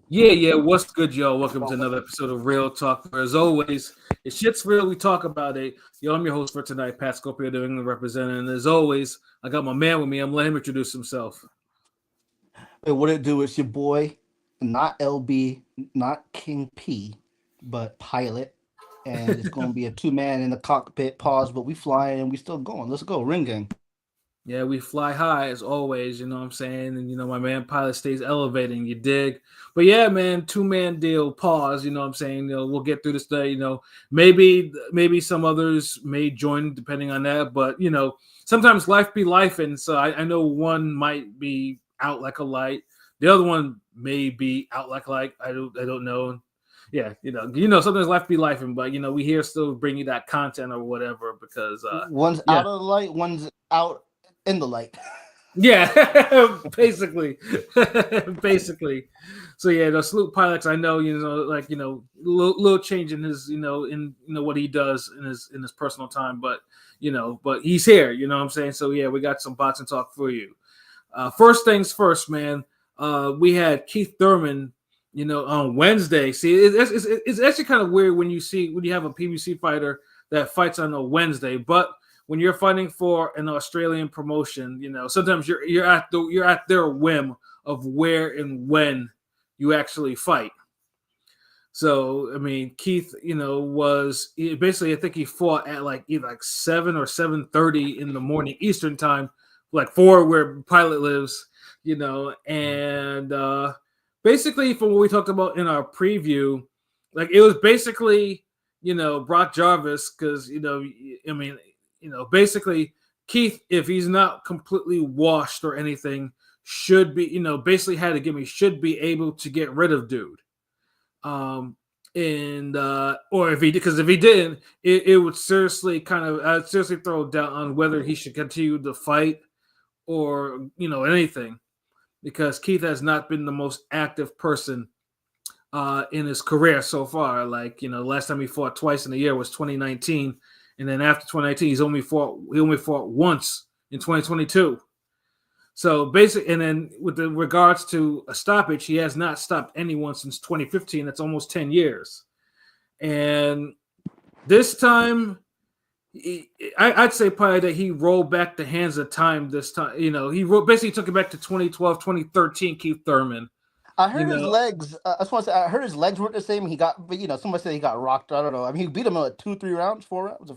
Yeah. What's good, y'all? Welcome to another episode of Real Talk. Where, as always, if shit's real, we talk about it. Yo, I'm your host for tonight, Pat Scopio, the England representative. And as always, I got my man with me. I'm letting him introduce himself. Hey, what it do? It's your boy, not LB, not King P, but Pilot. And it's going to be a two-man in the cockpit. Pause, but we flying and we still going. Let's go. Ring gang. Yeah, we fly high as always, you know what I'm saying? And, my man Pilot stays elevating, you dig? But yeah, man, two-man deal, pause, you know what I'm saying? We'll get through this day, maybe some others may join depending on that, but, sometimes life be life, and so I know one might be out like a light. The other one may be out like a light. I don't know. Yeah, sometimes life be life, but, we here still bring you that content or whatever because, One's yeah. out of the light, one's out in the light. Yeah, basically, basically. So yeah, the salute pilots. I know, little change in his, what he does in his personal time, but he's here. You know what I'm saying? So yeah, we got some boxing talk for you. First things first, man. We had Keith Thurman. On Wednesday. See, it's actually kind of weird when you have a PBC fighter that fights on a Wednesday, but when you're fighting for an Australian promotion, sometimes you're at their whim of where and when you actually fight. So I mean, Keith, basically I think he fought at like either like 7 or 7:30 in the morning Eastern time, like 4 where Pilot lives, and basically from what we talked about in our preview, like it was basically Brock Jarvis because basically Keith, if he's not completely washed or anything, should be, basically had to give me should be able to get rid of dude. And or if he because if he didn't, it would seriously I'd seriously throw doubt on whether he should continue the fight or anything because Keith has not been the most active person in his career so far. Like, last time he fought twice in a year was 2019. And then after 2019, he only fought once in 2022. So basically, and then with the regards to a stoppage, he has not stopped anyone since 2015. That's almost 10 years. And this time, I'd say probably that he rolled back the hands of time this time. He basically took it back to 2012, 2013, Keith Thurman. I You heard his know, legs. I just want to say, I heard his legs weren't the same. He got, but somebody said he got rocked. I don't know. I mean, he beat him in like 2, 3 rounds, 4 rounds.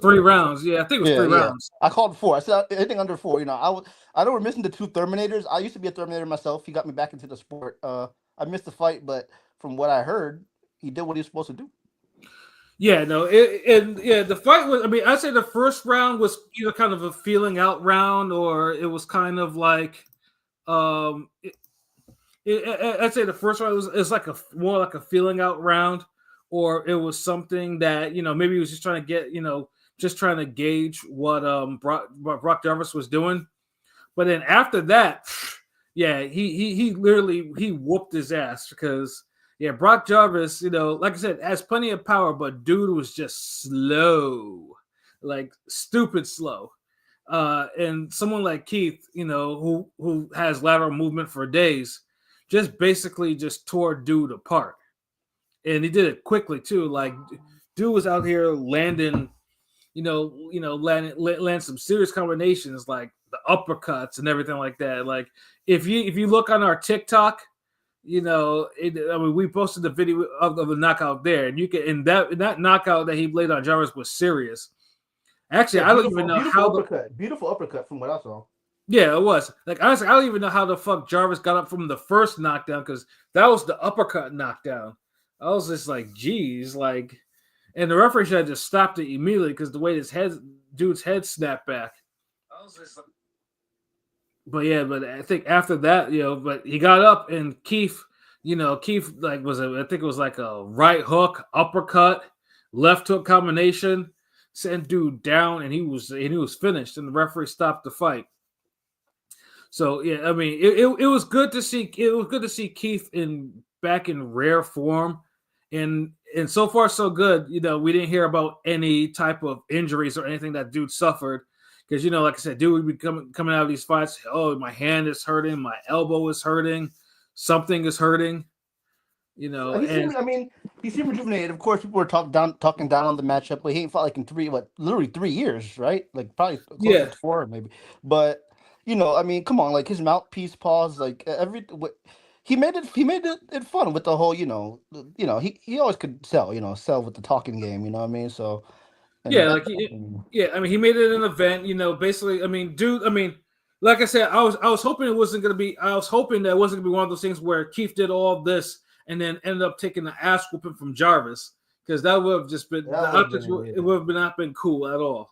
three rounds. Yeah, I think it was Yeah, three yeah. rounds. I called four. I said anything under four. I know we're missing the two Terminators. I used to be a Terminator myself. He got me back into the sport. I missed the fight, but from what I heard, he did what he was supposed to do. Yeah, no, and yeah, the fight was. I mean, I'd say the first round was either kind of a feeling out round, or it was kind of like, um, I'd say the first round was like a more like a feeling out round, or it was something that maybe he was just trying to get just trying to gauge what Brock Jarvis was doing. But then after that, yeah, he literally he whooped his ass because yeah, Brock Jarvis, like I said, has plenty of power, but dude was just slow, like stupid slow. And someone like Keith, who has lateral movement for days, just basically just tore dude apart, and he did it quickly too. Like dude was out here landing land some serious combinations like the uppercuts and everything like that. Like if you look on our TikTok, I mean, we posted the video of the knockout there, and you can and that knockout that he laid on Jarvis was serious. Actually, Yeah, I don't even beautiful, know beautiful how the uppercut. Beautiful uppercut from what I saw. yeah it was like honestly I don't even know how the fuck Jarvis got up from the first knockdown because that was the uppercut knockdown. I was just like, geez, like, and the referee should have just stopped it immediately because the way dude's head snapped back. I was just like, but yeah, but I think after that, but he got up and Keith like I think it was like a right hook, uppercut, left hook combination, sent dude down, and he was finished, and the referee stopped the fight. So yeah, I mean, it was good to see Keith back in rare form, and so far so good. We didn't hear about any type of injuries or anything that dude suffered because like I said, dude would be coming out of these fights. Oh, my hand is hurting, my elbow is hurting, something is hurting. He And seemed. I mean, he seemed rejuvenated. Of course, people were talking down on the matchup, but he ain't fought like in literally 3 years, right? Like probably closer yeah, to four, maybe. But I mean, come on, like his mouthpiece pause, like he made it fun with the whole, he always could sell, sell with the talking game, you know what I mean? So, and yeah, that, like yeah. I mean, he made it an event. Basically, I mean, dude. I mean, like I said, I was hoping it wasn't gonna be. I was hoping that it wasn't gonna be one of those things where Keith did all this and then ended up taking the ass whooping from Jarvis, because that would have just been that the would have optics. been It would have been not been cool at all.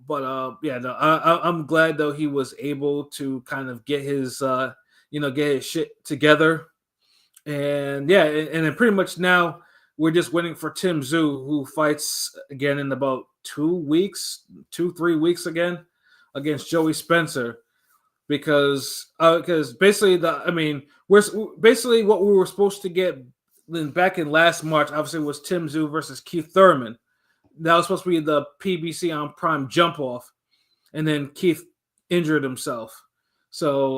But yeah, no, I'm glad though he was able to kind of get his get his shit together. And yeah, and then pretty much now we're just waiting for Tim Zoo, who fights again in about 2 weeks, 3 weeks again against Joey Spencer, because basically we're basically what we were supposed to get back in last March. Obviously, was Tim Zoo versus Keith Thurman. That was supposed to be the PBC on Prime jump off, and then Keith injured himself. So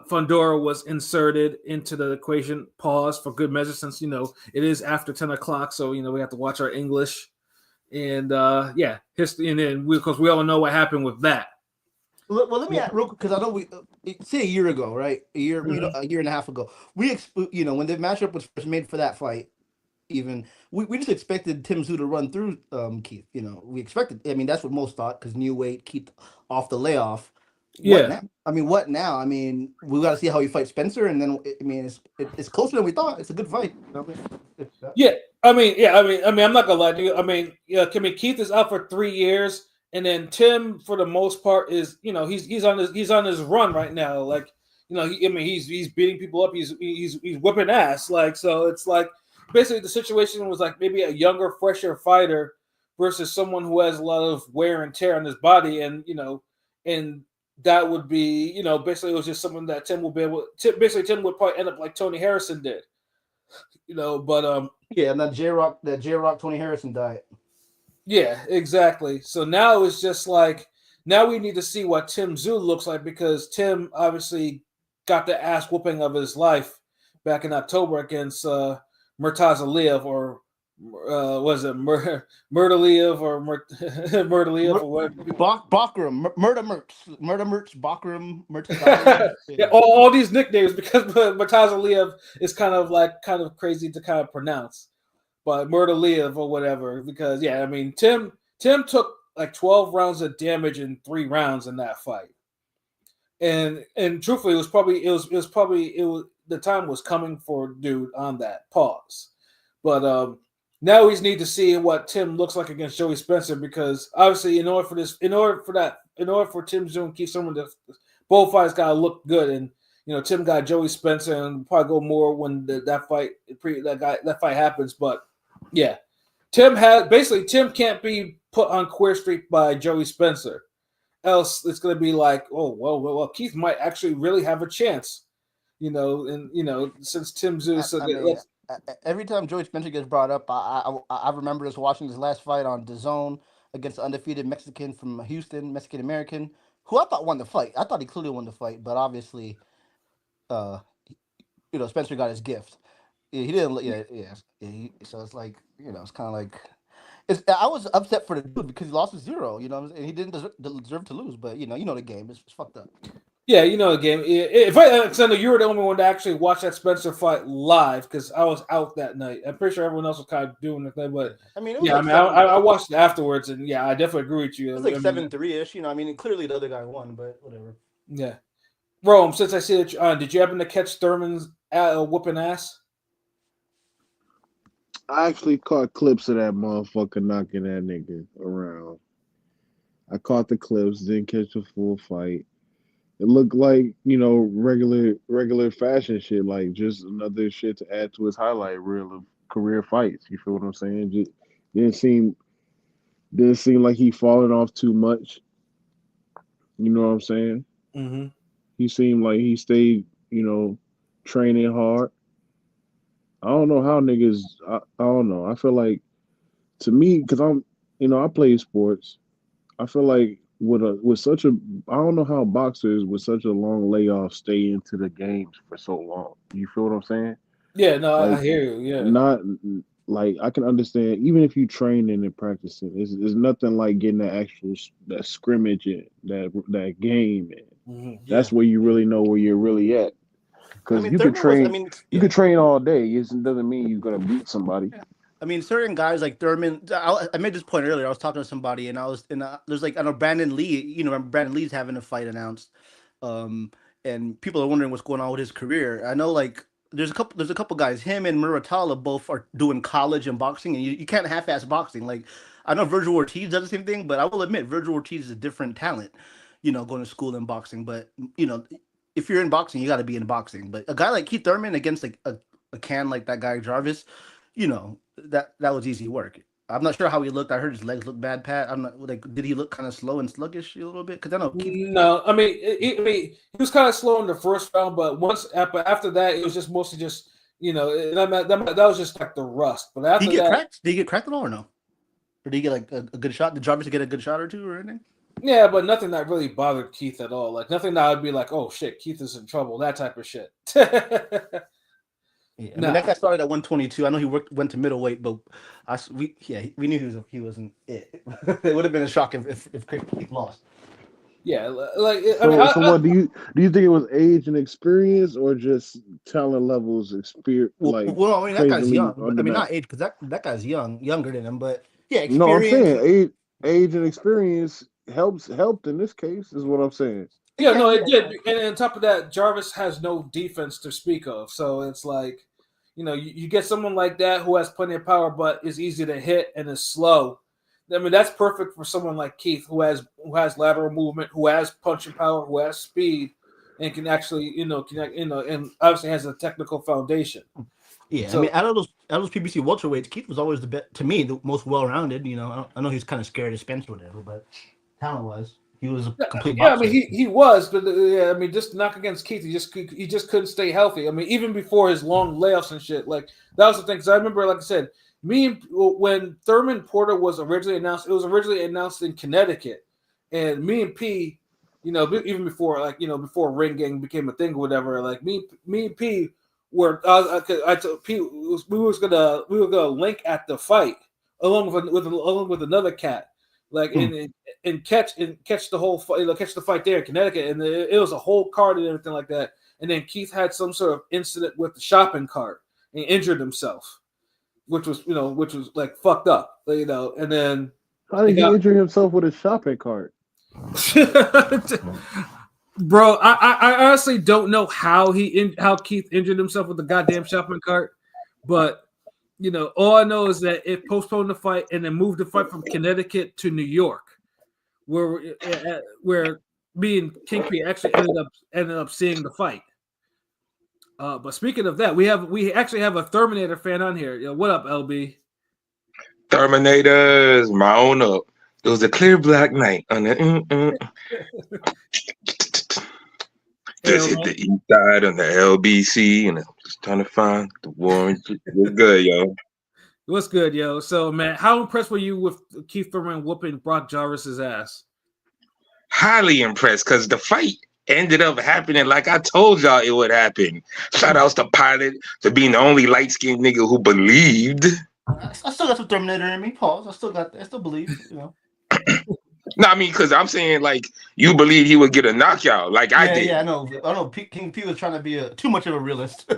Fundora was inserted into the equation. Pause for good measure, since it is after 10 o'clock, so we have to watch our English. And yeah, history, and then because we all know what happened with that. Well, let me ask real quick because I know say a year ago, right? Mhm. A year and a half ago, when the matchup was first made for that fight, even we just expected Tim Tszyu to run through Keith. We expected. I mean, that's what most thought because new weight, Keith off the layoff. What Yeah, now? I mean, what now? I mean, we got to see how he fights Spencer, and then I mean, it's closer than we thought. It's a good fight. yeah. I mean, I'm not gonna lie to you. I mean, yeah. I mean, Keith is out for 3 years, and then Tim, for the most part, is he's on his run right now. Like, he's beating people up. He's whipping ass. Like, so it's like basically the situation was like maybe a younger, fresher fighter versus someone who has a lot of wear and tear on his body, and that would be basically it was just someone that Tim will be able. Basically, Tim would probably end up like Tony Harrison did. But Yeah, and that J Rock Tony Harrison diet. yeah, exactly. So now it's just like now we need to see what Tim Tszyu looks like, because Tim obviously got the ass whooping of his life back in October against Murtaza Aliyev, or was it Murtaliev or Murtaliev or what? Bakram, Murder Merch, Bakram, Murtazalia. Yeah, Yeah. all these nicknames, because Murtaza Aliyev is kind of crazy to kind of pronounce, but Murtaliev or whatever. Because yeah, I mean Tim took like 12 rounds of damage in 3 rounds in that fight, and truthfully, it was the time was coming for dude on that pause, but now we just need to see what Tim looks like against Joey Spencer, because obviously in order for Tim Tszyu and Keith Thurman to both fights gotta look good, and Tim got Joey Spencer, and probably go more when that fight happens, but yeah, Tim can't be put on queer streak by Joey Spencer. Else it's going to be like, oh well, Keith might actually really have a chance, and since Tim Zeus, so I mean, let's every time George Spencer gets brought up, I remember us watching his last fight on DAZN against the undefeated Mexican from Houston, Mexican American, who I thought won the fight. I thought he clearly won the fight, but obviously, uh, Spencer got his gift. Yeah, he didn't. Yeah, yeah. So it's like it's kind of like I was upset for the dude because he lost to zero. And he didn't deserve to lose. But the game. It's fucked up. yeah, the game. If I, cause I know you were the only one to actually watch that Spencer fight live, because I was out that night. I'm pretty sure everyone else was kind of doing the thing, but I mean, it was yeah, I like mean, I 7. watched it afterwards, and yeah, I definitely agree with It was you. like I mean, 7-3 ish. I mean, clearly the other guy won, but whatever. yeah, Rome. Since I see that, did you happen to catch Thurman's whooping ass? I actually caught clips of that motherfucker knocking that nigga around. I caught the clips, didn't catch the full fight. It looked like, regular fashion shit, like just another shit to add to his highlight reel of career fights. You feel what I'm saying? Just didn't seem didn't seem like he falling off too much. You know what I'm saying? Mm-hmm. He seemed like he stayed, training hard. I don't know how niggas. I don't know. I feel like, to me, because I play sports. I feel like with such a I don't know how boxers with such a long layoff stay into the games for so long. You feel what I'm saying? Yeah, no, I Like hear you. Yeah. not like I can understand even if you training and practicing, it's nothing like getting that actual that scrimmage in that game. And Yeah. that's where you really know where you're really at. I Because mean, Thurman was. I mean, you yeah. could train all day. It doesn't mean you're gonna beat somebody. Yeah. I mean, certain guys like Thurman. I made this point earlier. I was talking to somebody, and I was in. There's like I know Brandon Lee. You know, Brandon Lee's having a fight announced, um, and people are wondering what's going on with his career. I know like there's a couple guys. Him and Muratala both are doing college and boxing, and you can't half-ass boxing. Like I know Virgil Ortiz does the same thing, but I will admit Virgil Ortiz is a different talent. You know, going to school in boxing, but you know, if you're in boxing, you got to be in boxing. But a guy like Keith Thurman against like a can like that guy Jarvis, you know that was easy work. I'm not sure how he looked. I heard his legs look bad, Pat. I'm not like, did he look kind of slow and sluggish a little bit? Because I know Keith. No, I mean, he was kind of slow in the first round, but after that, it was just mostly just that was just like the rust. But after Did he get that, cracked? Did he get cracked at all or no? Or did he get like a good shot? Did Jarvis get a good shot or two or anything? yeah, but nothing that really bothered Keith at all. Like nothing that would be like, oh shit, Keith is in trouble. That type of shit. Yeah, I mean that guy started at 122. I know he went to middleweight, but we knew he wasn't it. It would have been a shock if Keith lost. Yeah, like So what do you think it was age and experience or just talent levels experience Well, I mean that guy's young. I mean that? not age because that guy's younger than him, but yeah, No, I'm experience. saying age and experience helped in this case is what I'm saying. yeah, no, it did. And on top of that, Jarvis has no defense to speak of, so it's like, you get someone like that who has plenty of power, but is easy to hit and is slow. I mean, that's perfect for someone like Keith, who has lateral movement, who has punching power, who has speed, and can actually, and obviously has a technical foundation. Yeah, so, I mean, out of those PBC welterweights, Keith was always to me, the most well-rounded. You know, I know he's kind of scared of Spence or whatever, but talent-wise, he was a complete boxer. Yeah, I mean, he was, but I mean, just knock against Keith, he just couldn't stay healthy. I mean, even before his long layoffs and shit, like that was the thing. Because I remember, like I said, when Thurman Porter was originally announced, it was originally announced in Connecticut, and me and P, even before before ring gang became a thing or whatever, like me and P were I told P we were gonna link at the fight along with another cat, like and catch the whole fight, catch the fight there in Connecticut, and it was a whole card and everything like that. And then Keith had some sort of incident with the shopping cart and injured himself, which was like fucked up, and then how did he injure himself with a shopping cart? Bro, I honestly don't know how Keith injured himself with the goddamn shopping cart, but all I know is that it postponed the fight and then moved the fight from Connecticut to New York, where me and King P actually ended up seeing the fight. But speaking of that, we actually have a Terminator fan on here. What up, LB? Terminators, my own up. It was a clear black night on the. Just hit the east side on the LBC, and I'm just trying to find the warrant. What's good, yo? What's good, yo? So, man, how impressed were you with Keith Thurman whooping Brock Jarvis's ass? Highly impressed, because the fight ended up happening like I told y'all it would happen. Shout outs to Pilot for being the only light-skinned nigga who believed. I still got some Terminator in me. Pause. I still believe, No, I mean, because I'm saying, like, you believe he would get a knockout, like I did. Yeah, I know. King P was trying to be too much of a realist.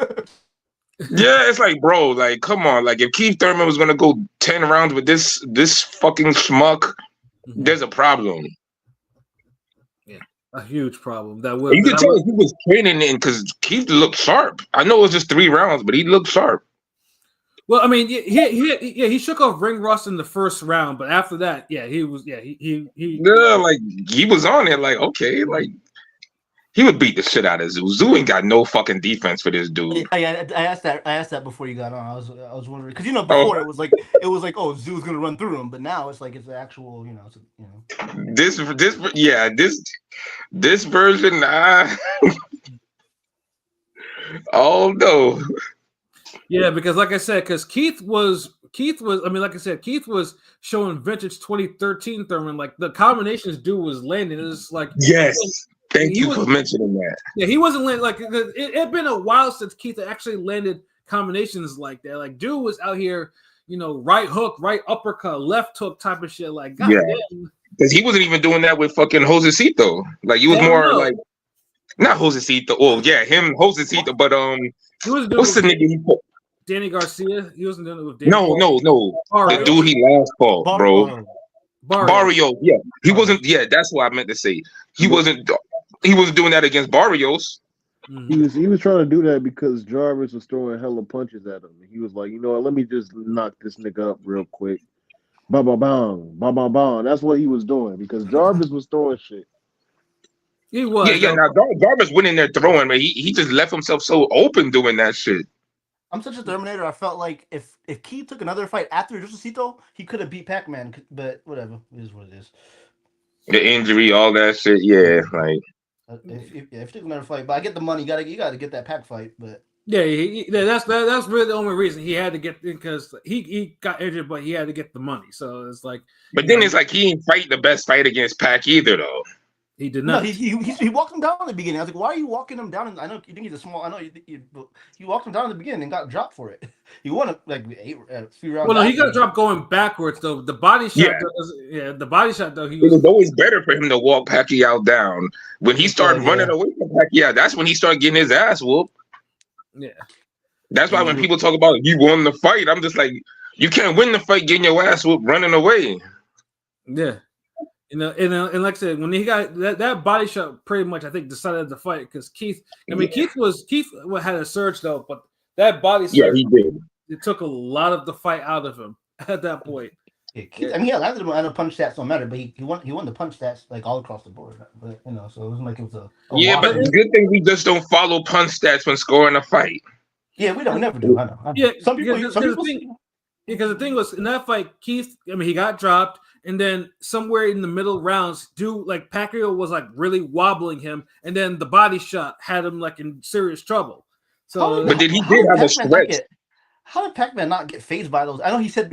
Yeah, it's like, bro, like, come on. Like, if Keith Thurman was going to go 10 rounds with this fucking schmuck, there's a problem. Yeah, a huge problem. You can tell he was training in because Keith looked sharp. I know it was just 3 rounds, but he looked sharp. Well, I mean, he shook off ring rust in the first round, but after that, he was like he was on it, like, okay, like he would beat the shit out of Zoo. Zoo ain't got no fucking defense for this dude. I asked that before you got on. I was wondering because before it was like oh, Zoo's gonna run through him, but now it's like it's the actual This version oh no. Yeah, because like I said, because Keith was Keith was. I mean, like I said, Keith was showing vintage 2013 Thurman. Like the combinations dude was landing. It was like Yes. Thank he you was- for mentioning that. Yeah, he wasn't landing like it had been a while since Keith actually landed combinations like that. Like dude was out here, right hook, right uppercut, left hook type of shit. Like God damn. Because he wasn't even doing that with fucking Josecito. Like he was more like not Josecito. Oh yeah, him Josecito, but He was doing what's the nigga he put? Danny Garcia. He wasn't doing it with Danny. No. Barrio. The dude he last fought, bro. Barrio. Yeah. He wasn't, that's what I meant to say. He wasn't doing that against Barrios. Mm-hmm. He was trying to do that because Jarvis was throwing hella punches at him. He was like, you know what, let me just knock this nigga up real quick. Ba ba bang, ba ba bang. That's what he was doing because Jarvis was throwing shit. He was. Yeah. Now Jarvis went in there throwing, but he just left himself so open doing that shit. I'm such a Terminator. I felt like if Keith took another fight after Josecito, he could have beat Pac-Man. But whatever, it is what it is. The injury, all that shit. Yeah, like. If you took another fight, but I get the money. You gotta get that Pac fight. But that's really the only reason he had to get because he got injured, but he had to get the money. So it's like. But then it's like he ain't fight the best fight against Pac either, though. He did not. No, he walked him down in the beginning. I was like, why are you walking him down? I know you think he's a small. I know you walked him down in the beginning and got dropped for it. He won like 3 rounds. Well, no, he got dropped going backwards though. The body shot, the body shot though. It was always better for him to walk Pacquiao down. When he started running away from Pacquiao, that's when he started getting his ass whooped. Yeah, that's why when people talk about he won the fight, I'm just like, you can't win the fight getting your ass whooped running away. Yeah. And like I said, when he got that body shot, pretty much I think decided the fight because Keith. I mean, Keith had a surge though, but that body surge, he did. It took a lot of the fight out of him at that point. Yeah, I mean, he landed him on the punch stats don't matter, but he won the punch stats like all across the board. But so it wasn't like it was a but the good thing we just don't follow punch stats when scoring a fight. Yeah, we never do. I know. Yeah, some people. Because the thing was in that fight, Keith. I mean, he got dropped. And then somewhere in the middle rounds, Pacquiao was like really wobbling him, and then the body shot had him like in serious trouble. So, but did have a stretch? How did Pac-Man not get phased by those? I know he said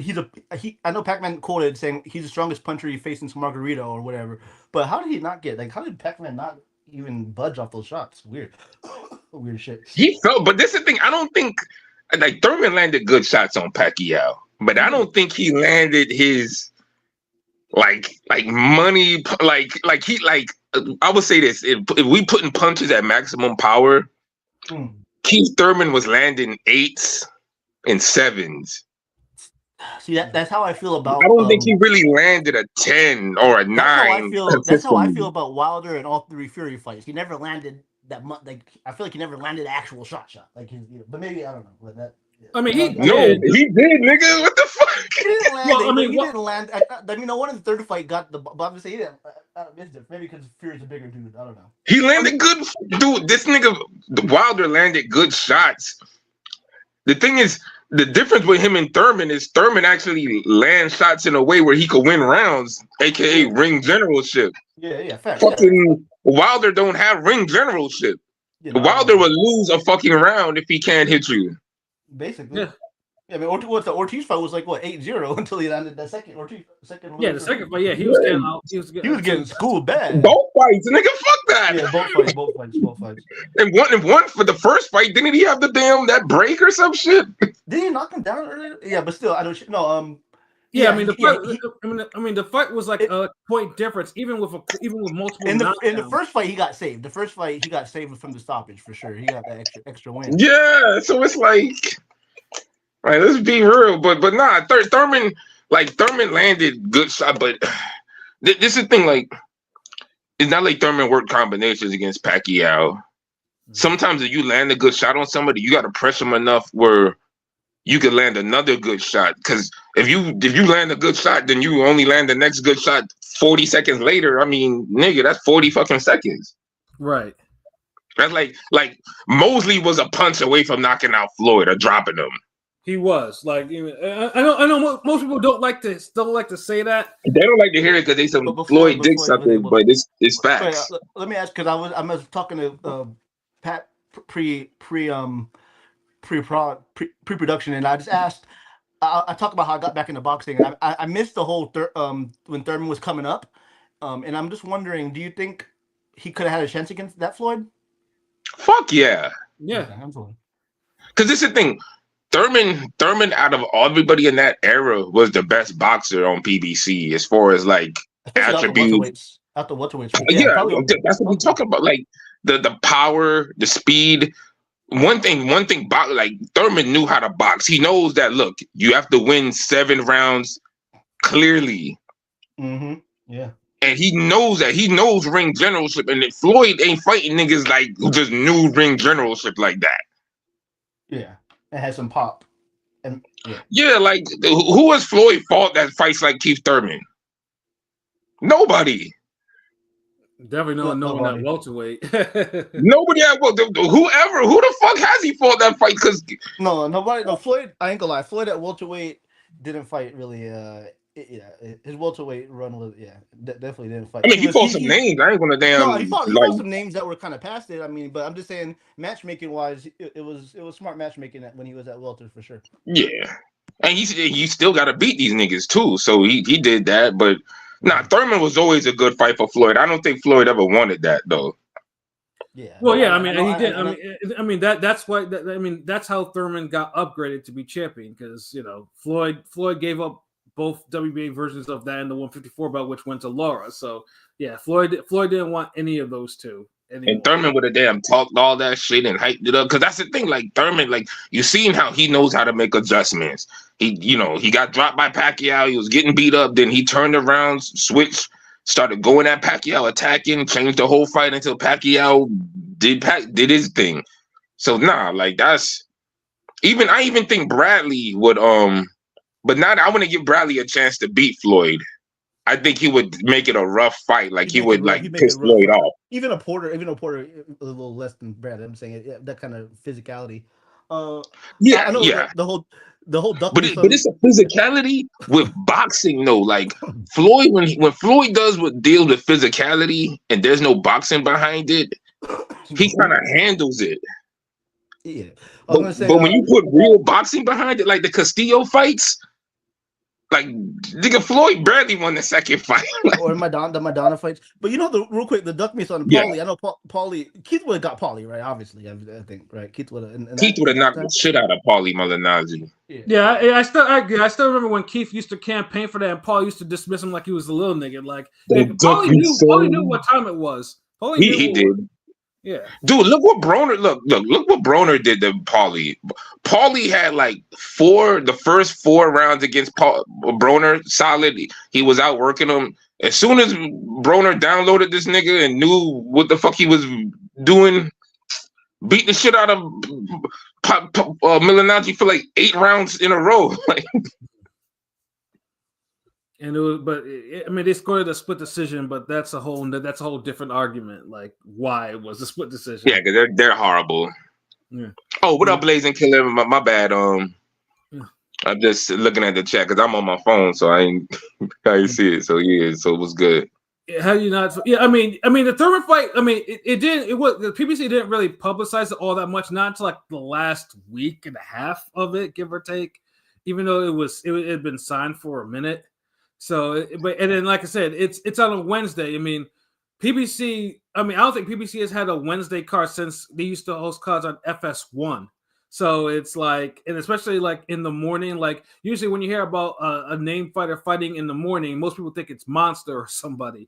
I know Pac-Man quoted saying he's the strongest puncher he faced since Margarito or whatever. But how did he not get how did Pac-Man not even budge off those shots? Weird, weird shit. He felt, but this is the thing. I don't think Thurman landed good shots on Pacquiao, but I don't think he landed his. Like money, I would say this: if we putting punches at maximum power, Keith Thurman was landing 8s and 7s. See that's how I feel about. I don't think he really landed a 10 or a 9. That's how I feel about Wilder and all 3 Fury fights. He never landed that much. I feel like he never landed an actual shot. Like but maybe I don't know. But that. I mean, he did, nigga. What the fuck? He didn't land. He didn't land. I mean, no one in the third fight got the. But obviously, he didn't. Maybe because Fury's a bigger dude. I don't know. He landed good, dude. This nigga Wilder landed good shots. The thing is, the difference with him and Thurman is Thurman actually lands shots in a way where he could win rounds, aka ring generalship. Yeah, fact. Fucking Wilder don't have ring generalship. Wilder would lose a fucking round if he can't hit you. Basically. Yeah, I mean, the Ortiz fight was like 8-0 until he landed that second Ortiz second. Yeah, the second fight. Yeah, he was getting out. He was getting schooled bad. Both fights, nigga. Fuck that. Yeah, both fights. And one for the first fight, didn't he have that break or some shit? Did he knock him down earlier? Yeah, but still, I don't. No, Yeah, I mean the fight. I mean the fight was like a point difference, even with multiple. In the first fight, he got saved. The first fight, he got saved from the stoppage for sure. He got that extra win. Yeah, so it's like, all right, let's be real, but nah, Thurman landed good shot, but this is the thing. Like, it's not like Thurman worked combinations against Pacquiao. Sometimes if you land a good shot on somebody, you got to press them enough where you could land another good shot. Because if you land a good shot, then you only land the next good shot 40 seconds later. I mean, nigga, that's 40 fucking seconds. Right. That's like Mosley was a punch away from knocking out Floyd or dropping him. He was like, I know most people don't like to say that. They don't like to hear it because they some Floyd dick sucker, but it's facts. Let me ask, because I was talking to Pat pre-production, and I just asked, I talk about how I got back into boxing, and I missed the whole when Thurman was coming up, and I'm just wondering, do you think he could have had a chance against that Floyd? Fuck yeah. Yeah. Okay, absolutely. Because this is the thing. Thurman, out of everybody in that era, was the best boxer on PBC as far as like Especially attributes. out the welterweights. Yeah, probably, that's what we're talking about. Like the power, the speed. One thing, like Thurman knew how to box. He knows that. Look, you have to win 7 rounds clearly. Mm-hmm. Yeah. And he knows that. He knows ring generalship. And Floyd ain't fighting niggas like who just knew ring generalship like that. Yeah. It has some pop. And yeah, like who has Floyd fought that fights like Keith Thurman? Nobody. Definitely no one at welterweight. Nobody at who the fuck has he fought that fight? Because nobody. No, Floyd. I ain't gonna lie. Floyd at welterweight didn't fight really. His welterweight run was definitely didn't fight. I mean, he fought some names. I ain't gonna damn. No, he fought some names that were kind of past it. I mean, but I'm just saying, matchmaking wise, it was smart matchmaking when he was at welter for sure. Yeah, and he still got to beat these niggas too. So he did that, but Thurman was always a good fight for Floyd. I don't think Floyd ever wanted that though. Yeah. Well, yeah, I mean, he did. I mean that's why. I mean, that's how Thurman got upgraded to be champion because Floyd gave up both WBA versions of that and the 154 belt, which went to Laura. So yeah, Floyd didn't want any of those two anymore. And Thurman would have damn talked all that shit and hyped it up because that's the thing. Like Thurman, like you seen how he knows how to make adjustments. He got dropped by Pacquiao. He was getting beat up. Then he turned around, switched, started going at Pacquiao, attacking, changed the whole fight until Pacquiao did his thing. So like that's I even think Bradley would but now I want to give Bradley a chance to beat Floyd. I think he would make it a rough fight. Like he would piss Floyd off. Even a Porter a little less than Brad. I'm saying that kind of physicality. I know the whole duck. But it's a physicality with boxing though. Like Floyd, when Floyd deals with physicality and there's no boxing behind it, he kind of handles it. Yeah. But when you put real boxing behind it, like the Castillo fights, like nigga Floyd barely won the second fight. Or the Madonna fights. But real quick, the duck miss on Paulie. Yeah. I know Paulie. Keith would have got Paulie, right? Obviously, I think, right? Keith would have. Keith would have knocked the shit out of Paulie Malignaggi. Yeah, I still remember when Keith used to campaign for that, and Paul used to dismiss him like he was a little nigga. Like Paulie knew what time it was. He did. Yeah, dude, look what Broner look what Broner did to Paulie. Paulie had like the first 4 rounds against Broner solid. He was out working him. As soon as Broner downloaded this nigga and knew what the fuck he was doing, beat the shit out of Malignaggi for like 8 rounds in a row. Like. And it was, they scored a split decision, but that's a whole different argument. Like why it was a split decision? Yeah, because they're horrible. Yeah. Oh, what up, Blazing Killer? My bad. I'm just looking at the chat because I'm on my phone, so I ain't see it. So yeah, so it was good. How do you not? Yeah, I mean, the Thurman fight. I mean, it was the PBC didn't really publicize it all that much, not until like the last week and a half of it, give or take. Even though it had been signed for a minute. So, and then like I said, it's on a Wednesday. I mean, PBC. I mean, I don't think PBC has had a Wednesday card since they used to host cards on FS1. So it's like, and especially like in the morning, like usually when you hear about a name fighter fighting in the morning, most people think it's Monster or somebody,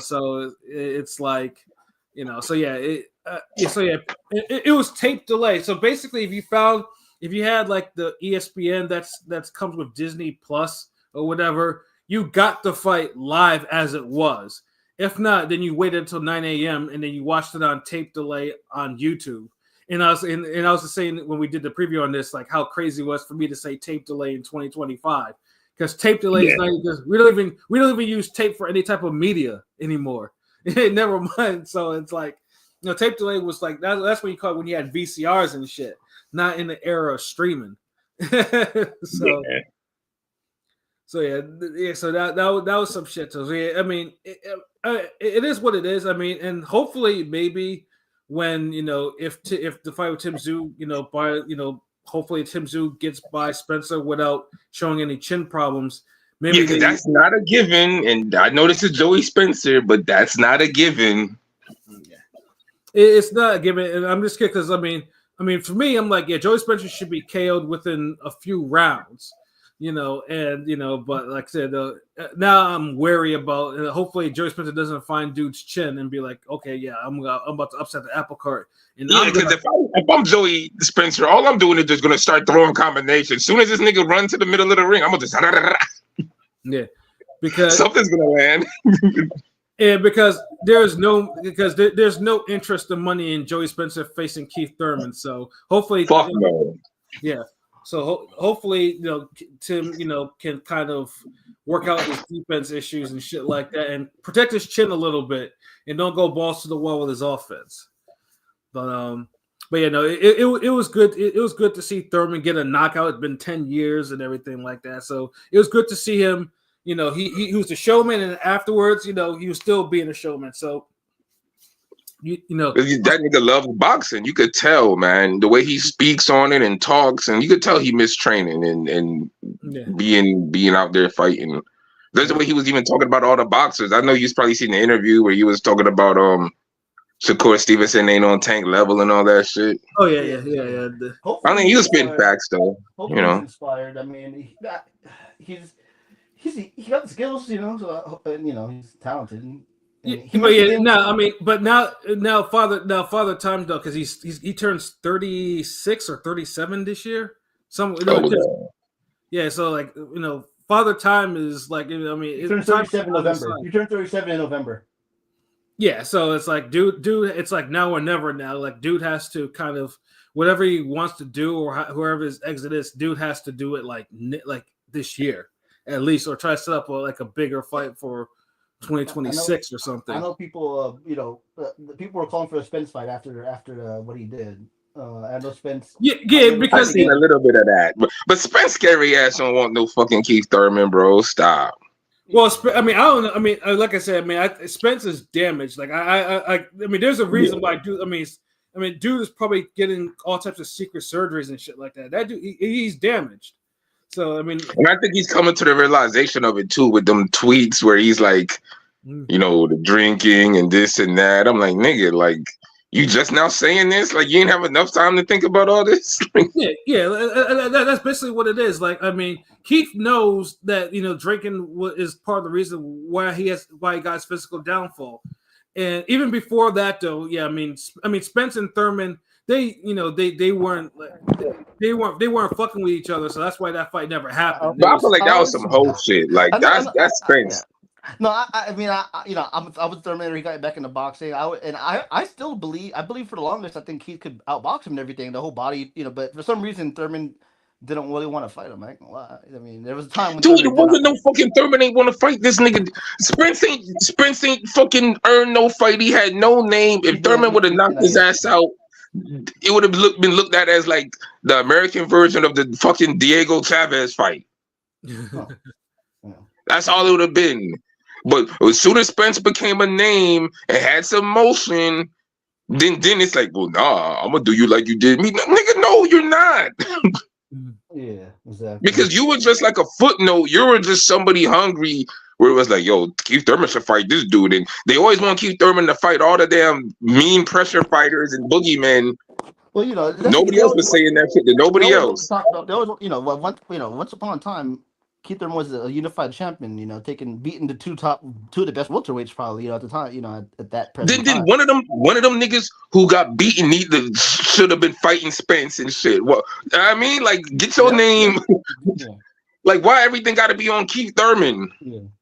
So it's like, So yeah, it was tape delay. So basically, if you had like the ESPN that's comes with Disney Plus. Or whatever, you got the fight live as it was. If not, then you waited until 9 a.m. and then you watched it on tape delay on YouTube. And I was just saying when we did the preview on this, like how crazy it was for me to say tape delay in 2025 because tape delay is not even, we don't even use tape for any type of media anymore. Never mind. So it's like tape delay was like that's what you call it when you had VCRs and shit, not in the era of streaming. So that was some shit. So yeah, I mean, it is what it is. I mean, and hopefully, maybe when if the fight with Tim Tszyu, hopefully Tim Tszyu gets by Spencer without showing any chin problems. Maybe because that's not a given. And I know this is Joey Spencer, but that's not a given. It's not a given, and I'm just kidding because I mean, for me, I'm like, yeah, Joey Spencer should be KO'd within a few rounds, but like I said, now I'm wary about. Hopefully, Joey Spencer doesn't find dude's chin and be like, okay, yeah, I'm about to upset the apple cart. And yeah, because if I'm Joey Spencer, all I'm doing is just gonna start throwing combinations. As soon as this nigga runs to the middle of the ring, I'm gonna just because something's gonna land. And because there's no interest in money in Joey Spencer facing Keith Thurman, so hopefully, fuck no. Yeah, so hopefully, Tim, can kind of work out his defense issues and shit like that, and protect his chin a little bit, and don't go balls to the wall with his offense. But yeah, no, it was good. It was good to see Thurman get a knockout. It's been 10 years and everything like that, so it was good to see him. He was a showman, and afterwards, he was still being a showman. So, that nigga loves boxing. You could tell, man, the way he speaks on it and talks, and you could tell he missed training and being out there fighting. That's the way he was even talking about all the boxers. I know you've probably seen the interview where he was talking about Shakur Stevenson ain't on Tank level and all that shit. Oh yeah. I mean, he was spitting facts though. Hopefully he's inspired. I mean, he got the skills, so he's talented. But now Father Time though, because he turns 36 or 37 this year. So like Father Time is like he turns 37 in November. You turn 37 in November. Yeah, so it's like dude, it's like now or never now. Like dude has to kind of whatever he wants to do or whoever his exit is, dude has to do it like this year at least, or try to set up a bigger fight for 2026 or something. I know people, people were calling for a Spence fight after what he did. I know Spence. Yeah, because I've seen a little bit of that, but Spence scary ass don't want no fucking Keith Thurman, bro. Stop. Well, I don't know. Like I said, Spence is damaged. Like there's a reason why dude. Dude is probably getting all types of secret surgeries and shit like that. That dude, he's damaged. So and I think he's coming to the realization of it too with them tweets where he's like, the drinking and this and that. I'm like, nigga, like you just now saying this? Like you ain't have enough time to think about all this? yeah. That's basically what it is. Like, Keith knows that drinking is part of the reason why he got his physical downfall. And even before that, though, yeah, Spence and Thurman, they weren't fucking with each other, so that's why that fight never happened. But I feel like that was some whole shit. Like that's Spence. No, I was Thurman. He got back into boxing. I still believe. I believe for the longest, I think Keith could outbox him and everything, the whole body. But for some reason, Thurman didn't really want to fight him. I ain't gonna lie. There was a time when dude, it wasn't no fucking Thurman ain't want to fight this nigga. Spence ain't fucking earned no fight. He had no name. If Thurman would have knocked his ass out, it would have been looked at as like the American version of the fucking Diego Chavez fight. That's all it would have been. But as soon as Spence became a name and had some motion, then it's like, well, nah, I'm gonna do you like you did me. Nigga, no, you're not. Yeah, exactly. Because you were just like a footnote. You were just somebody hungry where it was like, yo, Keith Thurman should fight this dude. And they always want Keith Thurman to fight all the damn mean pressure fighters and boogeymen. Well, nobody else was saying that shit to nobody else. Once upon a time, Keith Thurman was a unified champion, beating the two of the best welterweights probably, at the time, at that present time. One of them niggas who got beaten should have been fighting Spence and shit. Well, like get your name. Yeah. Like why everything got to be on Keith Thurman?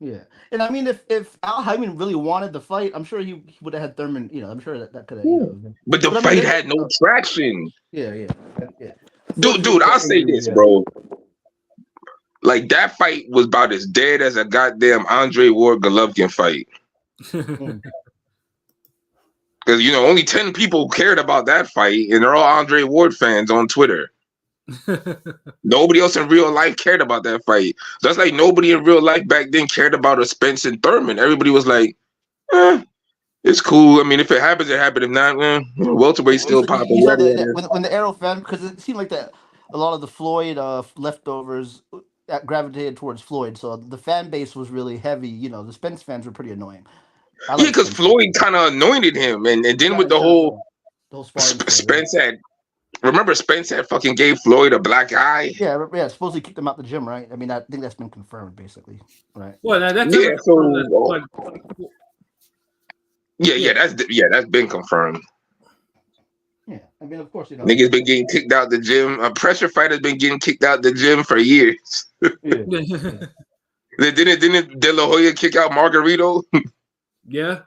Yeah. And if Al Hyman really wanted the fight, I'm sure he would have had Thurman. I'm sure that could have. But the fight had no traction. Yeah. Dude, I'll say this, bro. Like that fight was about as dead as a goddamn Andre Ward Golovkin fight. Because only 10 people cared about that fight, and they're all Andre Ward fans on Twitter. Nobody else in real life cared about that fight. That's like nobody in real life back then cared about a Spence and Thurman. Everybody was like, it's cool. If it happens, it happened. If not, welterweight's still popping. When the Arrow fan, because it seemed like that. of the Floyd leftovers gravitated towards Floyd, so the fan base was really heavy. You know, the Spence fans were pretty annoying. I Yeah, like because Spence. Floyd kind of anointed him, and then Yeah, with the whole sparring thing, Spence had. Remember, Spence had fucking gave Floyd a black eye. yeah. Supposedly kicked him out the gym, right? I mean, I think that's been confirmed, basically, right? Well, that's Yeah, so like, that's been confirmed. Yeah, I mean, of course, you know, Niggas been getting kicked out the gym. A pressure fighter's been getting kicked out the gym for years. yeah. Didn't De La Hoya kick out Margarito? yeah.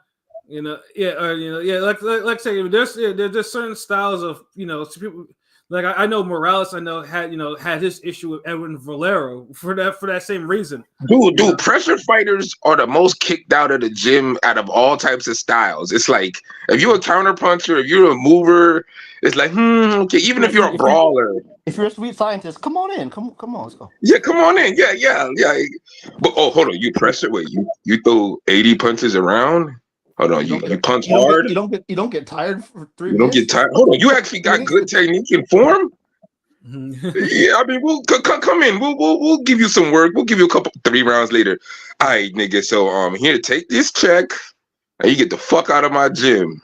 Like I say, there's certain styles of some people. Like I know Morales, I know had his issue with Edwin Valero for that same reason. Dude, pressure fighters are the most kicked out of the gym out of all types of styles. It's like if you're a counter puncher, if you're a mover, it's like okay. Even if you're a brawler, if you're a sweet scientist, come on in, come on, let's go. Yeah, come on in, yeah. But hold on, you pressure? Wait, you throw 80 punches around? Hold on, you punch hard. You don't get tired for 3 minutes. You don't get tired. Hold on, you actually got good technique and form. Yeah, I mean, we'll come in. We'll give you some work. We'll give you 3 rounds later. All right, nigga. So here, take this check, and you get the fuck out of my gym.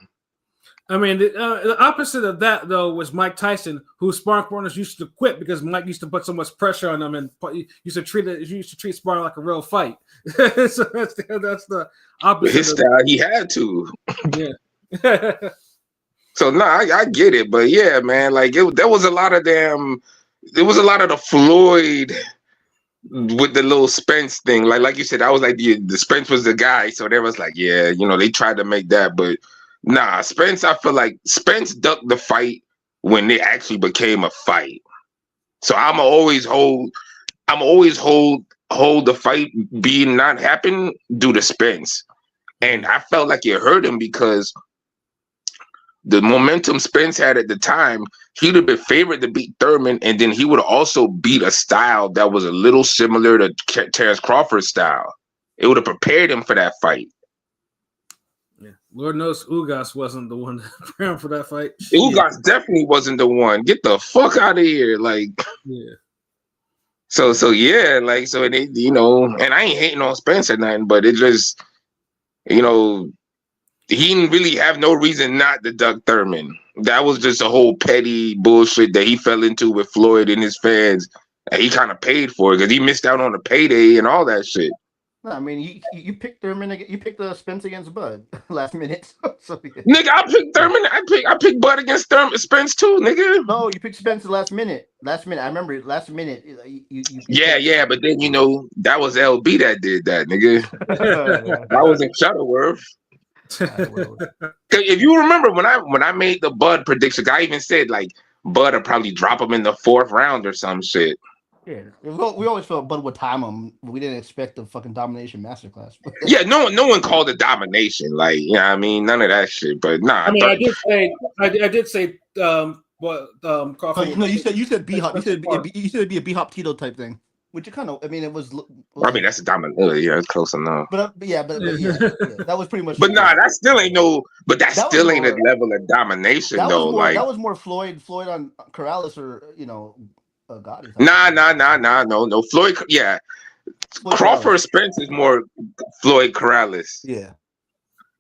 I mean, the opposite of that though was Mike Tyson, whose sparring partners used to quit because Mike used to put so much pressure on them and used to treat sparring like a real fight. So that's the opposite. His style, he had to. Yeah. So I get it, but yeah, man, like there was a lot of the Floyd with the little Spence thing. Like you said, I was like the Spence was the guy, so there was like, yeah, they tried to make that, but nah, Spence, I feel like Spence ducked the fight when it actually became a fight. So I'm always hold the fight being not happen due to Spence. And I felt like it hurt him because the momentum Spence had at the time, he'd have been favored to beat Thurman, and then he would also beat a style that was a little similar to Terrence Crawford's style. It would have prepared him for that fight. Yeah. Lord knows Ugas wasn't the one preparing for that fight. Ugas definitely wasn't the one. Get the fuck out of here. Like, yeah. So yeah, like, so it, and I ain't hating on Spence or nothing, but it just, he didn't really have no reason not to duck Thurman. That was just a whole petty bullshit that he fell into with Floyd and his fans. And he kind of paid for it because he missed out on the payday and all that shit. No, I mean, you picked Thurman. You picked Spence against Bud last minute. So, yeah. Nigga, I picked Thurman. I picked Bud against Spence too, nigga. No, you picked Spence last minute. I remember last minute. Yeah, but then that was LB that did that, nigga. That was in Shuttleworth. If you remember when I made the Bud prediction, I even said like Bud would probably drop him in the 4th round or some shit. Yeah, we always felt Bud would time him. We didn't expect the fucking domination masterclass. Yeah, no one called it domination. Like, I mean, none of that shit. But nah, I mean, I did say, Crawford. No, you said B Hop. You said it'd be a B Hop Tito type thing, which it kind of. I mean, it was. I mean, that's a dominant. Yeah, it's close enough. But that was pretty much. But nah, that still ain't no. But that still ain't a level of domination though. That was more Floyd on Corrales or Gotti. No. Floyd, yeah. Crawford Spence is more Floyd Corrales. Yeah.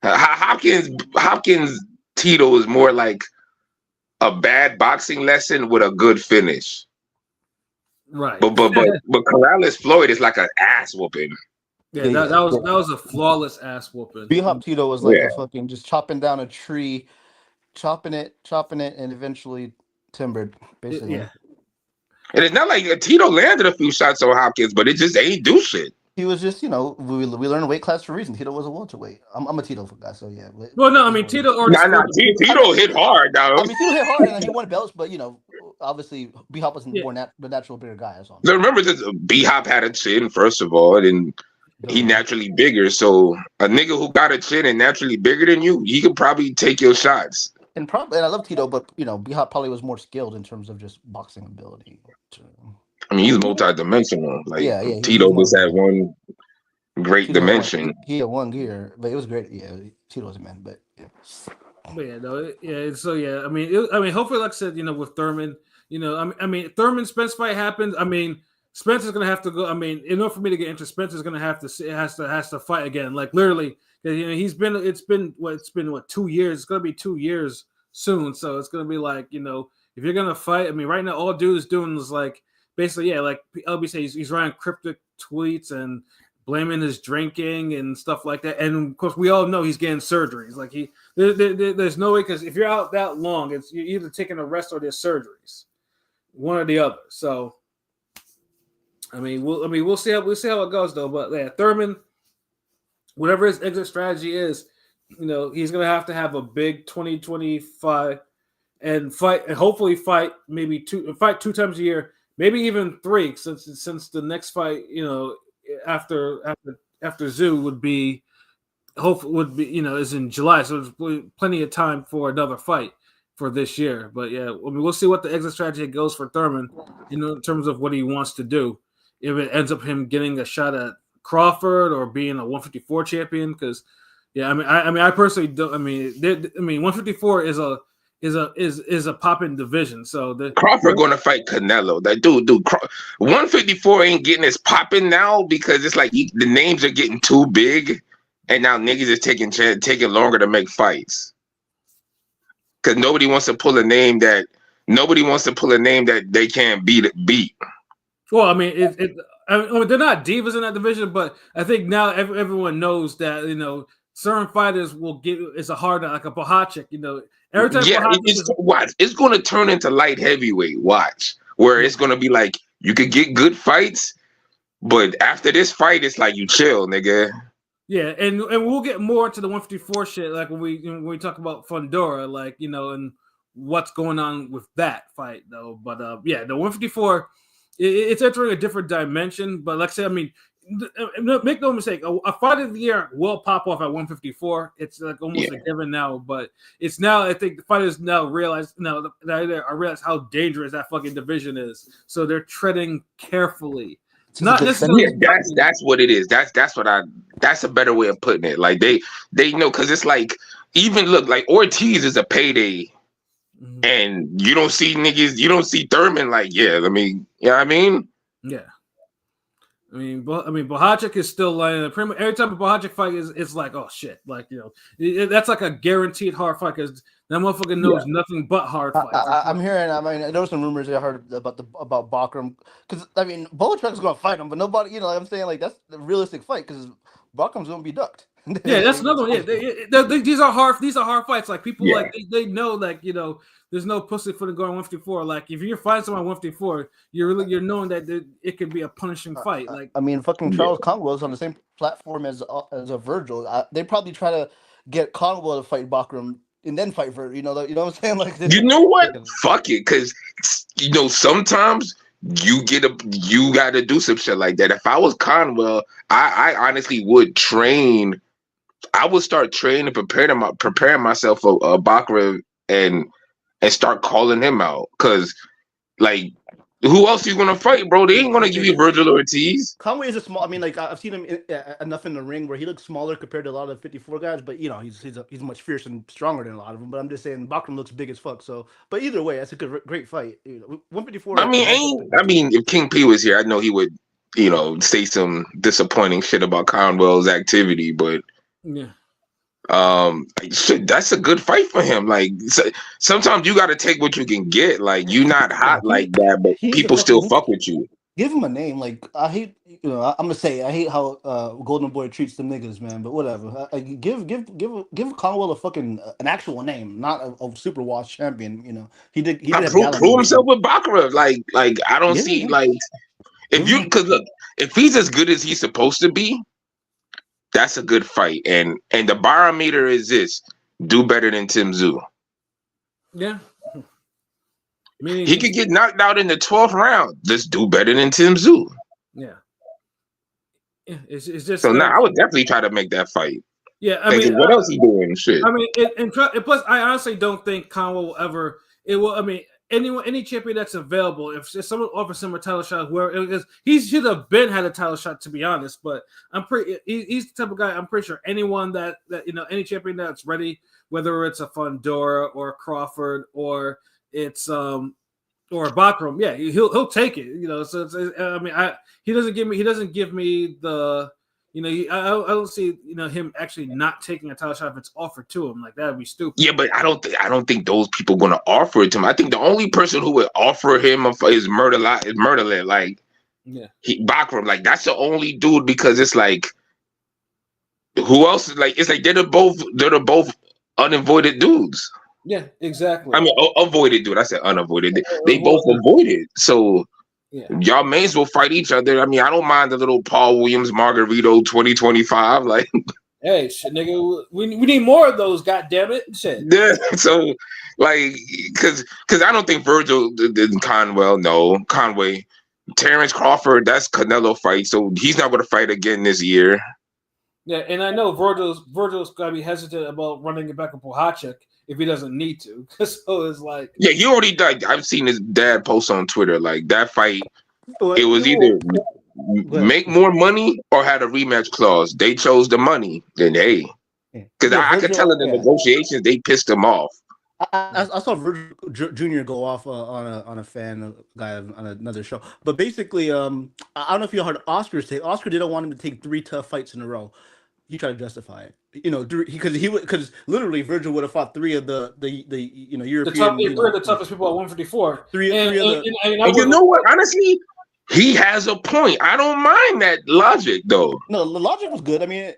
Hopkins Tito is more like a bad boxing lesson with a good finish. Right. But Corrales Floyd is like an ass whooping. Yeah, that was a flawless ass whooping. B Hop Tito was like a fucking just chopping down a tree, chopping it, and eventually timbered, basically. Yeah. And it's not like Tito landed a few shots on Hopkins, but it just ain't do shit. He was just, we learned weight class for a reason. Tito was a welterweight. I'm a Tito guy, so yeah. Well, no, I mean Tito already. Tito hit hard, though. I mean, Tito hit hard and he won belts, but obviously B Hop wasn't the natural bigger guy. So remember, B Hop had a chin first of all, and he naturally bigger. So a nigga who got a chin and naturally bigger than you, he could probably take your shots. And I love Tito, but B Hop probably was more skilled in terms of just boxing ability. I mean, he's multi-dimensional. Like Tito just had one great dimension. He had one gear, but it was great. Yeah, Tito was a man, but yeah. But yeah, no, yeah. So yeah, I mean, hopefully, like I said, with Thurman, I mean, Thurman Spence fight happens. I mean, Spence is gonna have to go. I mean, in order for me to get into Spence is gonna have to has to fight again. Like literally, it's been 2 years. It's gonna be 2 years soon. So it's gonna be like if you're gonna fight. I mean, right now all dude is doing is like basically like LB says he's writing cryptic tweets and blaming his drinking and stuff like that. And of course, we all know he's getting surgeries. Like there's no way because if you're out that long, you're either taking a rest or there's surgeries, one or the other. So. We'll see how it goes though. But yeah, Thurman, whatever his exit strategy is, he's gonna have to have a big 2025 and fight, and hopefully fight two times a year, maybe even 3, since the next fight, after Zoo would be is in July, so there's plenty of time for another fight for this year. But yeah, we'll see what the exit strategy goes for Thurman, in terms of what he wants to do. If it ends up him getting a shot at Crawford or being a 154 champion, because I personally don't. 154 is a popping division. So Crawford going to fight Canelo. That dude, 154 ain't getting as popping now because it's like the names are getting too big, and now niggas is taking longer to make fights because nobody wants to pull a name that they can't beat. Well, I mean, they're not divas in that division, but I think now everyone knows that certain fighters will get it's a hard like a Bohacek. Every time it's going to turn into light heavyweight. Watch where it's going to be like you could get good fights, but after this fight, it's like you chill, nigga. Yeah, and we'll get more into the 154 shit like when we talk about Fundora, like and what's going on with that fight though. But the 154. It's entering a different dimension, but like I said, make no mistake, a fight of the year will pop off at 154. It's like almost a given now, but it's now. I think the fighters now realize how dangerous that fucking division is, so they're treading carefully. It's not necessarily. Yeah, that's what it is. That's a better way of putting it. Like they know because it's like even look like Ortiz is a payday. And you don't see Thurman like, yeah, I mean, you know what I mean? Yeah. Bohacek is still lying. Every time a Bohacek fight it's like, oh shit. Like, that's like a guaranteed hard fight because that motherfucker knows nothing but hard fights. I'm hearing, there were some rumors I heard about Bakram. Because, Bohacek's going to fight him, but nobody, I'm saying, like, that's the realistic fight because Bakram's going to be ducked. Yeah, that's another one. Yeah, these are hard. These are hard fights. Like people, like they know, like there's no pussy for the going 154. Like if you're fighting someone 154, you're knowing that it could be a punishing fight. Like fucking Charles Conwell's on the same platform as a Virgil. They probably try to get Conwell to fight Bakram and then fight Virgil. You know what I'm saying? Like you know what? Fuck it, because sometimes. You got to do some shit like that. If I was Conwell, I honestly would train. I would start training, preparing myself for Bakra and start calling him out. Cause like, who else you gonna fight, bro? They ain't gonna give you Virgil Ortiz. Conway is a small. I've seen him enough in the ring where he looks smaller compared to a lot of the 54 guys. But he's much fiercer and stronger than a lot of them. But I'm just saying, Bakram looks big as fuck. So, but either way, that's a great fight. 154. If King P was here, I know he would, say some disappointing shit about Conwell's activity. But yeah. That's a good fight for him. Like sometimes you got to take what you can get. Like you're not hot like that, but people still fuck with you. Give him a name. Like I hate, I'm gonna say I hate how Golden Boy treats the niggas, man. But whatever. Give Conwell a fucking an actual name, not a super washed champion. He did. He did prove himself with Bakra. Like I don't see like because look, if he's as good as he's supposed to be. That's a good fight, and the barometer is this: do better than Tim Tszyu. Yeah, he could get knocked out in the 12th round. Just do better than Tim Tszyu. Yeah, it's just so now I would definitely try to make that fight. Yeah, what else he doing? Shit. And plus, I honestly don't think Conwell will ever. It will. Any champion that's available, if someone offers him a title shot, he should have had a title shot, to be honest. But he's the type of guy. I'm pretty sure anyone that any champion that's ready, whether it's a Fundora or a Crawford or it's or Bakram, yeah, he'll take it. So I mean, he doesn't give me the, I don't see him actually not taking a title shot if it's offered to him. Like that would be stupid. Yeah, but I don't think those people gonna offer it to him. I think the only person who would offer him is Murderland. Like Bakram, like that's the only dude, because it's like, who else? Like it's like they're the both unavoided dudes. Yeah, exactly. I mean, avoided dude. I said unavoided. They both avoided. So y'all may as well fight each other. I mean, I don't mind the little Paul Williams Margarito 2025. Like, hey, shit, nigga, we need more of those. God damn it, shit. Yeah. So, like, because I don't think Virgil did Conway, Terrence Crawford. That's Canelo fight, so he's not going to fight again this year. Yeah, and I know Virgil's got to be hesitant about running it back with Bohacek if he doesn't need to. So it's like, yeah, he already died. I've seen his dad post on Twitter like that fight. It was either make more money or had a rematch clause. They chose the money. Then hey, because I could tell in the negotiations they pissed him off. I saw Virgil Jr. go off on a fan guy on another show, but basically, I don't know if you heard Oscar's take. Oscar didn't want him to take 3 tough fights in a row. He tried to justify it, because literally Virgil would have fought 3 of the European. The toughest people at 154. And you know what? Honestly, he has a point. I don't mind that logic, though. No, the logic was good. I mean,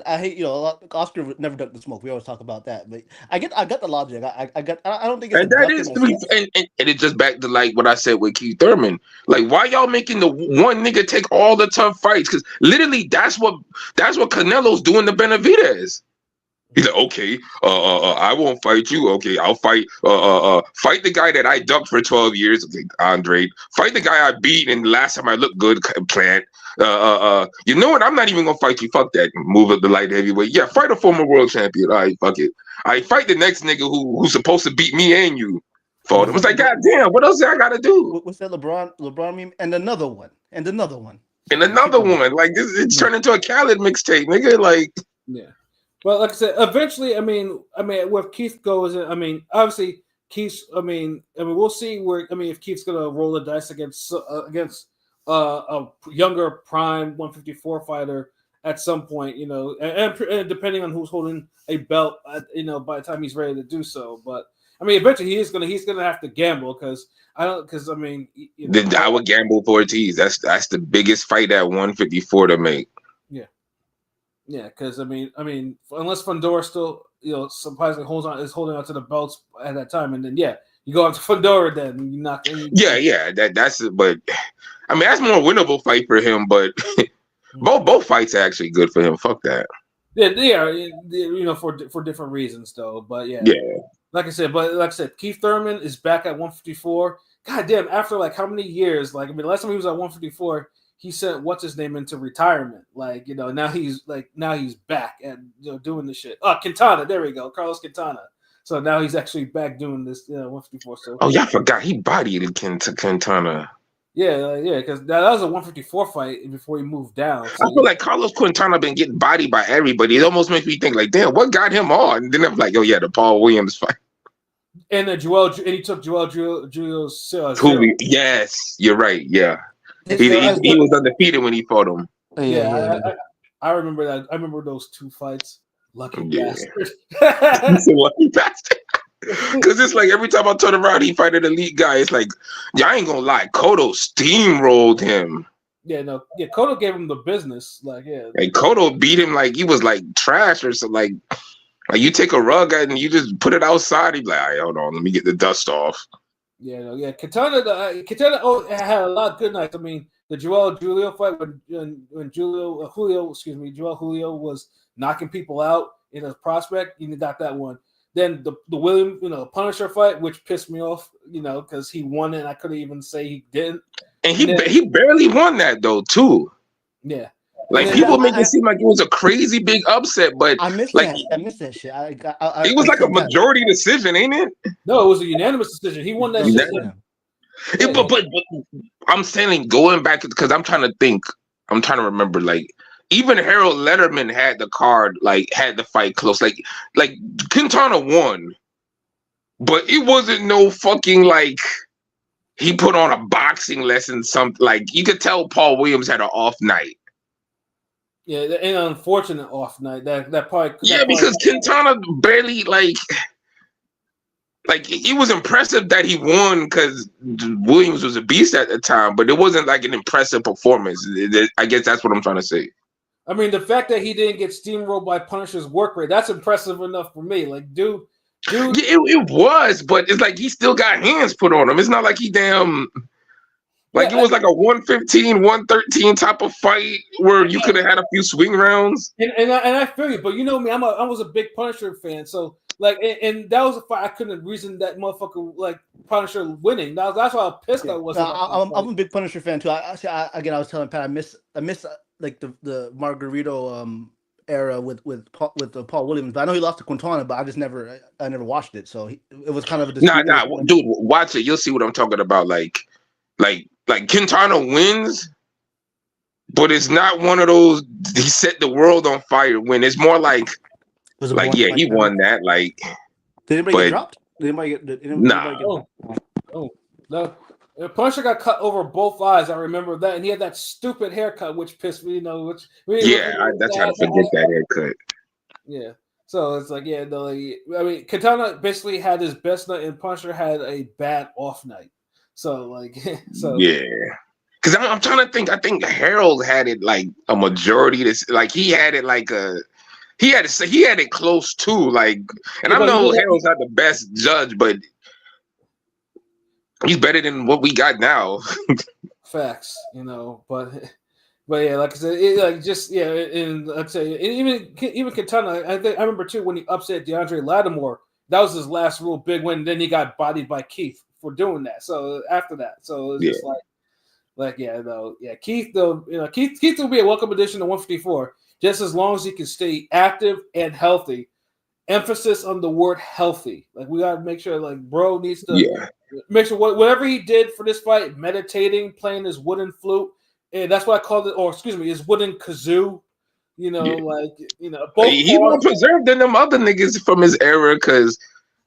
I hate, Oscar never ducked the smoke. We always talk about that, but I get the logic. I don't think it's and that is 3, and it's just back to like what I said with Keith Thurman. Like, why y'all making the one nigga take all the tough fights? Because literally, that's what Canelo's doing to Benavidez. He's like, okay, I won't fight you. Okay, I'll fight the guy that I ducked for 12 years. Okay, Andre. Fight the guy I beat, and the last time I looked good, Plant. You know what? I'm not even gonna fight you. Fuck that. Move up the light heavyweight. Yeah, fight a former world champion. All right, fuck it. I fight the next nigga who's supposed to beat me and you. Fought him. It's like, God damn, what else I gotta do? What's that LeBron meme? And another one. Like this, it's turned into a Khaled mixtape, nigga. Like, yeah. Well, like I said, eventually, I mean, where Keith goes, I mean, obviously, Keith's, we'll see if Keith's gonna roll the dice against a younger prime 154 fighter at some point, and depending on who's holding a belt, by the time he's ready to do so. But I mean, eventually he's gonna have to gamble I would gamble for Ortiz. That's the biggest fight at 154 to make. Yeah, because I mean, unless Fundora still, surprisingly is holding on to the belts at that time, and then you go up to Fundora, then you knock. That's it. But I mean, that's more winnable fight for him. But both fights are actually good for him. Fuck that. Yeah, they are. For different reasons though. But yeah. Like I said, Keith Thurman is back at 154. God damn! After like how many years? Like last time he was at 154. He sent what's his name into retirement. Like, now he's back and doing this shit. Oh, Quintana, there we go. Carlos Quintana. So now he's actually back doing this 154. So I forgot he bodied Quintana. Yeah, because that was a 154 fight before he moved down. So I feel like Carlos Quintana been getting bodied by everybody. It almost makes me think like, damn, what got him on? And then I'm like, the Paul Williams fight. And then he took Joel Julio's yes, you're right. Yeah. He was undefeated when he fought him. I remember that. I remember those 2 fights. Lucky bastard. Lucky bastard. Because it's like every time I turn around, he fight an elite guy. It's like, I ain't gonna lie, Cotto steamrolled him. Cotto gave him the business. And Cotto beat him like he was like trash or something. Like you take a rug and you just put it outside. He's like, all right, hold on, let me get the dust off. Quintana had a lot of good nights. I mean, the Joel Julio fight when Joel Julio was knocking people out in his prospect, you got that one. Then the William, Punisher fight, which pissed me off, because he won it and I couldn't even say he didn't. And he barely won that though, too. Yeah. Like people make it seem like it was a crazy big upset, but I missed that shit. It was like a majority decision, ain't it? No, it was a unanimous decision. He won that shit. But I'm saying going back because I'm trying to remember. Like even Harold Letterman had the card, like had the fight close. Like Quintana won, but it wasn't no fucking like he put on a boxing lesson. Something like you could tell Paul Williams had an off night. Yeah, an unfortunate off night. That probably Because Quintana barely like it was impressive that he won because Williams was a beast at the time, but it wasn't like an impressive performance. I guess that's what I'm trying to say. I mean, the fact that he didn't get steamrolled by Punisher's work rate, that's impressive enough for me. Like, dude. Yeah, it was, but it's like he still got hands put on him. It's not like he damn. Like it was like a 115, 113 type of fight where you could have had a few swing rounds. And I feel you, but you know me, I was a big Punisher fan, so like, and that was a fight I couldn't reason that motherfucker like Punisher winning. That's why I'm pissed I wasn't. I'm a big Punisher fan too. I was telling Pat, I miss like the Margarito era with Paul Williams, but I know he lost to Quintana, but I never watched it, so it was kind of a dude, watch it. You'll see what I'm talking about. Like Quintana wins, but it's not one of those he set the world on fire win. It's more like he won that. Like, did anybody get dropped? Did anybody get? No. Punisher got cut over both eyes. I remember that, and he had that stupid haircut, which pissed me. That's how to forget that haircut. Yeah. So it's like, I mean, Quintana basically had his best night, and Punisher had a bad off night. So yeah, because I'm trying to think. I think Harold had it like a majority. He had it like he had it close too. Like, and I know Harold's not the best judge, but he's better than what we got now. Facts, but yeah, like I said, and like I say, even Quintana. I remember too when he upset DeAndre Lattimore. That was his last real big win. Then he got bodied by Keith for doing that. So after that, it's just Keith though, Keith will be a welcome addition to 154 just as long as he can stay active and healthy. Emphasis on the word healthy. Like we gotta make sure like bro needs to make sure whatever he did for this fight, meditating, playing his wooden flute, and that's what I called it, or excuse me, his wooden kazoo. Both he more preserved than them other niggas from his era because.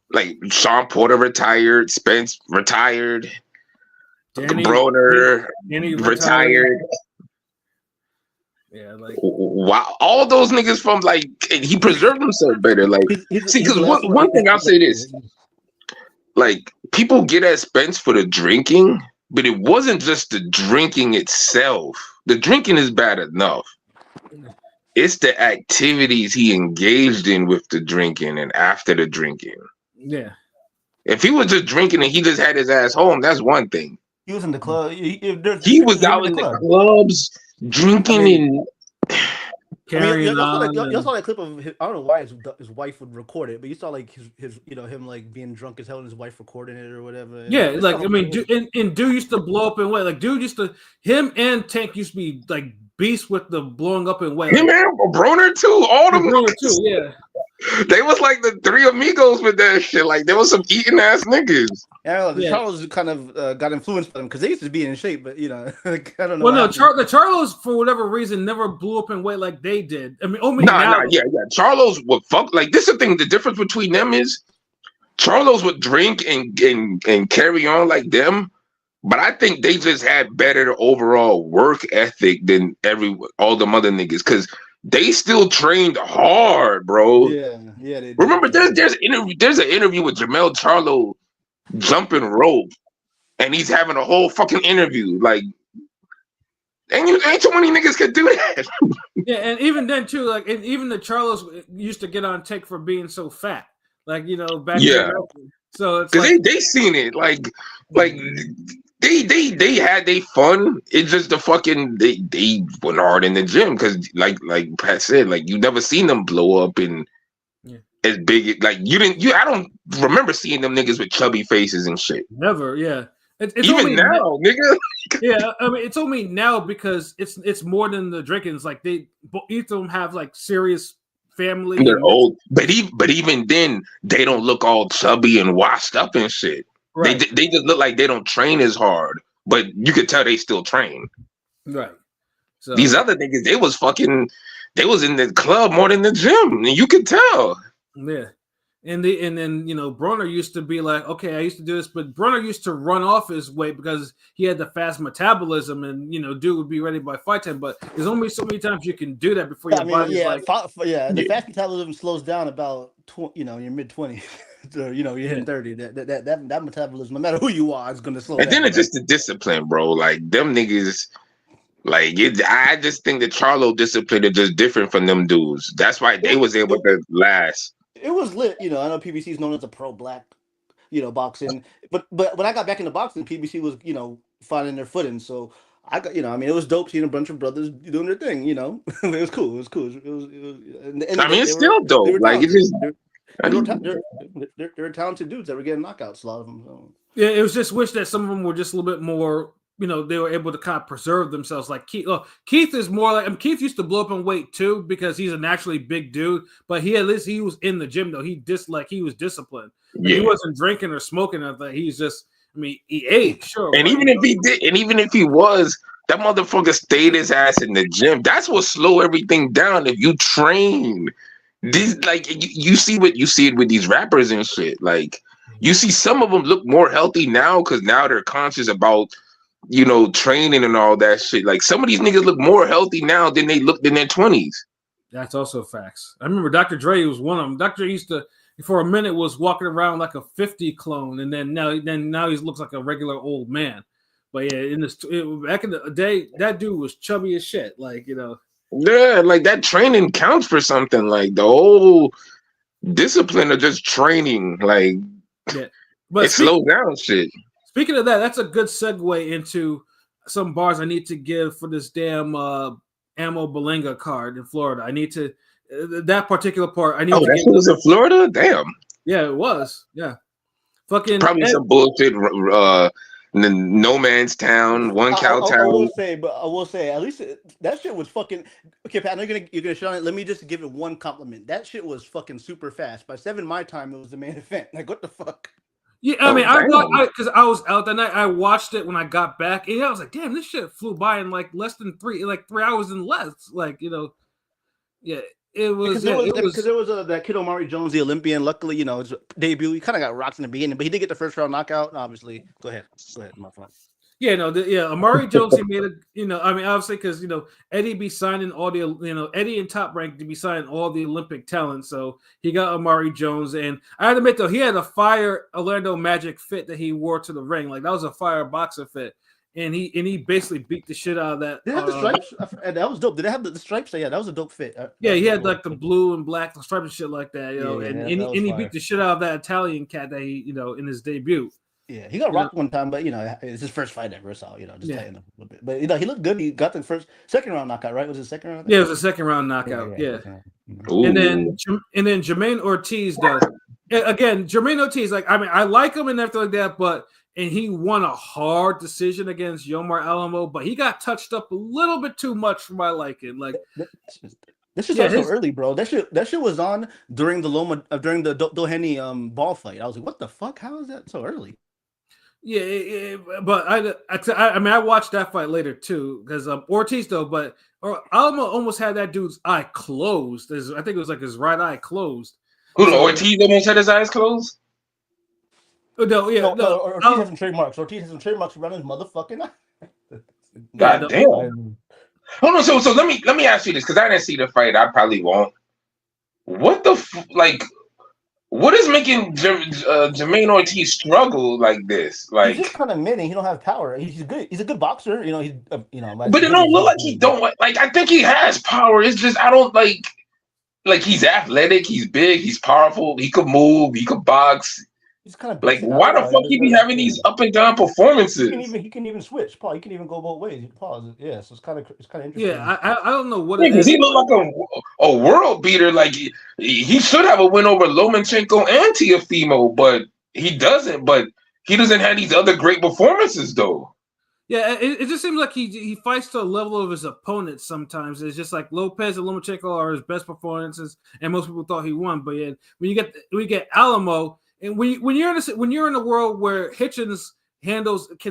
Like Sean Porter retired, Spence retired, Broner retired. Yeah, like wow, all those niggas from like he preserved himself better. Like, see, because one thing I'll say this, like people get at Spence for the drinking, but it wasn't just the drinking itself. The drinking is bad enough. It's the activities he engaged in with the drinking and after the drinking. Yeah. If he was just drinking and he just had his ass home, that's one thing. He was in the club. He was out in the clubs drinking and carrying on. You saw that clip of his, I don't know why his wife would record it, but you saw like his him like being drunk as hell and his wife recording it or whatever. Yeah, like I mean, and dude used to blow up in wet. Like dude used to him and Tank used to be like beasts with the blowing up in wet. Him and Broner too. All them Broner too. Yeah. They was like the three amigos with that shit. Like there was some eating ass niggas. Yeah, Charles kind of got influenced by them because they used to be in shape, but like, I don't know. Well, no, the Charlos for whatever reason never blew up in weight like they did. I mean, yeah. Charlos would fuck. Like this is the thing. The difference between them is Charlos would drink and carry on like them, but I think they just had better overall work ethic than all them other niggas because. They still trained hard, bro. Yeah. Remember, there's an interview with Jamel Charlo jumping rope, and he's having a whole fucking interview. Like, ain't too many niggas could do that. Yeah, and even then too, like, and even the Charlos used to get on Tank for being so fat, like back. Yeah. So it's like, they seen it, like. They had their fun. It's just the fucking they went hard in the gym because like Pat said, like you never seen them blow up and as big like I don't remember seeing them niggas with chubby faces and shit. Never, yeah. It's even now, nigga. Yeah, I mean it's only now because it's more than the drinking. It's like each of them have like serious family. They're old, but even then they don't look all chubby and washed up and shit. Right. They just look like they don't train as hard, but you could tell they still train. Right. So these other niggas, they was in the club more than the gym, and you could tell. Yeah. And then Broner used to be like, okay, I used to do this, but Broner used to run off his weight because he had the fast metabolism, and dude would be ready by fight time. But there's only so many times you can do that before your body's like, the fast metabolism slows down about in your mid 20s. So, you're hitting 30. That metabolism, no matter who you are, is gonna slow down. And then it's just the discipline, bro. Like them niggas. Like I just think the Charlo discipline is just different from them dudes. That's why they was able to last. It was lit, I know PBC is known as a pro black, boxing. But when I got back into boxing, PBC was, finding their footing. So I got, it was dope seeing a bunch of brothers doing their thing. It was cool. It was cool. It's still dope. Like it just. They're talented dudes that were getting knockouts. A lot of them. So. Yeah, it was just wish that some of them were just a little bit more. They were able to kind of preserve themselves. Like Keith, Keith is more like Keith used to blow up in weight too because he's a naturally big dude. But at least he was in the gym though. He was disciplined. Yeah. He wasn't drinking or smoking or anything. He's just, he ate sure. And even if he did, and even if he was, that motherfucker stayed his ass in the gym. That's what slow everything down. If you train, these you see it with these rappers and shit. Like you see some of them look more healthy now because now they're conscious about. Training and all that shit. Like some of these niggas look more healthy now than they looked in their 20s. That's also facts. I remember Dr. Dre was one of them. Dr. Dre used to, for a minute, was walking around like a 50 clone, and then now he looks like a regular old man. But yeah, back in the day, that dude was chubby as shit. Like Yeah, like that training counts for something. Like the whole discipline of just training, like but it slows down shit. Speaking of that, that's a good segue into some bars I need to give for this damn Ammo Berlanga card in Florida. I need to that particular part. I need. Oh, that was in Florida. Damn. Yeah, it was. Yeah. Fucking probably some bullshit. No man's town, one cow town. I will say, at least that shit was fucking. Okay, Pat, I know you're gonna show it. Let me just give it one compliment. That shit was fucking super fast. By 7 my time, it was the main event. Like, what the fuck? Yeah, I mean, because I was out that night. I watched it when I got back, and I was like, "Damn, this shit flew by in like less than 3 hours and less." Like, yeah, it was because there was that kid Omari Jones, the Olympian. Luckily, his debut, he kind of got rocked in the beginning, but he did get the first round knockout. Obviously, go ahead, my friend. Yeah, Amari Jones, he made obviously because Eddie be signing all the Eddie and Top Rank to be signing all the Olympic talent, so he got Amari Jones, and I had to admit though he had a fire Orlando Magic fit that he wore to the ring, like that was a fire boxer fit, and he basically beat the shit out of that. They had the stripes, that was dope. Did they have the stripes? Yeah, that was a dope fit. Yeah, he had like the blue and black stripes and shit like that, and he beat the shit out of that Italian cat that he in his debut. Yeah, he got rocked one time, but it's his first fight ever, so just tighten up a little bit. But he looked good. He got the second round knockout, right? Was it second round? Yeah, it was a second round knockout. Yeah. And then Jermaine Ortiz though. Again, Jermaine Ortiz, I like him and everything like that, and he won a hard decision against Yomar Alamo, but he got touched up a little bit too much for my liking. Like this is so early, bro. That shit was on during the Doheny ball fight. I was like, what the fuck? How is that so early? Yeah, but I watched that fight later too because Ortiz though, but Alamo almost had that dude's eye closed. I think it was like his right eye closed. Ortiz almost had his eyes closed. Ortiz has some trademarks. Ortiz has some trademarks around his motherfucking eye. God damn. Hold on, so let me ask you this because I didn't see the fight. I probably won't. What the what is making Jermaine Ortiz struggle like this? Like he's just kind of mid. He don't have power. He's good. He's a good boxer. He's but it don't look like he don't like. I think he has power. It's just I don't like he's athletic. He's big. He's powerful. He could move. He could box. He's kind of like why the fuck he be having these up and down performances? He can even switch. Paul, he can even go both ways. Pause. Yeah, so it's kind of interesting. Yeah, I don't know what it is. He look like a world beater. Like he should have a win over Lomachenko and Teofimo, but he doesn't. But he doesn't have these other great performances though. Yeah, it just seems like he fights to a level of his opponents sometimes. It's just like Lopez and Lomachenko are his best performances, and most people thought he won. But yeah, when you get Alamo. And when you're in a world where Hitchens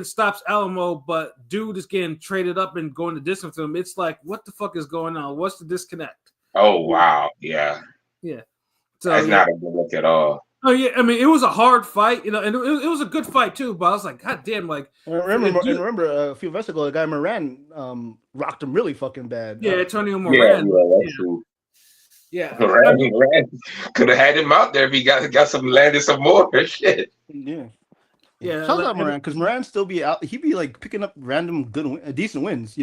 stops Alamo, but dude is getting traded up and going the distance with him, it's like, what the fuck is going on? What's the disconnect? Oh wow, yeah. So that's not a good look at all. Oh yeah, I mean it was a hard fight, and it was a good fight too. But I was like, God damn, like remember a few months ago, the guy Moran rocked him really fucking bad. Yeah, Antonio Yeah, Moran. that's true. Yeah, Moran could have had him out there if he got some landed some more shit. Yeah. Yeah, Shout out Moran, because Moran still be out. He'd be like picking up random decent wins,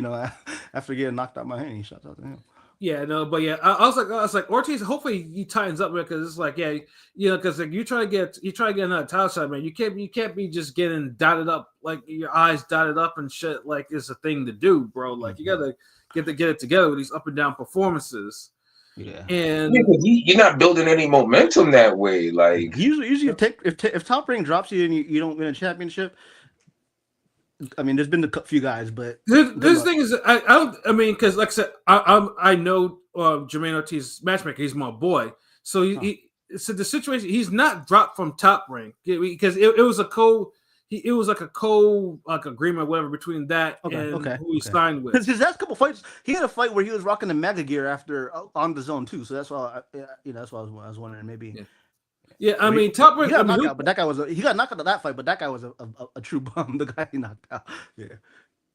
after getting knocked out by Haney. Shout out to him. Yeah, no, but yeah, I was like Ortiz. Hopefully he tightens up because it's like, yeah, because like you try to get another title shot, man. You can't be just getting dotted up, like your eyes dotted up and shit. Like it's a thing to do, bro. Like you gotta get it together with these up and down performances. Yeah, and you're not building any momentum that way. Like usually if Top Rank drops you and you don't win a championship. I mean, there's been a few guys, but this thing is, I mean, because like I said, I know Jermaine Ortiz matchmaker. He's my boy, so so the situation, he's not dropped from Top Rank because it was a it was like a agreement, whatever, between that and who he signed with. Because his last couple fights, he had a fight where he was rocking the MAGA gear after on the zone too. So that's why, that's why I was wondering maybe. Yeah, I mean, Top Rank. He got knocked out, but that guy he got knocked out of that fight, but that guy was a true bum. The guy he knocked out. Yeah.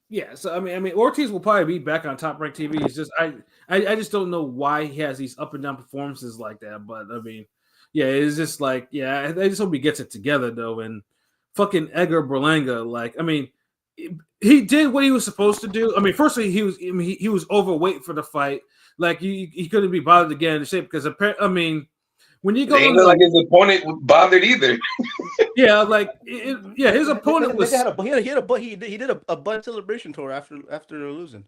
Yeah, so I mean, Ortiz will probably be back on Top Rank TV. It's just I just don't know why he has these up and down performances like that. But I mean, yeah, it's just like, yeah, I just hope he gets it together though. And fucking Edgar Berlanga, like, I mean, he did what he was supposed to do. I mean, firstly, he was overweight for the fight. Like he couldn't be bothered to get into shape because apparently, I mean, when you go, it ain't like his opponent bothered either. Yeah, like his opponent was. He did a butt celebration tour after losing.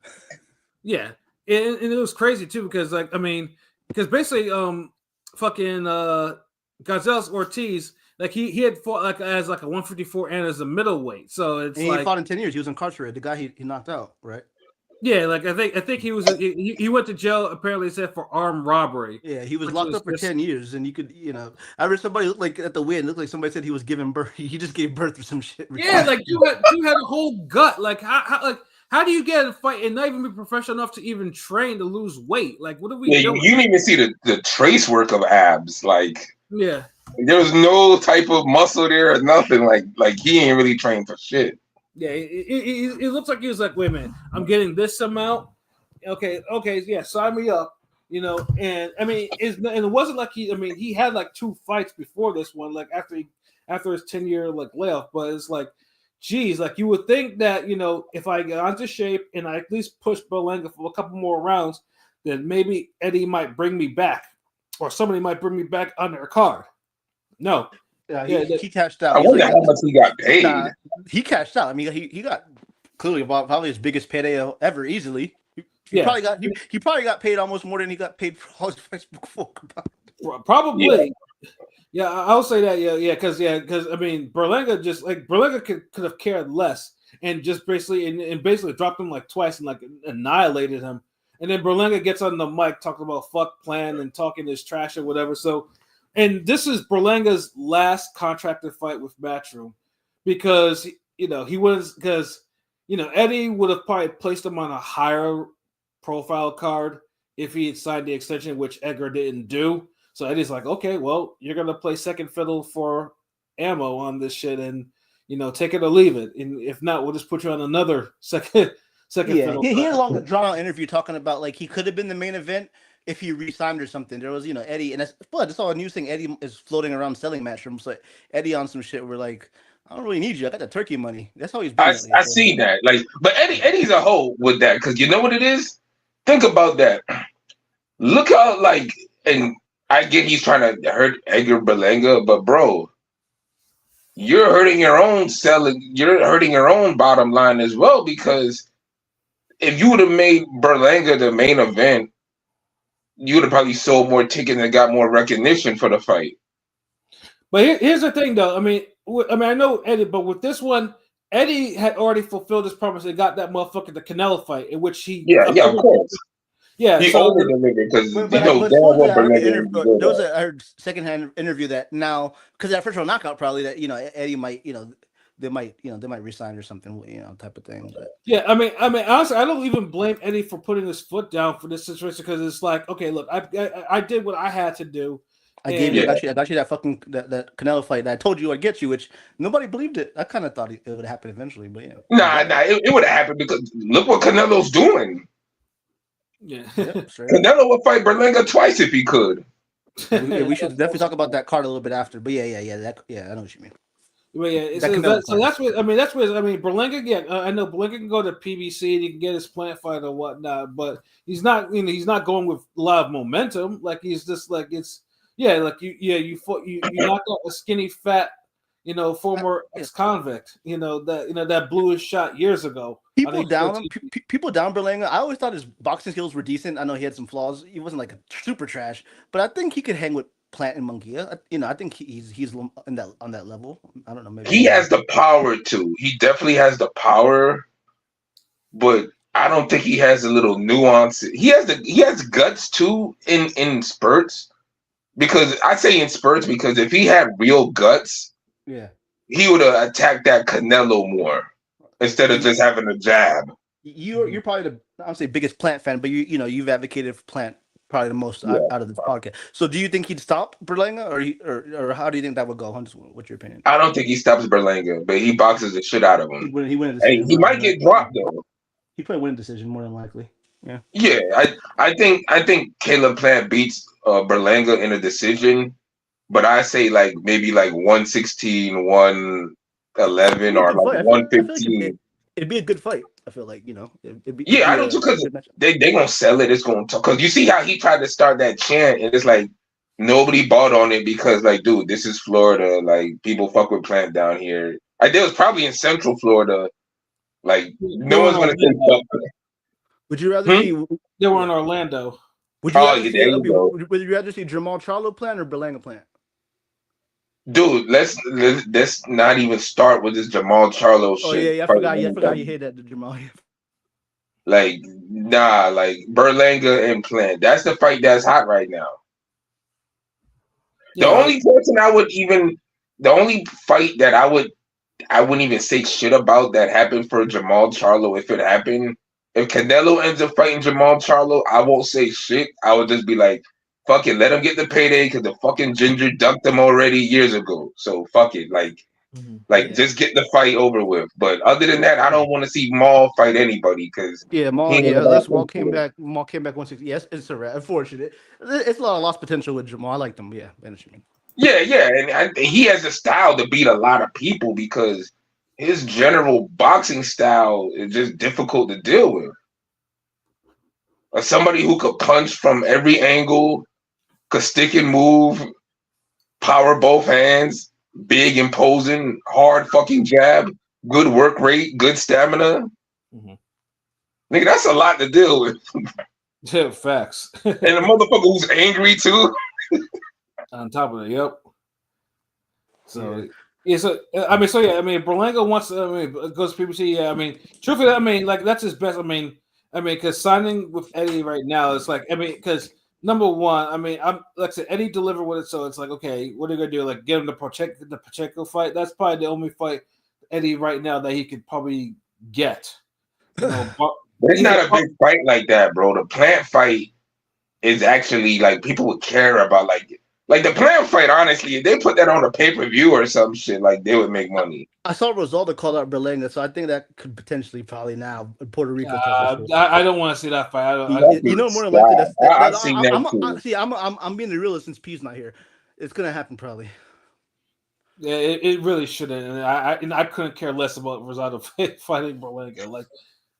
Yeah, and it was crazy too because like I mean because basically fucking Gonzalez Ortiz, like he had fought like as like a 154 and as a middleweight, so it's and like he fought in 10 years. He was incarcerated. The guy he knocked out, right? Yeah, like I think he was he went to jail apparently said for armed robbery. Yeah, he was locked up for 10 years, and you could I read somebody looked like at the win looked like somebody said he was giving birth. He just gave birth to some shit. Yeah, like you had a whole gut. Like how do you get a fight and not even be professional enough to even train to lose weight? Like what are we doing? You didn't even see the trace work of abs. Like yeah, there was no type of muscle there or nothing. Like he ain't really trained for shit. Yeah, it looks like he was like, wait a minute, I'm getting this amount. Okay, yeah, sign me up. And I mean, it wasn't like he had like 2 fights before this one, like after his 10-year like layoff. But it's like, geez, like you would think that if I get onto shape and I at least push Berlanga for a couple more rounds, then maybe Eddie might bring me back, or somebody might bring me back on their card. No. He cashed out. I wonder how much he got paid. He cashed out. I mean, he got clearly probably his biggest payday ever, easily. He probably got paid almost more than he got paid for all his fights before. Probably. Yeah, I'll say that. Yeah, because I mean, Berlanga could have cared less and just basically dropped him like twice and like annihilated him. And then Berlanga gets on the mic talking about fuck plan and talking his trash or whatever. So. And this is Berlanga's last contracted fight with Matchroom because Eddie would have probably placed him on a higher profile card if he had signed the extension, which Edgar didn't do. So Eddie's like, okay, well, you're gonna play second fiddle for ammo on this shit, and take it or leave it. And if not, we'll just put you on another second fiddle. He had a long drawn out interview talking about like he could have been the main event if he re-signed or something. There was, Eddie, and it's all a news thing. Eddie is floating around selling Matchrooms. So Eddie on some shit. We're like, I don't really need you. I got the turkey money. That's how he's been. I see that. Like, but Eddie's a hoe with that because you know what it is. Think about that. Look how and I get he's trying to hurt Edgar Berlanga, but bro, you're hurting your own selling. You're hurting your own bottom line as well because if you would have made Berlanga the main event, you would have probably sold more tickets and got more recognition for the fight. But here's the thing, though. I mean, I know Eddie, but with this one, Eddie had already fulfilled his promise and got that motherfucker the Canelo fight, in which he of course. Yeah, he over-delivered because there was a secondhand interview that now because that first round knockout probably that Eddie might they might resign or something type of thing. But. Yeah, I mean honestly, I don't even blame Eddie for putting his foot down for this situation because it's like, okay, look, I did what I had to do, I got you that fucking that Canelo fight that I told you I'd get you, which nobody believed it. I kind of thought it would happen eventually, but yeah. Nah, it would have happened because look what Canelo's doing. Yeah. Yep, Canelo would fight Berlanga twice if he could. We should definitely talk about that card a little bit after. But yeah, I know what you mean. But yeah, That so that's what Berlanga. Yeah, I know Berlanga can go to PBC and he can get his plant fight or whatnot, but he's not going with a lot of momentum. Like he's just like you knocked out a skinny fat former ex-convict that blew his shot years ago. People down Berlanga. I always thought his boxing skills were decent. I know he had some flaws. He wasn't like a super trash, but I think he could hang with Plant and Munguia. I think he's on that level. I don't know. Maybe he has the power too. He definitely has the power, but I don't think he has a little nuance. He has guts too in spurts. Because I say in spurts because if he had real guts, he would have attacked that Canelo more instead of just having a jab. You're probably I don't say biggest Plant fan, but you've advocated for Plant probably the most out of this podcast. So do you think he'd stop Berlanga, or how do you think that would go? What's your opinion? I don't think he stops Berlanga, but he boxes the shit out of him. He wins. He might get dropped though. He probably win a decision more than likely. Yeah. Yeah, I think Caleb Plant beats Berlanga in a decision, but I say like maybe like 116, 111, or like 115. It'd be a good fight. I feel like I don't because they gonna sell it. It's gonna talk because you see how he tried to start that chant, and it's like nobody bought on it because like, dude, this is Florida. Like people fuck with Plant down here. Like there was probably in Central Florida. Like no one's gonna think something. Would you rather see? They were in Orlando. Would you rather see Jamal Charlo Plant or Berlanga Plant? Dude, let's not even start with this Jamal Charlo shit. Oh yeah, I forgot you hate that Jamal. Like like Berlanga and Plant. That's the fight that's hot right now. The only fight that I wouldn't even say shit about that happened for Jamal Charlo if it happened. If Canelo ends up fighting Jamal Charlo, I won't say shit. I would just be like, fuck it, let him get the payday because the fucking ginger dunked him already years ago. So fuck it, just get the fight over with. But other than that, I don't want to see Maul fight anybody because Maul came back 160. Yes, it's unfortunate. It's a lot of lost potential with Jamal. I like them. Yeah, and he has a style to beat a lot of people because his general boxing style is just difficult to deal with. Somebody who could punch from every angle, could stick and move, power both hands, big, imposing, hard fucking jab, good work rate, good stamina. Mm-hmm. Nigga, that's a lot to deal with. Yeah, facts. And a motherfucker who's angry too. On top of it, yep. So Berlanga wants. Goes to PBC. Truthfully, like that's his best. Because signing with Eddie right now, it's like, because number one, I'm like I said, Eddie delivered with it, so it's like, okay, what are you gonna do? Like, get him the Pacheco fight? That's probably the only fight Eddie right now that he could probably get. It's not a big fight like that, bro. The Plant fight is actually like people would care about, like the Plant fight. Honestly, if they put that on a pay-per-view or some shit, like they would make money. I saw Rosaldo call out Berlanga, so I think that could potentially probably now Puerto Rico. I don't want to see that fight. More than likely, I'm being the realist since P's not here. It's gonna happen probably. Yeah, it really shouldn't, and I couldn't care less about Rosaldo fighting Berlanga. Like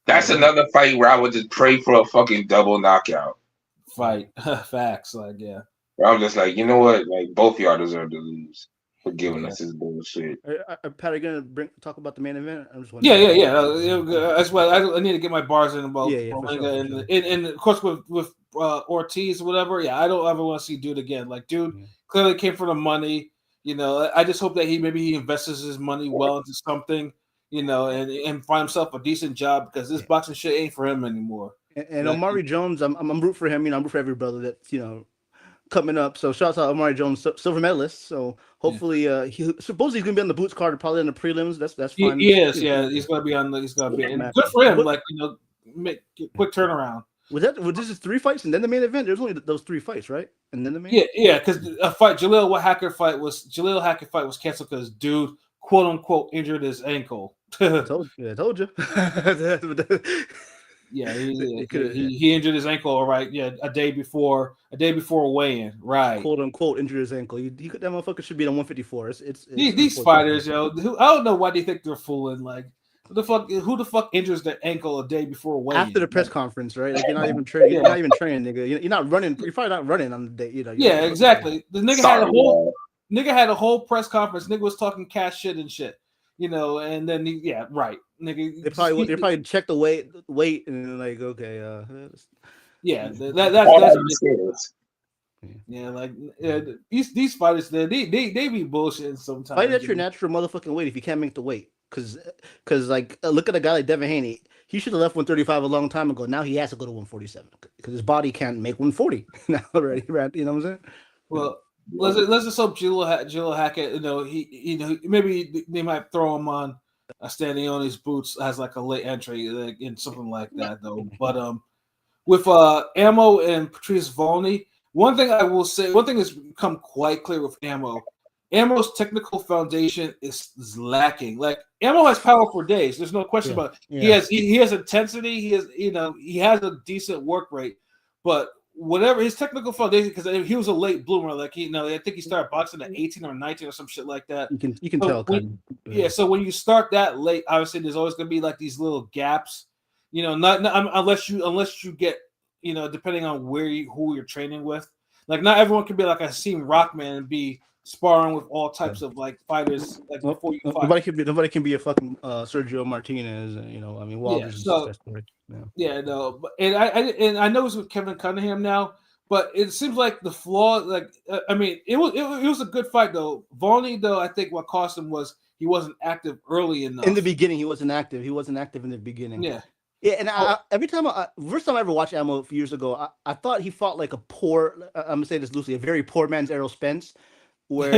that's another fight where I would just pray for a fucking double knockout fight. Facts, I'm just like, you know what? Like both y'all deserve to lose for giving us this bullshit. Pat, are you gonna talk about the main event? I'm just As well, I need to get my bars in about Berlanga and of course with Ortiz, whatever. Yeah, I don't ever want to see dude again. Like, dude clearly came for the money. I just hope that he invests his money well into something. And find himself a decent job because this boxing shit ain't for him anymore. And Omari Jones, I'm rooting for him. I'm rooting for every brother that's coming up. So shout out to Omari Jones, silver medalist. So hopefully, he supposedly he's gonna be on the Boots card, probably in the prelims. That's fine. He is, yeah. He's gonna be on. He's gonna be. And good for him. Make quick turnaround. Was this is 3 fights and then the main event? There's only those 3 fights, right? And then the main. Yeah, because a fight, Jaleel Hacker fight was canceled because dude, quote unquote, injured his ankle. I told you. Yeah, he injured his ankle. All right, yeah, a day before weigh-in, right? Quote unquote injured his ankle. That motherfucker should be on 154. It's these fighters, yo. I don't know why they think they're fooling. Like, who the fuck injures their ankle a day before weigh-in? After the press conference, right? Like you're not even training. You're not even training, nigga. You're not running. You're probably not running on the day. You know. Yeah, exactly. The nigga had a whole press conference. Nigga was talking cash shit and shit. You know, and then right, nigga. They probably check the weight, and like, okay, yeah, that's yeah, like these fighters, they be bullshitting sometimes. Fight at your natural motherfucking weight if you can't make the weight, because like look at a guy like Devin Haney. He should have left 135 a long time ago. Now he has to go to 147 because his body can't make 140 now already. Right? You know what I'm saying? Well. Let's just hope Jaleel Hackett, maybe they might throw him on a Stanione's boots as like a late entry, like in something like that though. But with Ammo and Patrice Volney, one thing has become quite clear with Ammo's technical foundation is lacking. Like Ammo has power for days. There's no question about it. Yeah. He has intensity. He has a decent work rate, but whatever his technical foundation, because he was a late bloomer. Like I think he started boxing at 18 or 19 or some shit like that. You can tell. So when you start that late, obviously there's always going to be like these little gaps. Not unless you get depending on who you're training with. Like not everyone can be like a Hakeem Rockman and be sparring with all types of like fighters. Like before you fight. Nobody can be a fucking Sergio Martinez. Walter's success story. And I know it's with Kevin Cunningham now, but it seems like the flaw. Like it was a good fight though. Volney though, I think what cost him was he wasn't active early enough. In the beginning, he wasn't active. He wasn't active in the beginning. Yeah. Yeah, and first time I ever watched Ammo a few years ago, I thought he fought like a poor. I'm gonna say this loosely, a very poor man's Errol Spence. Where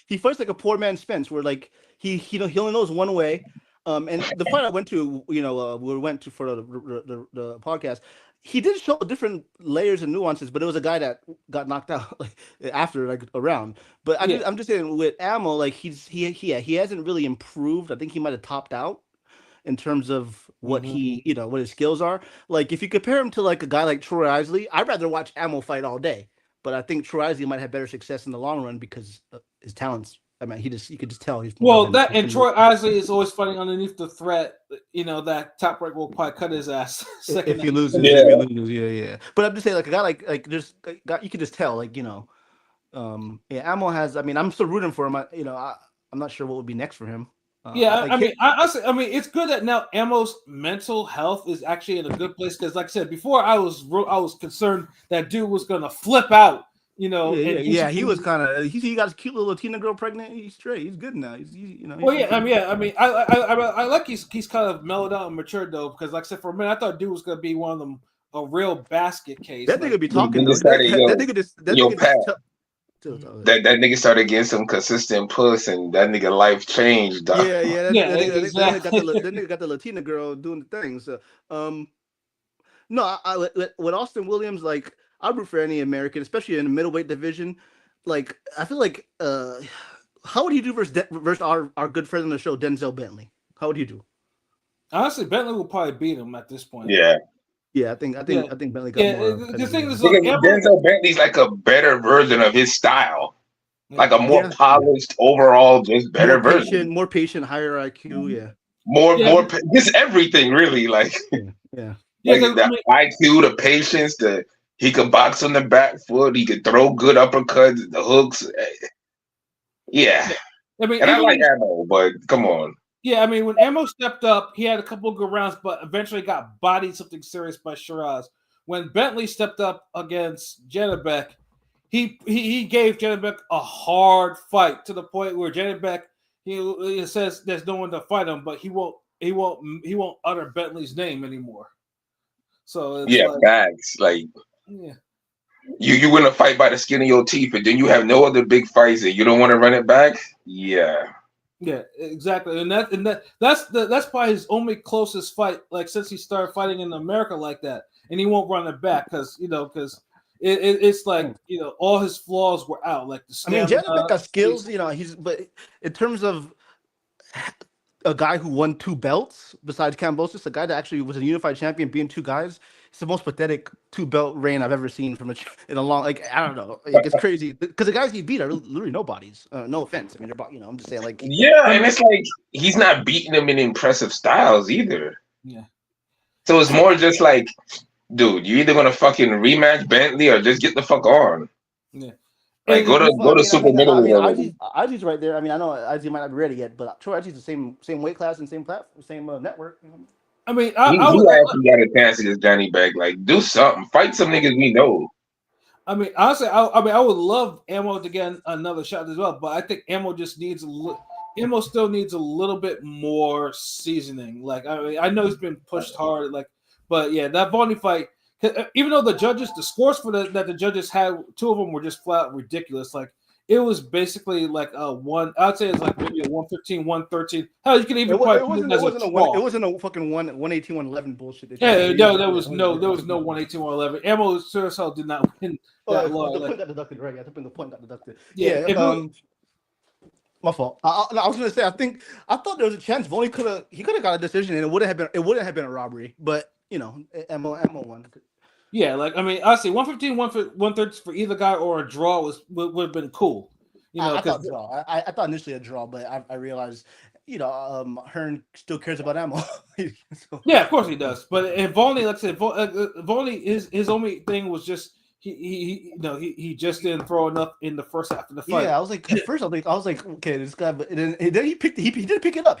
he fights like a poor man Spence, where like he only knows one way. And the fight I went to, we went to for the podcast. He did show different layers and nuances, but it was a guy that got knocked out after a round. But I'm just saying with Ammo, like he hasn't really improved. I think he might have topped out in terms of what what his skills are. Like if you compare him to like a guy like Troy Isley, I'd rather watch Ammo fight all day. But I think Troy Isley might have better success in the long run because his talents. I mean, you could just tell he's and Troy Isley is always fighting underneath the threat. That Top Rank will probably cut his ass if he loses. Yeah. But I'm just saying, like a guy like just you can just tell, Ammo has. I mean, I'm still rooting for him. I'm not sure what would be next for him. Honestly, it's good that now Ammo's mental health is actually in a good place because, like I said before, I was concerned that dude was gonna flip out. He was kind of. He got his cute little Latina girl pregnant. He's straight. He's good now. I like he's kind of mellowed out and matured though because, like I said, for a minute I thought dude was gonna be one of them a real basket case. That nigga be talking. That nigga started getting some consistent puss, and that nigga life changed. Dog. That nigga got the Latina girl doing the thing. So, with Austin Williams, like I root for any American, especially in the middleweight division. Like I feel like, how would he do versus our good friend on the show, Denzel Bentley? How would he do? Honestly, Bentley will probably beat him at this point. Yeah, I think Bentley got more. The thing is, Denzel Bentley's like a better version of his style, like a more polished overall, just better version. More patient, higher IQ. More, just everything really. Like, the IQ, the patience, he could box on the back foot, he could throw good uppercuts, the hooks. Yeah, I like Ammo, but come on. Yeah, I mean, when Ammo stepped up, he had a couple of good rounds, but eventually got bodied something serious by Shiraz. When Bentley stepped up against Janibek, he gave Janibek a hard fight to the point where Janibek he says there's no one to fight him, but he won't utter Bentley's name anymore. So it's facts. Like you win a fight by the skin of your teeth, and then you have no other big fights, and you don't want to run it back. Yeah. Yeah, exactly, that's probably his only closest fight. Like since he started fighting in America like that, and he won't run it back because it's like all his flaws were out. Like the I mean, stamina. Janibek got skills, but in terms of a guy who won 2 belts besides Kambosos, a guy that actually was a unified champion, being 2 guys. It's the most pathetic 2-belt reign I've ever seen in a long. Like I don't know, like, it's crazy because the guys he beat are literally nobodies. No offense, I mean they're I'm just saying like Yeah, and it's like he's not beating them in impressive styles either. Yeah. So it's more just like, dude, you either gonna fucking rematch Bentley or just get the fuck on. Yeah. Like go to super middleweight already. IG's right there. I mean, I know IG might not be ready yet, but Troy IG's the same weight class and same platform, same network. I mean, He actually got a chance against Johnny Bag. Like, do something, fight some niggas we know. I mean, honestly, I would love Ammo to get another shot as well, but I think Ammo just needs Ammo still needs a little bit more seasoning. Like, I mean, I know he's been pushed hard, like, but yeah, that Bonnie fight. Even though the scores for that the judges had, 2 of them were just flat ridiculous. Like it was basically like a one. I'd say it's like maybe a 115, 113. Hell, you can even put it wasn't a fucking 118, 111 bullshit. Yeah, no, there was no 118, 111. Ammo sure as hell did not win that long. The point got deducted, right? I think the point got deducted. Yeah, my fault. I was gonna say I thought there was a chance Voney could have got a decision and it wouldn't have been a robbery, but Ammo won. Yeah, like I mean, honestly, 115, 130 for either guy or a draw would have been cool. I thought draw. I thought initially a draw, but I realized, Hearn still cares about Ammo. So. Yeah, of course he does. But and Volney, like I said, Volney, his only thing was just he just didn't throw enough in the first half of the fight. Yeah, I was like at first I was like okay, this guy, but then he did pick it up.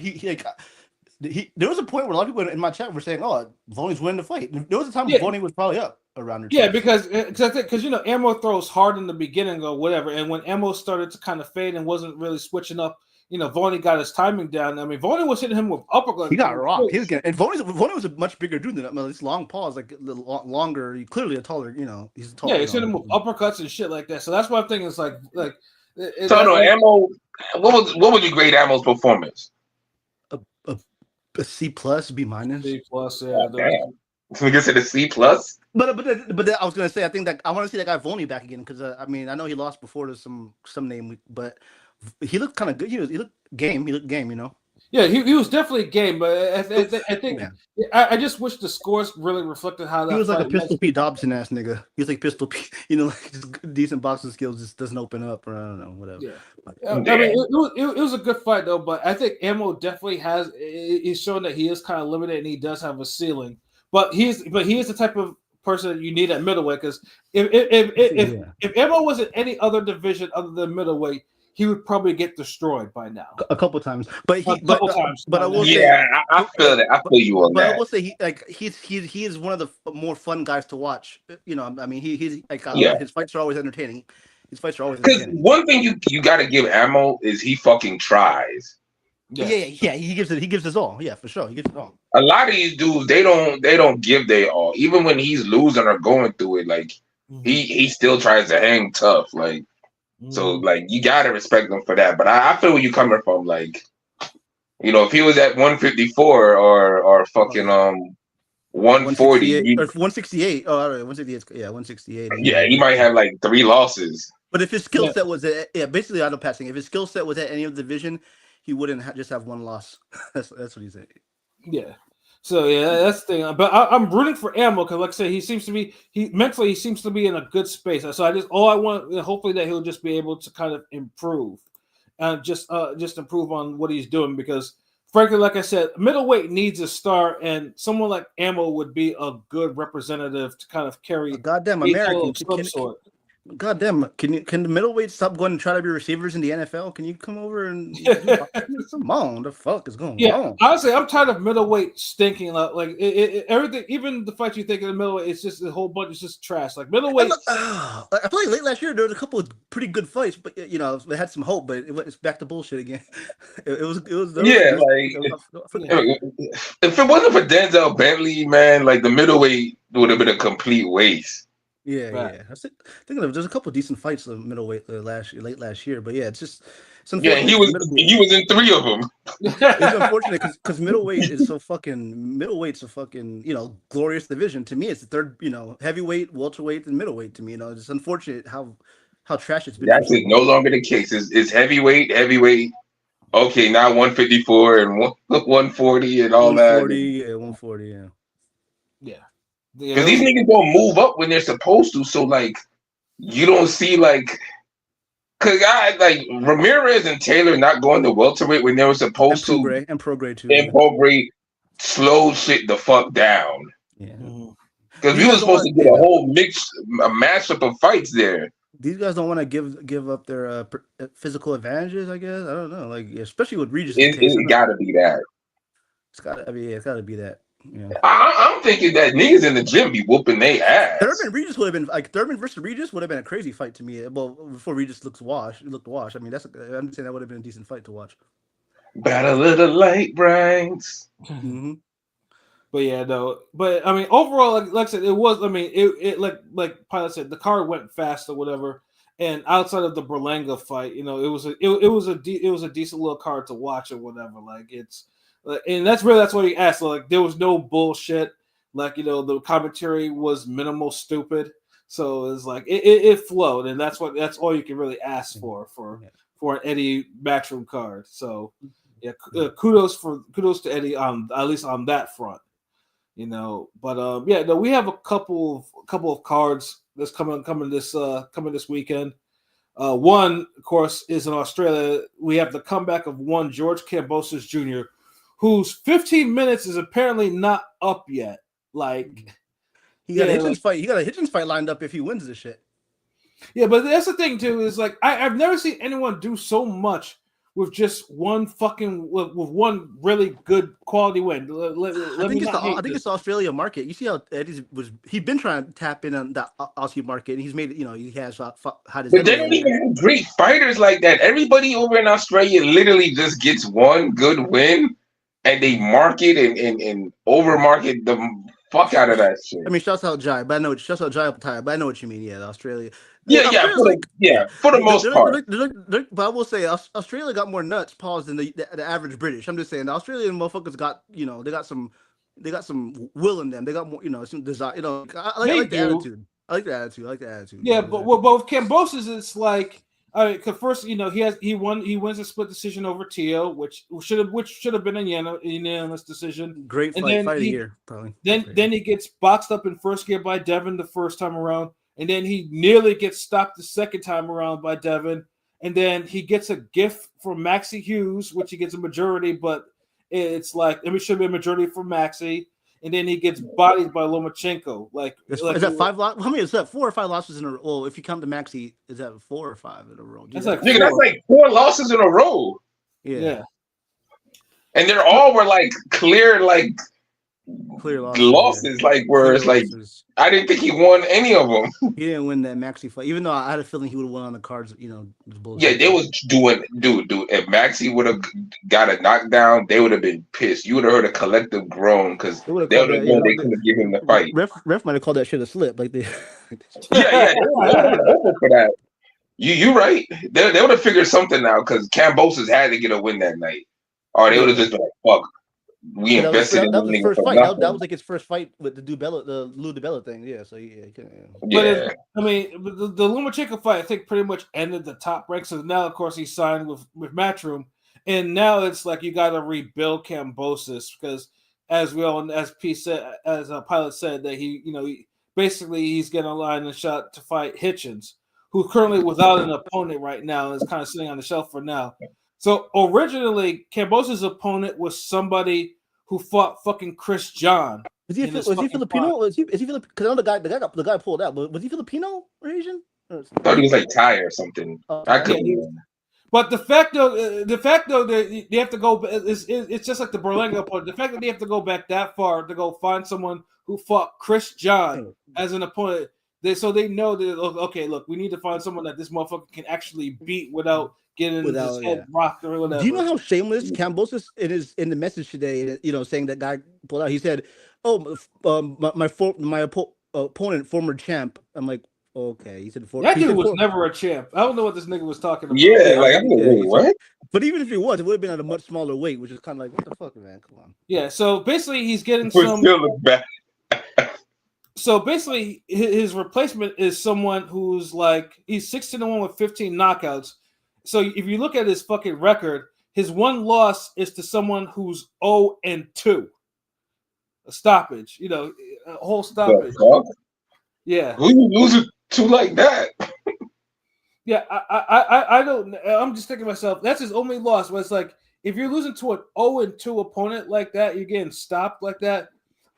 There was a point where a lot of people in my chat were saying, "Oh, Voney's winning the fight." There was a time when Voney was probably up around her. Yeah, because Ammo throws hard in the beginning or whatever, and when Ammo started to kind of fade and wasn't really switching up, Voney got his timing down. I mean, Voney was hitting him with uppercuts. He got rocked. And Voney was a much bigger dude than that. This long pause, like a little longer. Clearly a taller. He's taller. Yeah, he's hitting him with uppercuts and shit like that. So that's what I'm thinking. It's like. Ammo. What would you grade Ammo's performance? A C plus, B minus. C plus, yeah. We can say the C plus. But I was gonna say I think that I want to see that guy Voney back again because I mean I know he lost before to some name, but he looked kind of good. He looked game. Yeah, he was definitely game, but I think I just wish the scores really reflected how that he was like a Pistol Pete Dobson ass nigga. He was like Pistol Pete, like just decent boxing skills just doesn't open up or I don't know, whatever. Yeah. I mean, it was a good fight though, but I think Ammo definitely he's showing that he is kind of limited and he does have a ceiling. But he is the type of person that you need at middleweight because if Ammo was in any other division other than middleweight, he would probably get destroyed by now. A couple times, but I will say, I feel that. I feel you on that. But I will say he is one of the more fun guys to watch. I mean, he's like his fights are always entertaining. Because one thing you got to give Ammo is he fucking tries. Yeah. He gives his all. Yeah, for sure, he gives it all. A lot of these dudes, they don't give their all. Even when he's losing or going through it, like he still tries to hang tough. Like. So like you gotta respect him for that, but I feel where you coming from. Like, if he was at 154 or fucking 140 or 168. Oh, all right, 168. Yeah, 168. Yeah, he might have like 3 losses. But if his skill set was basically auto passing. If his skill set was at any of the division, he wouldn't just have 1 loss. That's what he's saying. Yeah. So yeah, that's the thing. But I'm rooting for Ammo because, like I said, he seems to be in a good space. So I want hopefully that he'll just be able to kind of improve, and just improve on what he's doing because, frankly, like I said, middleweight needs a star, and someone like Ammo would be a good representative to kind of carry. Goddamn American sort. Goddamn, can the middleweight stop going and try to be receivers in the NFL? Can you come over and come on? The fuck is going on? Honestly, I'm tired of middleweight stinking. Like everything, even the fights you think of the middleweight, it's just a whole bunch. It's just trash. Like middleweight. I feel like late last year there was a couple of pretty good fights, but they had some hope. But it's back to bullshit again. It was if it wasn't for Denzel Bentley, man, like the middleweight would have been a complete waste. Yeah. I was thinking there's a couple of decent fights in middleweight late last year, but yeah, it's Yeah, he was in 3 of them. It's unfortunate because middleweight's a fucking glorious division. To me, it's the third, heavyweight, welterweight, and middleweight. To me, it's unfortunate how trash it's been. That's no longer the case. It's heavyweight. Okay, now 154 and 140 and all 140, that. 140, yeah. Yeah. Because these niggas don't move up when they're supposed to. So like, you don't see like. Cause Ramirez and Taylor not going to welterweight when they were supposed to, and pro grade too. And pro grade slowed shit the fuck down. Yeah, because we were supposed to get a whole mashup of fights there. These guys don't want to give up their physical advantages. I guess I don't know, like especially with Regis. It's got to be that. It's got to be that. Yeah. I'm thinking that niggas in the gym be whooping their ass. Thurman versus Regis would have been a crazy fight to me. Well, before Regis looked washed. I mean, I'm saying that would have been a decent fight to watch. Battle of the Light Brides. Mm-hmm. But yeah, no. But I mean, overall, like I said, it was. I mean, it like Pilot said, the card went fast or whatever. And outside of the Berlanga fight, it was a decent little card to watch or whatever. Like it's. And that's what he asked. Like there was no bullshit. Like the commentary was minimal, stupid. So it's like it flowed, and that's all you can really ask for an Eddie Matchroom card. So yeah, kudos to Eddie at least on that front. But we have a couple of cards that's coming this weekend. One, of course, is in Australia. We have the comeback of one George Kambosos Jr., whose 15 minutes is apparently not up yet. Like he got a Hitchens fight lined up if he wins this shit. Yeah, but that's the thing too, is like I've never seen anyone do so much with just one one really good quality win. I think it's the Australia market. You see how Eddie's he's been trying to tap in on that Aussie market, and he's made it. He has had his. But they don't even have great fighters like that. Everybody over in Australia literally just gets one good win. And they market and overmarket the fuck out of that shit. I mean, shouts out Jai, but I know what you mean. Yeah, Australia. For the most part. But I will say, Australia got more nuts paused than the average British. I'm just saying, the Australian motherfuckers got they got some will in them. They got more, some desire. I like the attitude. I like the attitude. Yeah, but with Kambosos, it's like. All right, because first, he wins a split decision over Tio, which should have been a unanimous decision. Great fight of the year, probably. Then he gets boxed up in first gear by Devin the first time around, and then he nearly gets stopped the second time around by Devin, and then he gets a gift from Maxie Hughes, which he gets a majority, but it's like it should be a majority for Maxie. And then he gets bodied by Lomachenko. Is that 5 losses? How many is that? 4 or 5 losses in a row? Well, if you count the Maxi, is that 4 or 5 in a row? That's like 4 losses in a row. Yeah. And they're all were clear losses. I didn't think he won any of them. He didn't win that Maxi fight, even though I had a feeling he would have won on the cards. Yeah, they was doing, dude. If Maxi would have got a knockdown, they would have been pissed. You would have heard a collective groan because they would have known they couldn't give him the fight. Ref might have called that shit a slip, like they. Yeah, they open for that. You right. They would have figured something out because Kambosos had to get a win that night, or they would have just been like, "Fuck." We invested in that was his first fight. That was like his first fight with the Lou DiBella thing. Yeah, so yeah. But I mean, the Lomachenko fight, I think, pretty much ended the top rank. So now, of course, he signed with Matchroom, and now it's like you got to rebuild Kambosos because, as Pilot said, that he's getting a line and shot to fight Hitchens, who's currently without an opponent right now and is kind of sitting on the shelf for now. So originally, Kambosos' opponent was somebody who fought fucking Chris John. Was he Filipino? Is he Filipino? Because I know the guy pulled out, but was he Filipino or Asian? I thought he was like Thai or something. I couldn't. But the fact though that they have to go, it's just like the Berlanga opponent. The fact that they have to go back that far to go find someone who fought Chris John as an opponent, they know that okay, look, we need to find someone that this motherfucker can actually beat without getting his head rocked or whatever. Do you know how shameless Kambosos in the message today? Saying that guy pulled out. He said, "Oh, my opponent, former champ." I'm like, Okay, he said four. That he dude said was four. never a champ. I don't know what this nigga was talking about. Yeah, like I'm like, Yeah, wait, he what? said- but even if it was, it would have been at a much smaller weight, which is kind of like, what the fuck, man? Come on. Yeah, so basically he's getting But some. still look bad. So basically his replacement is someone who's like he's 16-1 with 15 knockouts. So if you look at his fucking record, his one loss is to someone who's 0-2. A stoppage, you know, a whole stoppage. Fuck? Yeah. Who you losing to like that? Yeah, I don't. I'm just thinking to myself. That's his only loss. But it's like if you're losing to an 0-2 opponent like that, you're getting stopped like that.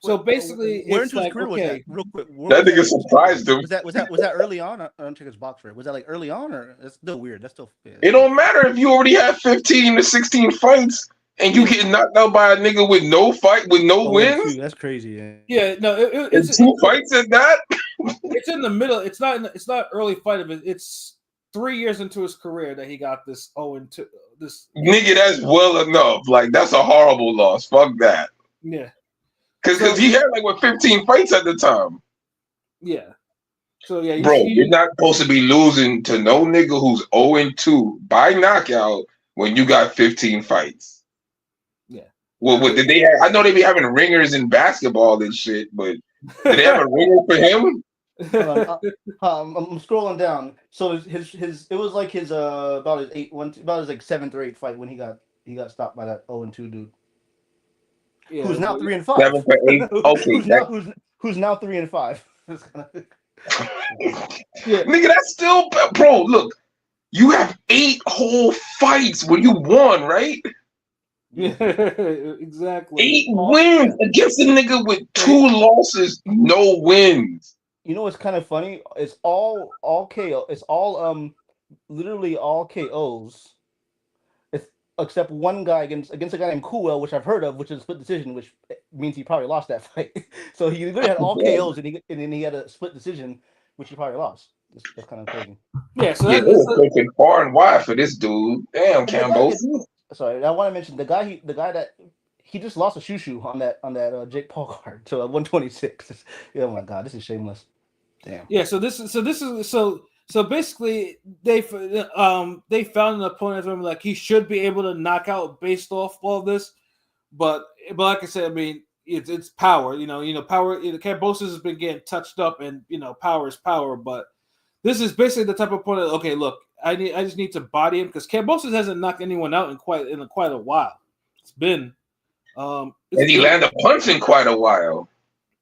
So basically, where it's into his like career was okay, that? Real quick, That nigga surprised him. Was that early on? I don't check his box rate. Was that like early on, or that's still weird? That's still. Yeah. It don't matter if you already have 15 to 16 fights and you get knocked out by a nigga with no fight, with no wins. That's crazy. Yeah. Yeah, no, It's two fights at that. It's in the middle. It's not early fight of it. It's 3 years into his career that he got this 0-2. This Nigga, that's well enough. Like that's a horrible loss. Fuck that. Yeah. Because he had like 15 fights at the time. Yeah. So yeah, Bro, you're not supposed to be losing to no nigga who's 0-2 by knockout when you got 15 fights. Yeah. Well, what did they have? I know they be having ringers in basketball and shit, but did they have a ringer for him? I'm scrolling down. So his it was like his about his like 7th or 8th fight when he got stopped by that 0-2 dude. Yeah, who's now 3-5. 7 for 8. Okay. who's now 3-5. Yeah. Nigga, that's still, bro. Look, you have 8 whole fights where you won, right? Yeah, exactly. 8 wins against a nigga with 2 losses, no wins. You know what's kind of funny? It's all KO. It's all literally all KOs. Except one guy against a guy named Coolwell, which I've heard of, which is a split decision, which means he probably lost that fight. So he literally had all KOs, and then he had a split decision, which he probably lost. That's kind of crazy. Yeah, so they were taking far and wide for this dude. Damn, Kambosos. Sorry, I want to mention the guy that he just lost a shoo on that Jake Paul card to 126. Oh my god, this is shameless. Damn. Yeah, so basically they found an opponent for him like he should be able to knock out based off all of this, but like I said, I mean it's power. You know, power. Kambosos has been getting touched up, and power is power. But this is basically the type of opponent. Okay, look, I just need to body him because Kambosos hasn't knocked anyone out in quite a while. It's been. And he landed a punch in quite a while.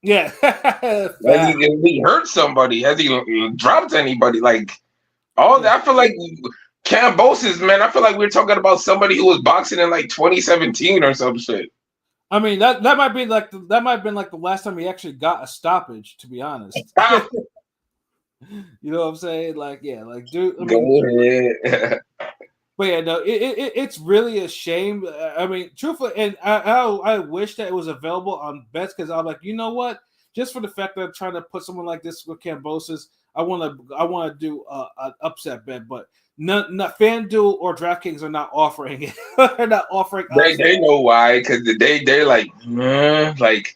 Yeah. Has he hurt somebody? Has he dropped anybody? Like all that, I feel like Kambosos, man. I feel like we're talking about somebody who was boxing in like 2017 or some shit. I mean that might be like the last time he actually got a stoppage. To be honest, you know what I'm saying? Like dude. I mean, but yeah, no, it's really a shame. I mean, truthfully, and I wish that it was available on bets because I'm like, you know what? Just for the fact that I'm trying to put someone like this with Kambosos, I want to do an upset bet, but not FanDuel or DraftKings are not offering it. They're not offering. They know why because they're like like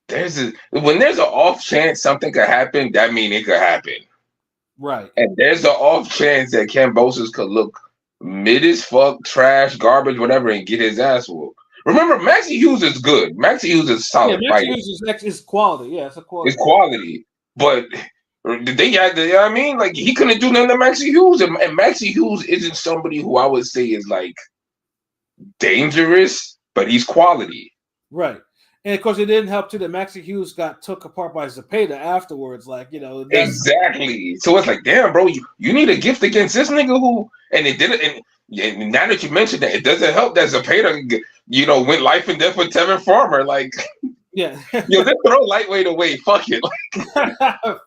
when there's an off chance something could happen, that means it could happen, right? And there's an off chance that Kambosos could look mid as fuck, trash, garbage, whatever, and get his ass whooped. Remember, Maxie Hughes is good. Maxie Hughes is solid fighter. Hughes is quality. Yeah, it's a quality. It's quality. But they had the, I mean, like he couldn't do nothing to Maxie Hughes. And Maxie Hughes isn't somebody who I would say is like dangerous, but he's quality. Right. And of course, it didn't help too that Maxie Hughes got took apart by Zepeda afterwards. Like, exactly. So it's like, damn, bro, you need a gift against this nigga who, and it did it. And now that you mentioned that, it doesn't help that Zepeda, went life and death with Tevin Farmer. Like, yeah, just throw lightweight away. Fuck it. Like,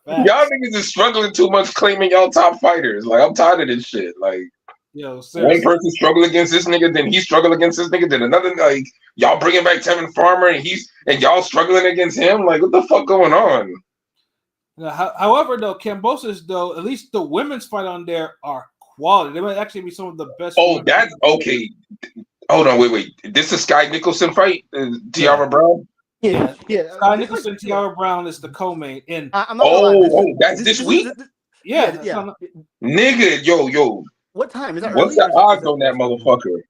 y'all niggas is struggling too much claiming y'all top fighters. Like, I'm tired of this shit. Like, one person struggle against this nigga, then he struggle against this nigga, then another, like, y'all bringing back Tevin Farmer and y'all struggling against him. Like, what the fuck going on? However, though, Kambosos, though, at least the women's fight on there are quality. They might actually be some of the best. Oh, that's okay. Hold on, wait. This is Sky Nicholson fight, Tiara Brown. Yeah. Sky Nicholson, Tiara Brown is the co-main. And I'm not gonna lie, that's this week. Yeah, Yeah, yeah. Nigga, yo. What time is that? What's Early the or odds that on that motherfucker?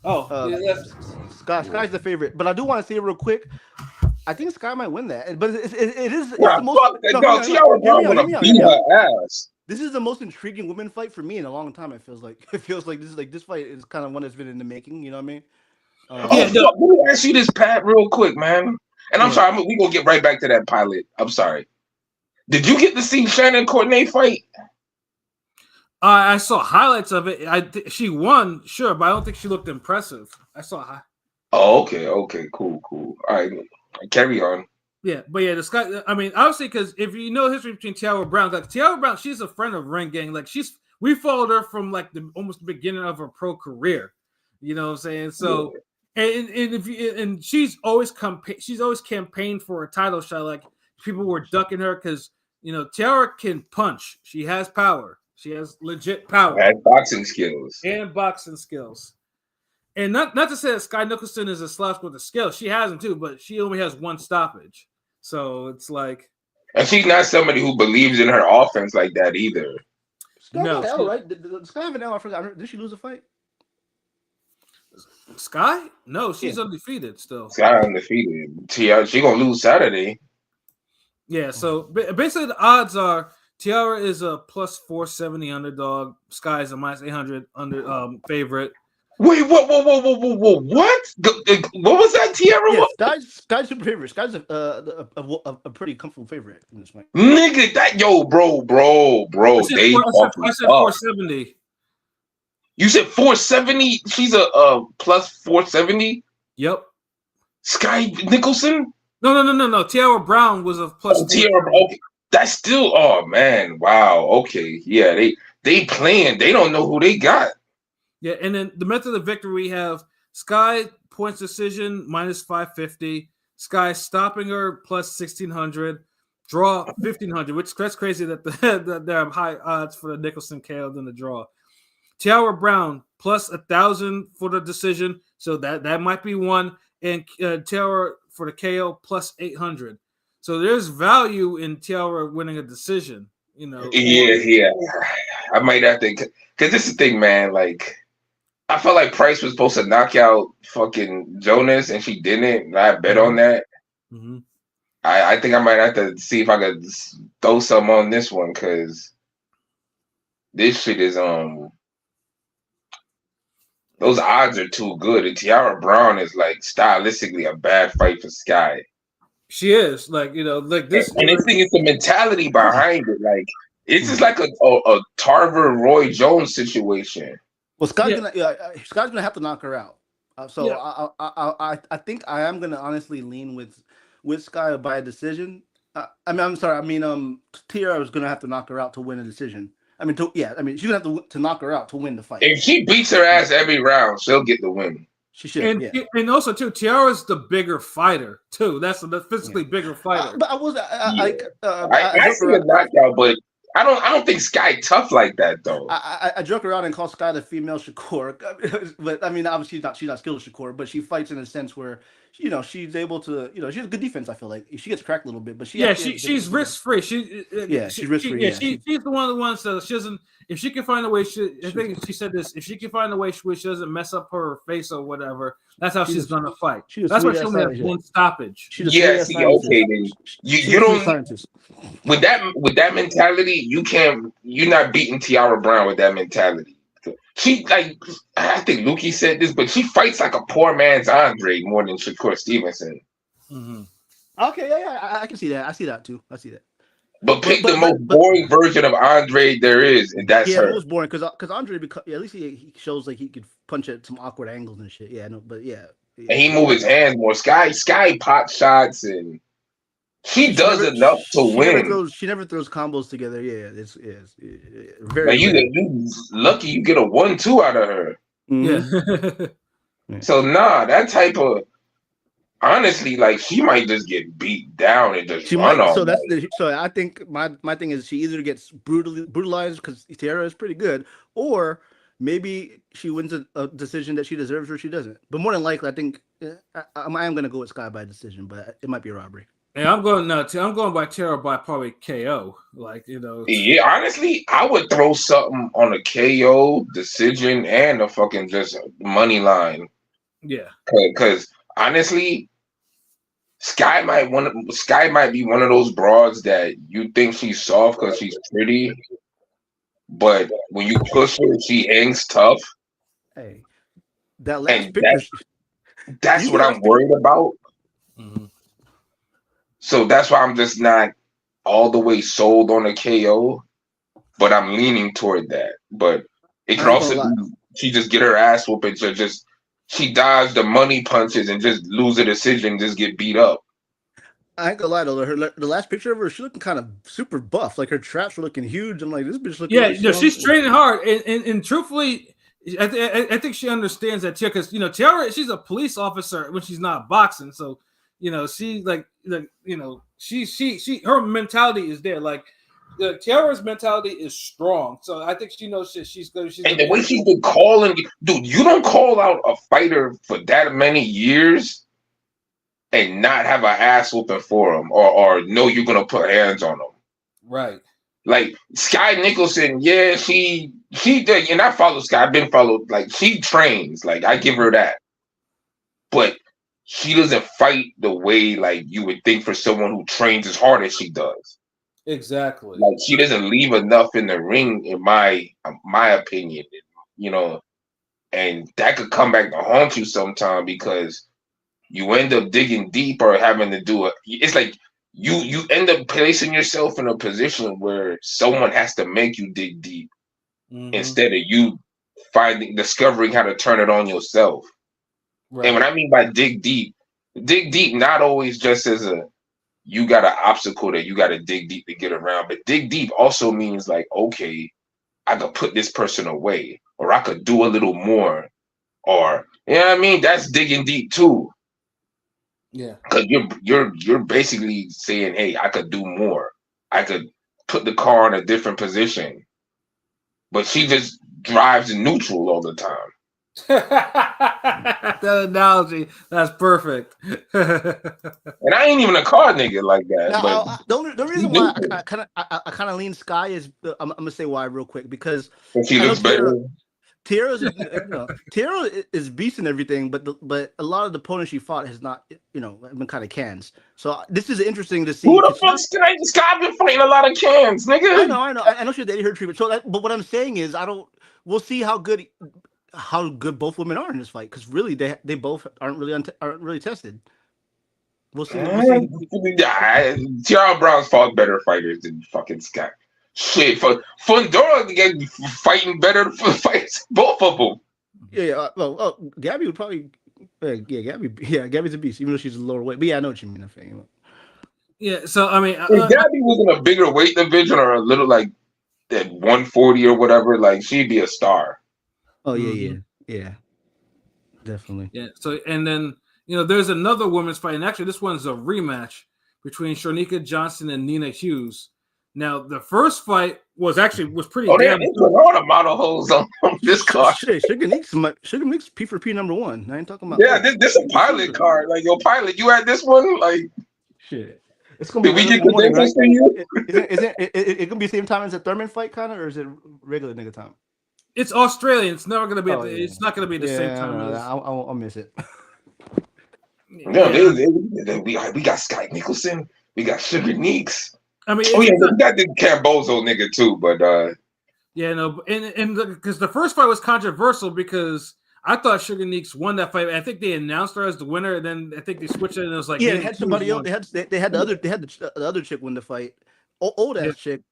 Oh, yeah, Sky's the favorite, but I do want to say real quick. I think Sky might win that, but it's Nah, the most. fuck that. No, Dog, Tiara Brown wanna beat her ass. This is the most intriguing women fight for me in a long time. It feels like this fight is kind of one that's been in the making. You know what I mean? Fuck, let me ask you this, Pat, real quick, man. And I'm sorry, we gonna get right back to that pilot. I'm sorry. Did you get to see Shannon Courtney fight? I saw highlights of it. She won, sure, but I don't think she looked impressive. I saw. Oh, okay, cool. All right, carry on. Yeah, but yeah, this guy. I mean, obviously, because if you know history between Tiara Brown, like Tiara Brown, she's a friend of Ring Gang. Like we followed her from like almost the beginning of her pro career. You know what I'm saying? So, and she's always campaigned for a title shot. Like people were ducking her because Tiara can punch. She has power. She has legit power. And boxing skills. And not to say that Sky Nicholson is a slouch with the skill. She has them too, but she only has one stoppage. So it's like, and she's not somebody who believes in her offense like that either. Sky got L, right? Did Sky have an L? I forgot. Did she lose a fight? Sky? No, she's undefeated still. Sky undefeated. Tiara, she gonna lose Saturday. Yeah. So basically, the odds are Tiara is a plus 470 underdog. Sky is a minus 800 favorite. Wait, what? What was that, Tiara? Yeah, Sky's super favorite. Sky's a pretty comfortable favorite in this fight. Nigga, bro. I said 470. You said 470? She's a plus 470? Yep. Sky Nicholson? No. Tiara Brown was a plus. Tiara, okay. That's still, oh man, wow. Okay, yeah, they playing. They don't know who they got. Yeah, and then the method of victory we have Sky points decision minus 550, Sky stopping her plus 1600, draw 1500, which that's crazy that there are high odds for the Nicholson KO than the draw. Tiara Brown plus 1,000 for the decision, so that might be one, and Tiara for the KO plus 800. So there's value in Tiara winning a decision. Yeah. I might have to, because this is the thing, man. Like, I felt like Price was supposed to knock out fucking Jonas, and she didn't. And I bet on that. Mm-hmm. I think I might have to see if I could throw some on this one, because this shit is those odds are too good. And Tiara Brown is like stylistically a bad fight for Sky. She is like this, and this thing is the mentality behind it. Like it's just like a Tarver Roy Jones situation. Well, Sky's gonna have to knock her out. I think I am gonna honestly lean with Sky by a decision. Tiara is gonna have to knock her out to win a decision. She's gonna have to knock her out to win the fight. If she beats her ass every round, she'll get the win. She should, and also too, Tiara's the bigger fighter too. That's the physically bigger fighter. But I see a knockout, but I don't think Sky tough like that though. I joke around and call Sky the female Shakur, but obviously she's not skilled Shakur, but she fights in a sense where she's able to she has good defense. I feel like she gets cracked a little bit, but she's risk free. She's risk free. She's the one of the ones that she doesn't. If she can find a way, I think she said this. If she can find a way where she doesn't mess up her face or whatever, that's how she's gonna fight. That's why she only has one stoppage. Okay, then you don't. With that mentality, you're not beating Tiara Brown with that mentality. She I think Lukey said this, but she fights like a poor man's Andre more than Shakur Stevenson. Mm-hmm. Okay, yeah, I can see that. I see that too. I see that. But pick the most boring version of Andre there is, and that's her. Yeah, most boring because Andre, at least he shows like he could punch at some awkward angles and shit. Yeah, no, but yeah. And he move his hands more. Sky pot shots and she does enough to win. She never throws combos together. Yeah, it's very. You lucky you get a 1-2 out of her. Mm-hmm. Yeah. So that type of. Honestly, like she might just get beat down and just run off. So I think my thing is she either gets brutalized because Tiara is pretty good, or maybe she wins a decision that she deserves or she doesn't. But more than likely, I think I am going to go with Sky by decision, but it might be a robbery. And I'm going I'm going by Tara by probably KO. Like Yeah, honestly, I would throw something on a KO decision and a fucking just money line. yeah. Because honestly, Sky might be one of those broads that you think she's soft because she's pretty, but when you push her, she hangs tough. Hey, that last And picture. that's what I'm worried about. Mm-hmm. So that's why I'm just not all the way sold on a KO, but I'm leaning toward that. But it could also be she just get her ass whooping, so just she dodged the money punches and just lose a decision, just get beat up. I ain't gonna lie though, the last picture of her, she's looking kind of super buff. Like her traps are looking huge. I'm like, this bitch looking. Yeah, no, she's training hard, and truthfully, I think she understands that too. Because Tiara, she's a police officer when she's not boxing, so she she her mentality is there. Like Tiara's mentality is strong, so I think she knows she's good. And the way she's been calling, dude, you don't call out a fighter for that many years and not have an ass whooping for him, or know you're gonna put hands on him. Right. Like Sky Nicholson, yeah, she did, and I follow Sky. I've been followed. Like she trains, like I give her that, but she doesn't fight the way like you would think for someone who trains as hard as she does. Exactly. Like she doesn't leave enough in the ring, in my opinion, and that could come back to haunt you sometime because you end up digging deep or having to do it. It's like you end up placing yourself in a position where someone has to make you dig deep instead of you discovering how to turn it on yourself. Right. And what I mean by dig deep not always just as you got an obstacle that you got to dig deep to get around, but dig deep also means like, okay, I could put this person away, or I could do a little more, or what I mean? That's digging deep too. Yeah, because you're basically saying, hey, I could do more. I could put the car in a different position, but she just drives in neutral all the time. That analogy, that's perfect. And I ain't even a car nigga like that. Now, but the reason why I kind of lean Sky is I'm gonna say why real quick because she looks better. Tiara is beast and everything, but a lot of the opponents she fought has not, been kind of cans. So this is interesting to see. Who the fuck Sky been fighting a lot of cans, nigga? I know she had the Eddie Heard treatment. But what I'm saying is, we'll see how good both women are in this fight because really they both aren't really tested. We'll see. Tiara Brown's fought better fighters than fucking Sky. Shit, Fundora fighting better for fights, both of them. Yeah. Well, Gabby would probably. Gabby's a beast, even though she's a lower weight. But yeah, I know what you mean. Yeah. So I mean, if Gabby was in a bigger weight division or a little like at 140 or whatever, like she'd be a star. Oh yeah, definitely. Yeah. So and then there's another women's fight, and actually this one's a rematch between Shonika Johnson and Nina Hughes. Now the first fight was pretty. Oh, they put all the model holes on this card. Sugar Nick's P for P number one. I ain't talking about. Yeah, this a pilot card. Like your pilot, you had this one. Like shit. It's gonna be. Did we get credentials for you? Is it gonna be the same time as the Thurman fight, kind of, or is it regular nigga time? It's Australian. It's never gonna be. It's not gonna be the same time. I'll miss it. No, we got Sky Nicholson. We got Sugar Neeks. I mean, we got the Kambosos nigga too, but and because the first fight was controversial because I thought Sugar Neeks won that fight. I think they announced her as the winner, and then I think they switched it, and it was like they had somebody else. They had the other chick win the fight, old ass chick.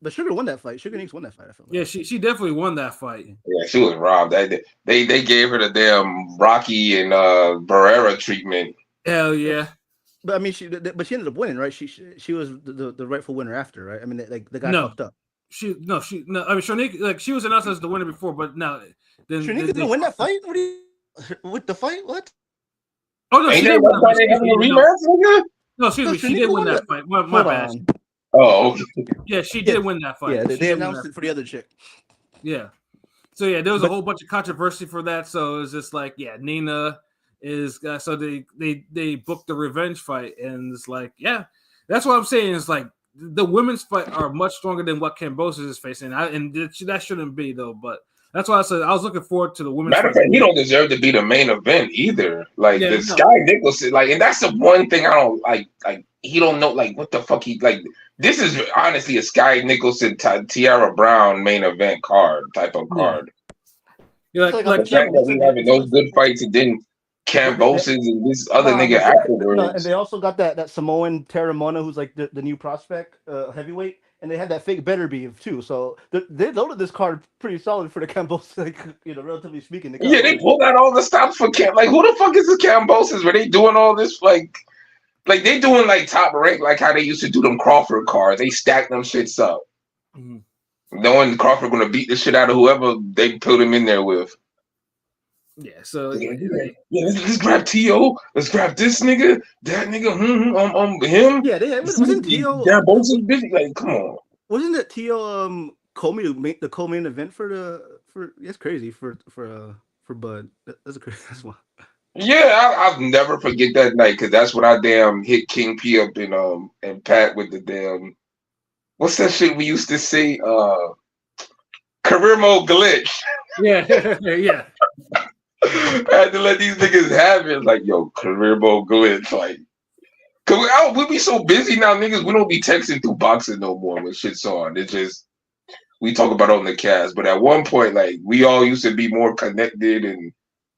But Sugar won that fight. Sugar Neeks won that fight. I feel like. Yeah, she definitely won that fight. Yeah, she was robbed. They gave her the damn Rocky and Barrera treatment. Hell yeah. But I mean, she ended up winning, right? She was the rightful winner after, right? I mean, the guy fucked up. I mean, Shonika, she was announced as the winner before, but now then Shonika didn't win that fight. With the fight? What? Oh no, she didn't win that fight. No, excuse me, she did win that fight. My bad. Oh, okay. Yeah, she did win that fight. Yeah, they announced it for the other chick. Yeah. So yeah, there was a whole bunch of controversy for that. So it was just like, Nina is so they booked the revenge fight, and it's like, yeah, that's what I'm saying. It's like the women's fight are much stronger than what Kambosos is facing, and that shouldn't be though. But that's why I said I was looking forward to the women's. Matter of fact, he don't deserve to be the main event either. Like Yeah, the Sky Nicholson, like, and that's the one thing I don't like. Like he don't know, like what the fuck he like. This is honestly a Sky Nicholson, Tiara Brown main event card type of card. Yeah, like the fact that we having those good fights and then Kambosos and this other nigga afterwards. And they also got that Samoan Terramona, who's like the new prospect heavyweight, and they had that fake Better Beef too. So they loaded this card pretty solid for the Kambosos, like, relatively speaking. Yeah, they pulled out all the stops for Cam. Like, who the fuck is the Kambosos? Were they doing all this like they doing like top rank, like how they used to do them Crawford cards? They stack them shits up. Mm-hmm. Knowing Crawford gonna beat the shit out of whoever they put him in there with. Yeah, so let's grab T.O. Let's grab this nigga, that nigga, him. Yeah, wasn't T.O. Kambosos busy? Like, come on. Wasn't that T.O. the co-main event for that's crazy for Bud. That's crazy. That's one. Yeah, I'll never forget that night because that's when I damn hit King P up and Pat with the damn. What's that shit we used to say? Career mode glitch. Yeah, yeah. I had to let these niggas have it. Like, yo, career mode glitch. Like, cause we be so busy now, niggas. We don't be texting through boxing no more when shit's on. It's just we talk about it on the cast. But at one point, like, we all used to be more connected, and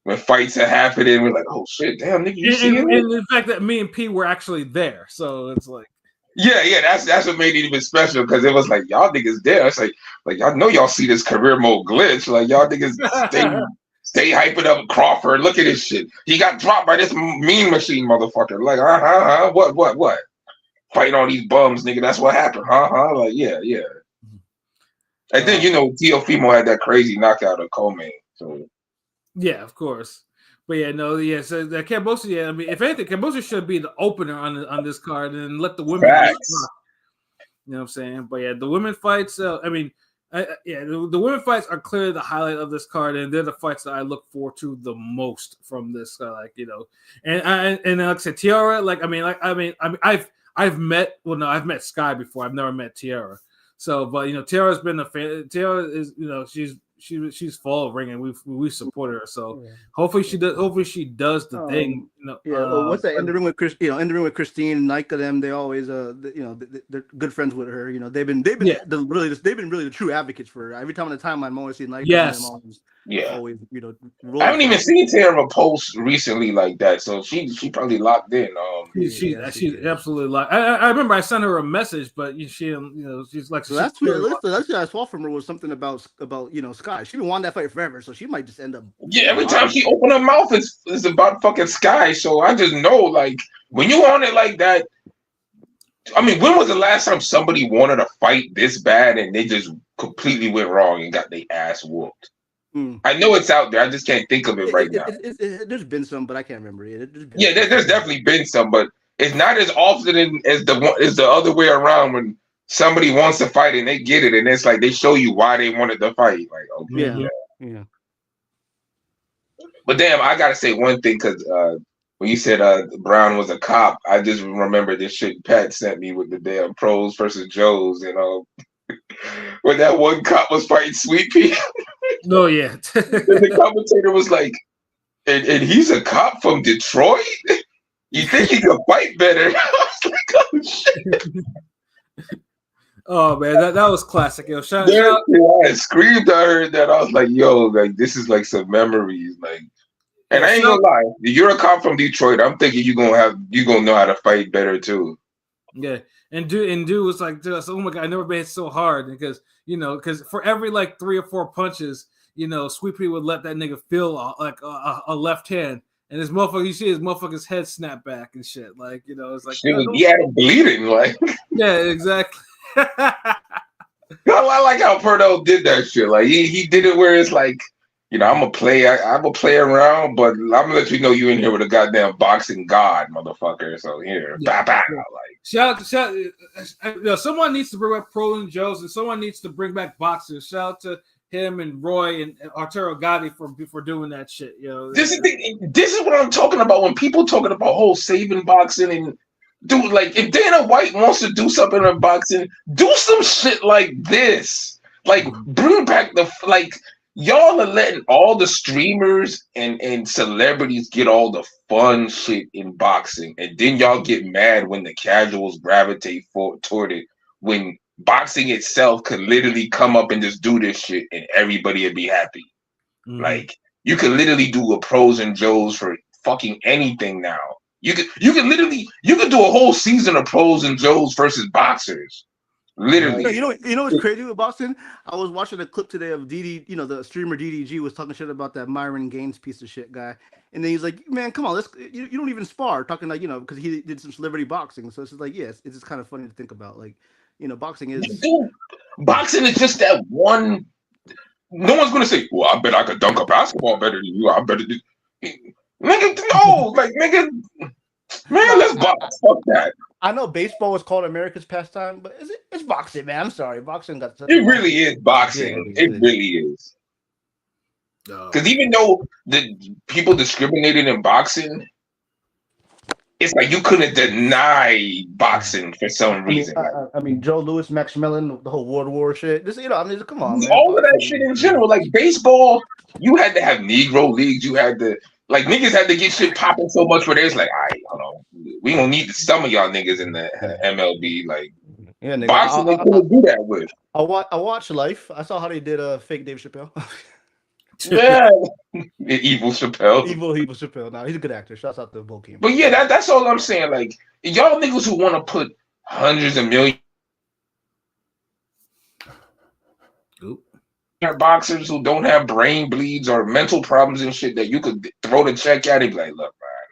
when fights are happening, we're like, oh shit, damn, nigga, you see it? And the fact that me and P were actually there, so it's like. Yeah, that's what made it even special because it was like y'all niggas there. It's like y'all know y'all see this career mode glitch. Like y'all niggas stay hyping up Crawford. Look at this shit. He got dropped by this mean machine motherfucker. Like what? Fighting all these bums, nigga. That's what happened. Like yeah. And then Teofimo had that crazy knockout of Coleman. So yeah, of course. But yeah, no, yeah. So the Kambosos, yeah. I mean, if anything, Kambosos should be the opener on this card and let the women. You know what I'm saying? But yeah, the women fights. The women fights are clearly the highlight of this card, and they're the fights that I look forward to the most from this. And like I said, Tiara. I've met Sky before. I've never met Tiara. So, but Tiara's been a fan. Tiara is she's full of ringing. We support her. So hopefully she does the thing. What's that in the ring with Chris? In the ring with Christine and Nika, them they always they're good friends with her. They've been really the true advocates for her. Every time on the timeline, I'm always seeing Nika. Yes. Always I haven't even seen Tara post recently like that, so she probably locked in. She's absolutely locked. I remember I sent her a message, but she's like. So that's what I saw from her was something about Sky. She been wanting that fight forever, so she might just end up. Yeah, every time she open her mouth, it's about fucking Sky. So I just know, like, when you on it like that. I mean, when was the last time somebody wanted to fight this bad and they just completely went wrong and got their ass whooped? I know it's out there. I just can't think of it right now. There's been some, but I can't remember it. There's definitely been some, but it's not as often as the other way around when somebody wants to fight and they get it, and it's like they show you why they wanted to fight. Like, okay, yeah. But damn, I gotta say one thing because when you said Brown was a cop, I just remember this shit Pat sent me with the damn pros versus Joes, when that one cop was fighting Sweet Pea. Oh yeah. And the commentator was like, and he's a cop from Detroit? You think he could fight better? I was like, oh shit. Oh man, that was classic. Yo, shout I screamed. I heard that. I was like, yo, like this is like some memories. Like, and I ain't gonna lie, if you're a cop from Detroit, I'm thinking you're gonna know how to fight better too. Yeah. And dude was like, oh my god, I never been hit so hard because for every like 3 or 4 punches, Sweet Pea would let that nigga feel like a left hand, and his motherfucker, you see his motherfucker's head snap back and shit. Like it's like he had him bleeding. Like yeah, exactly. I like how Perdo did that shit. Like he did it where it's like, I'm gonna play around, but I'm gonna let you know you in here with a goddamn boxing god, motherfucker. So here, bow. Like shout. Someone needs to bring back Pro and Joes, and someone needs to bring back boxers. Shout out to him and Roy and Arturo Gatti for doing that shit. You know, This is what I'm talking about when people talking about whole saving boxing and dude, like if Dana White wants to do something in boxing, do some shit like this. Like bring back y'all are letting all the streamers and celebrities get all the fun shit in boxing, and then y'all get mad when the casuals gravitate toward it when boxing itself could literally come up and just do this shit and everybody would be happy. Mm-hmm. Like you could literally do a pros and Joes for fucking anything now. You could do a whole season of pros and Joes versus boxers. Literally. You know what's crazy with boxing? I was watching a clip today of DD, the streamer DDG was talking shit about that Myron Gaines piece of shit guy. And then he's like, man, come on, you don't even spar, talking like, because he did some celebrity boxing. So it's just like, yes, it's just kind of funny to think about. Like, boxing is Dude, boxing is just that one. No one's gonna say, well, I bet I could dunk a basketball better than you. I bet it. Nigga, no, like nigga, man, let's box. Fuck that. I know baseball was called America's pastime, but it's boxing, man. I'm sorry, boxing got. It really is boxing. Yeah, it really is. Because even though the people discriminated in boxing, it's like you couldn't deny boxing for some reason. I mean, Joe Louis, Maximilian, the whole World War shit. Come on, man. All of that shit in general, like baseball, you had to have Negro leagues. You had to. Like niggas had to get shit popping so much where there's like, all right, hold on, we don't need some of y'all niggas in the MLB. Like, yeah, nigga, boxing they couldn't do that with. I watched Life. I saw how they did fake Dave Chappelle. Yeah, evil Chappelle. Evil Chappelle. Now he's a good actor. Shouts out to Bo Keem. But yeah, that's all I'm saying. Like, y'all niggas who want to put hundreds of millions. Boxers who don't have brain bleeds or mental problems and shit that you could throw the check at and be like, look, man,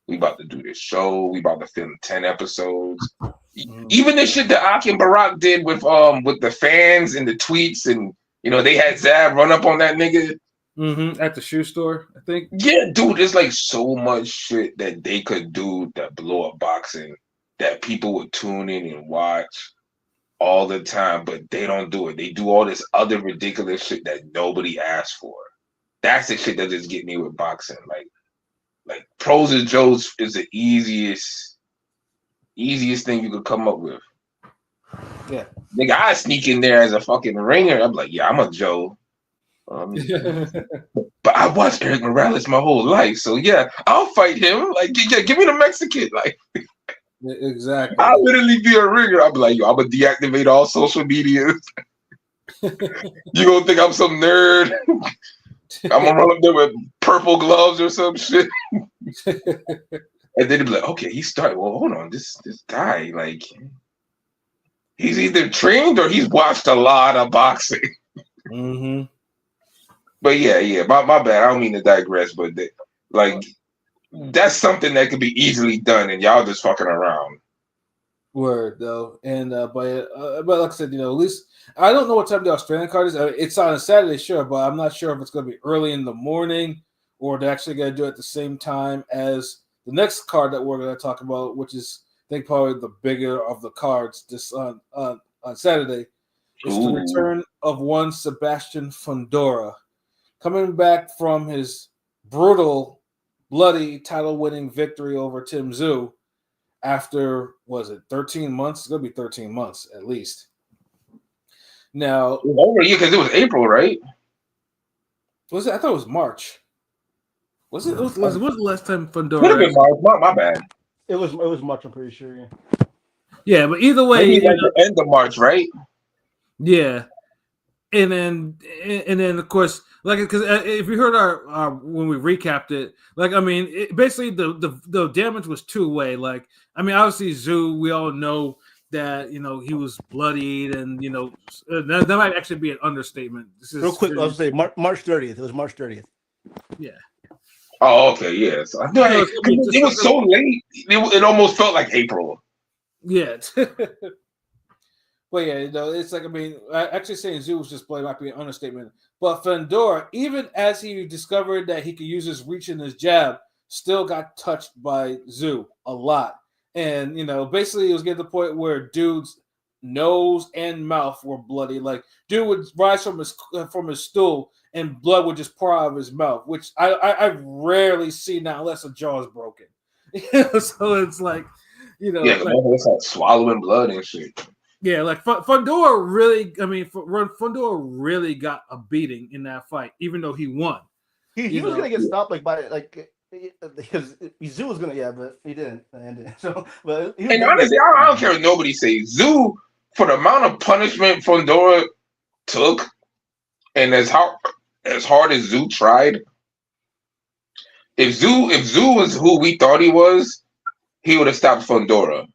we about to do this show. We about to film 10 episodes. Even the shit that Ak and Barack did with the fans and the tweets and they had Zab run up on that nigga. At the shoe store, I think. Yeah, dude, there's like so much shit that they could do that blow up boxing that people would tune in and watch all the time, but they don't do it. They do all this other ridiculous shit that nobody asked for. That's the shit that just get me with boxing. Like pros and Joes is the easiest thing you could come up with. Yeah, nigga, I sneak in there as a fucking ringer. I'm like, yeah, I'm a Joe. But I watched Eric Morales my whole life, so yeah, I'll fight him. Like, yeah, give me the Mexican. Like. Exactly. I'll literally be a ringer. I'll be like, yo, I'm gonna deactivate all social media. You gonna think I'm some nerd? I'm gonna run up there with purple gloves or some shit. And then they'll be like, okay, he started. Well, hold on, this guy, like, he's either trained or he's watched a lot of boxing. But yeah, my bad. I don't mean to digress, but that's something that could be easily done, and y'all just fucking around. Word though, and but like I said, at least I don't know what time the Australian card is. It's on a Saturday, sure, but I'm not sure if it's going to be early in the morning or they're actually going to do it at the same time as the next card that we're going to talk about, which is I think probably the bigger of the cards this on Saturday. It's the return of one Sebastian Fundora, coming back from his brutal, bloody title-winning victory over Tim Tszyu after, 13 months? It's going to be 13 months at least. Now, over because it was April, right? Was it? I thought it was March. Was it? Was the last time Fundora? Could have been March. My bad. It was March. I'm pretty sure. Yeah. Yeah, but either way, maybe like the end of March, right? Yeah, and then of course, like, because if you heard our when we recapped it, like, I mean, basically the damage was two-way. Like, I mean, obviously Tszyu, we all know that he was bloodied, and that might actually be an understatement. Real quick, I'll say March 30th. It was March 30th. Yeah. Oh, okay, yes. I know it was so late. It almost felt like April. Yeah. But yeah, it's like, I mean, actually saying Tszyu was just bloody might be an understatement. But Fundora, even as he discovered that he could use his reach and his jab, still got touched by Tszyu a lot. And, basically it was getting to the point where dudes nose and mouth were bloody. Like dude would rise from his stool and blood would just pour out of his mouth, which I rarely see now unless a jaw is broken. So it's like, like, it's like swallowing blood and shit. Yeah, like Fundora really. I mean, Fundora really got a beating in that fight, even though he won. He was gonna get stopped because Zoo was gonna, but he didn't. So, but and honestly, I don't care what nobody says. Zoo, for the amount of punishment Fundora took, and as hard as Zoo tried, if Zoo was who we thought he was, he would have stopped Fundora.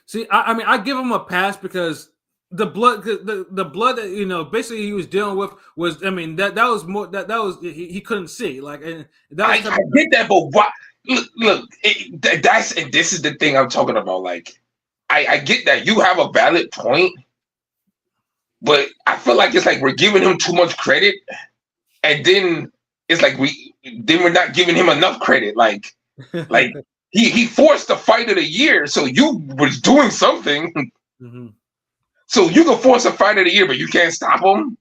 See, I mean, I give him a pass because the blood that basically he was dealing with was, I mean, that was more that was he couldn't see, like, and I get that, but why? Look, and this is the thing I'm talking about. Like, I get that you have a valid point, but I feel like it's like we're giving him too much credit, and then it's like we're not giving him enough credit. Like he forced the fight of the year, so you was doing something. Mm-hmm. So you can force a fight of the year, but you can't stop him.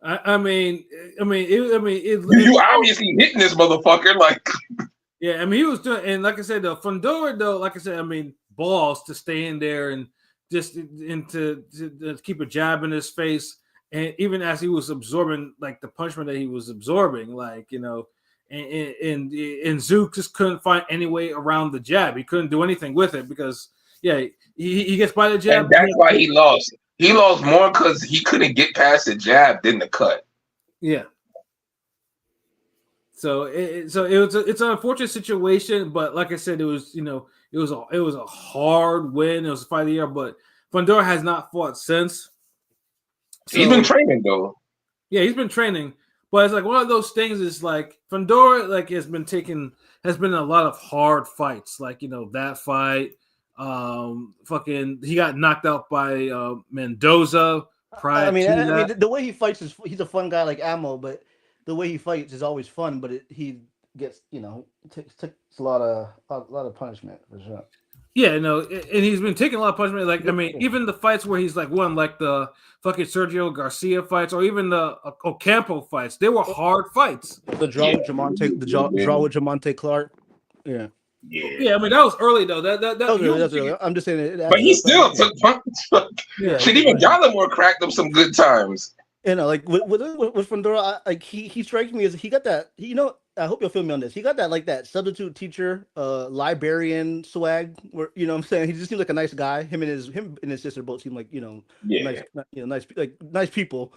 I mean, you obviously hitting this motherfucker, like. Yeah, I mean, he was doing, and like I said, though, Fundora, though, like I said, I mean, balls to stay in there and just to keep a jab in his face, and even as he was absorbing like the punishment that he was absorbing, like and Zook just couldn't find any way around the jab. He couldn't do anything with it because he gets by the jab. And that's why he lost. He lost more because he couldn't get past the jab than the cut. Yeah. So it's an unfortunate situation, but like I said, it was a hard win. It was a fight of the year, but Fundora has not fought since. So, he's been training though. Yeah, he's been training. But it's like one of those things is like Fundora has been in a lot of hard fights. Like, that fight, he got knocked out by Mendoza prior to that. I mean, the way he fights he's a fun guy like Ammo, but the way he fights is always fun, but he gets, takes a lot of punishment for sure. Yeah, and he's been taking a lot of punishment. Like, I mean, even the fights where he's like won, like the fucking Sergio Garcia fights, or even the Ocampo fights, they were hard fights. The draw with Jamonte Clark. Yeah. Yeah, I mean that was early though. That was early. I'm just saying but he still took punch. Shit, even Gallimore cracked up some good times. Like with Fundora, he strikes me as he got that. I hope you'll feel me on this. He got that that substitute teacher, librarian swag. Where what I'm saying, he just seems like a nice guy. Him and his sister both seem like nice people.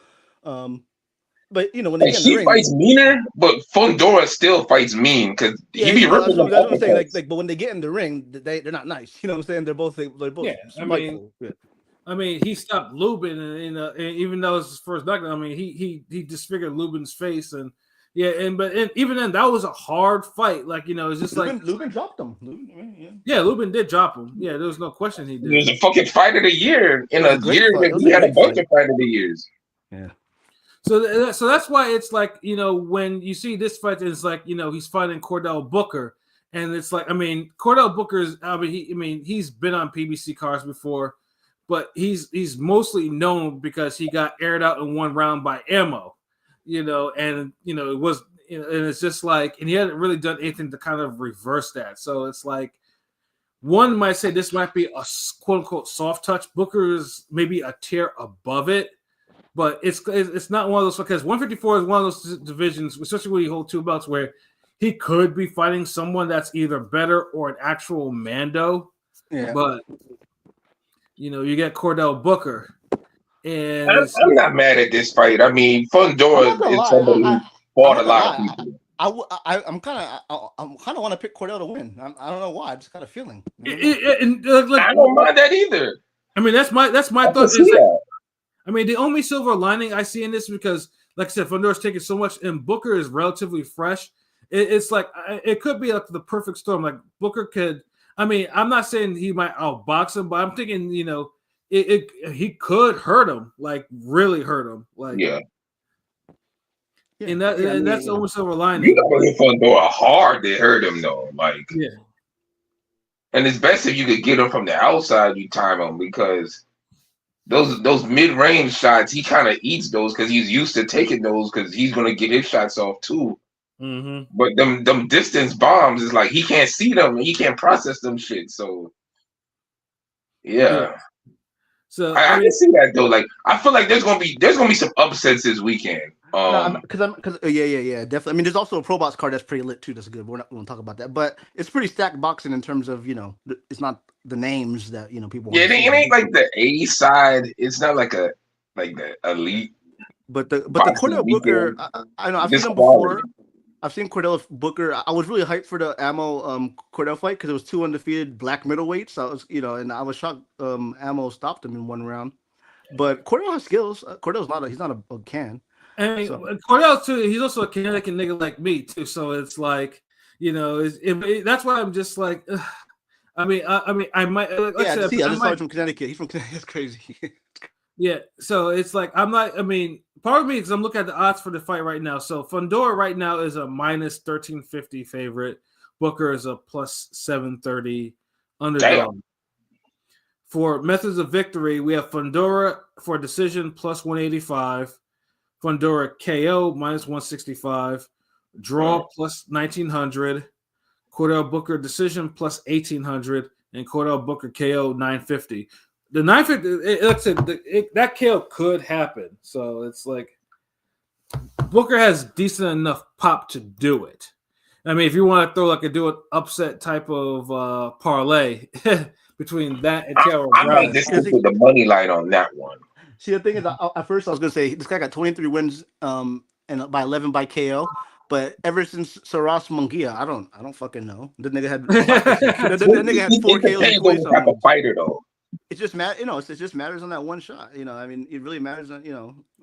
But when they get in the ring, fights meaner, but Fundora still fights mean because he be ripping them. That's what I'm saying. But when they get in the ring, they're not nice. You know what I'm saying? They're both. I mean, he stopped Lubin, and even though it's his first knockout, I mean, he disfigured Lubin's face, and even then, that was a hard fight. Like, it's just Lubin dropped him. Lubin did drop him. Yeah, there was no question he did. It was a fucking fight of the year in a year that he had a bunch of fight of the years. Yeah. So that's why it's like, when you see this fight, it's like, he's fighting Chordale Booker, and it's like, I mean, Chordale Booker's, he's been on PBC cards before, but he's mostly known because he got aired out in one round by Ammo, and it was, and it's just like, and he hadn't really done anything to kind of reverse that. So it's like, one might say this might be a quote unquote soft touch. Booker's maybe a tier above it. But it's not one of those, because 154 is one of those divisions, especially when you hold two belts, where he could be fighting someone that's either better or an actual Mando. Yeah. But you get Chordale Booker, and I'm not mad at this fight. I mean, Fundora is somebody who fought a lot of people. I'm kind of want to pick Chordale to win. I don't know why. I just got a feeling. I don't mind that either. I mean, that's my thought. I mean, the only silver lining I see in this, because, like I said, Fundora's taking so much, and Booker is relatively fresh. It's like it could be like the perfect storm. Like Booker could. I mean, I'm not saying he might outbox him, but I'm thinking, he could hurt him, like really hurt him, like And that's the only silver lining. You got to hit Fundora hard to hurt him though, like And it's best if you could get him from the outside. You time him because those mid range shots, he kind of eats those because he's used to taking those because he's gonna get his shots off too. Mm-hmm. But them distance bombs is like he can't see them and he can't process them shit. So yeah. So I can see that though. Like I feel like there's gonna be some upsets this weekend. Because yeah, definitely. I mean, there's also a Pro Box card that's pretty lit too. That's good. We're not going to talk about that, but it's pretty stacked boxing in terms of it's not the names that people. Yeah, it ain't like the A side. It's not like the elite. But the Cordale Booker, I know I've seen him before. I've seen Cordale Booker. I was really hyped for the Ammo Cordale fight because it was 2 undefeated black middleweights. I was and I was shocked Ammo stopped him in 1 round. But Cordale has skills. He's not a can. I mean, Cordale too. He's also a Connecticut nigga like me too. So it's like that's why I'm just like. I mean, I might. I just saw him from Connecticut. He's from Connecticut. It's crazy. Yeah, so it's like I'm not. I mean, part of me because I'm looking at the odds for the fight right now. So Fundora right now is a minus 1350 favorite. Booker is a plus 730 underdog. Damn. For methods of victory, we have Fundora for decision plus 185, Fundora KO minus 165, draw plus 1900, Cordale Booker decision plus 1800, and Cordale Booker KO 950. The 950, that KO could happen. So it's like Booker has decent enough pop to do it. I mean, if you want to throw do an upset type of parlay between that and Taylor I might just stick with the money line on that one. See, the thing is, at first I was gonna say this guy got 23 wins, and by 11 by KO. But ever since Saras Munguia, I don't fucking know. The nigga had that nigga had 4 KOs. Type of fighter though. It just it just matters on that one shot. I mean, it really matters on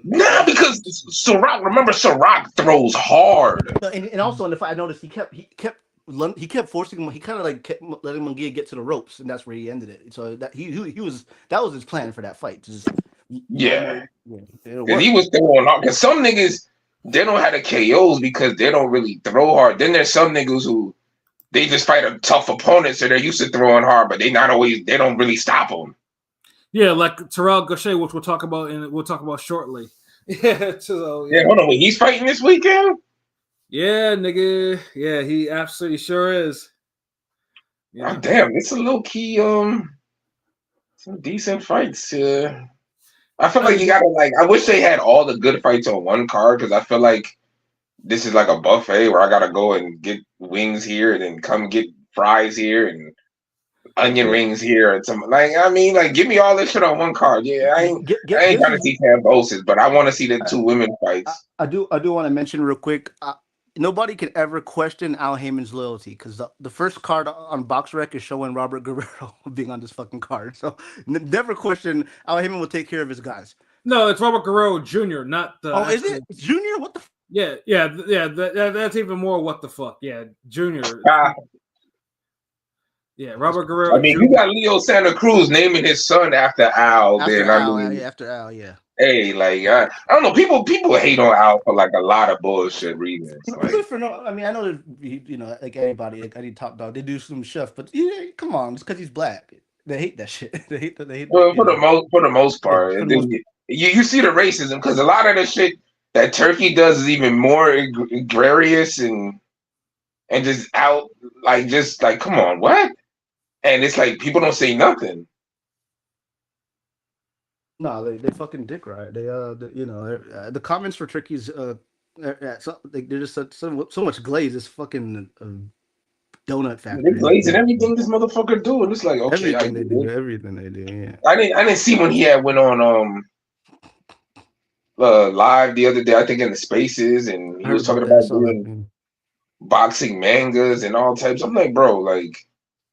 Nah, because Ciroc throws hard. And also in the fight, I noticed he kept forcing him. He kind of kept letting Munguia get to the ropes, and that's where he ended it. So that that was his plan for that fight. Yeah. He was throwing hard. Because some niggas they don't have the KOs because they don't really throw hard. Then there's some niggas who they just fight a tough opponent, so they're used to throwing hard, but they don't really stop them. Yeah, like Terrell Gaucher, which we'll talk about shortly. Yeah, hold on, he's fighting this weekend? Yeah, nigga. Yeah, he absolutely sure is. Yeah. Oh, damn, it's a low key some decent fights. I feel like you gotta I wish they had all the good fights on one card because I feel like this is like a buffet where I gotta go and get wings here and then come get fries here and onion rings here and some give me all this shit on one card. Yeah, I ain't trying to see Kambosos, but I want to see the 2 women fights. I do want to mention real quick. Nobody can ever question Al Heyman's loyalty because the first card on BoxRec is showing Robert Guerrero being on this fucking card. So never question Al Heyman will take care of his guys. No, it's Robert Guerrero Jr., not the. Oh, is it Junior? What the? Yeah. That's even more. What the fuck? Yeah, Junior. Yeah, Robert Guerrero. I mean, Jr. You got Leo Santa Cruz naming his son after Al. After Al, yeah. Hey, I don't know. People hate on Al for a lot of bullshit reasons. I mean, I know that like anybody, any top dog, they do some stuff, but come on, it's because he's black. They hate that shit. They hate. Well, for the most part, you see the racism because a lot of the shit that Turkey does is even more egregious and just out come on, what? And it's people don't say nothing. No, they fucking dick riot. The comments for Turkey's they're just so much glaze. It's fucking donut factory. They're glazing everything this motherfucker do, and it's okay. Everything they do. Yeah. I didn't see when he had went on live the other day. I think in the Spaces, and he was talking about doing boxing mangas and all types. I'm like, bro,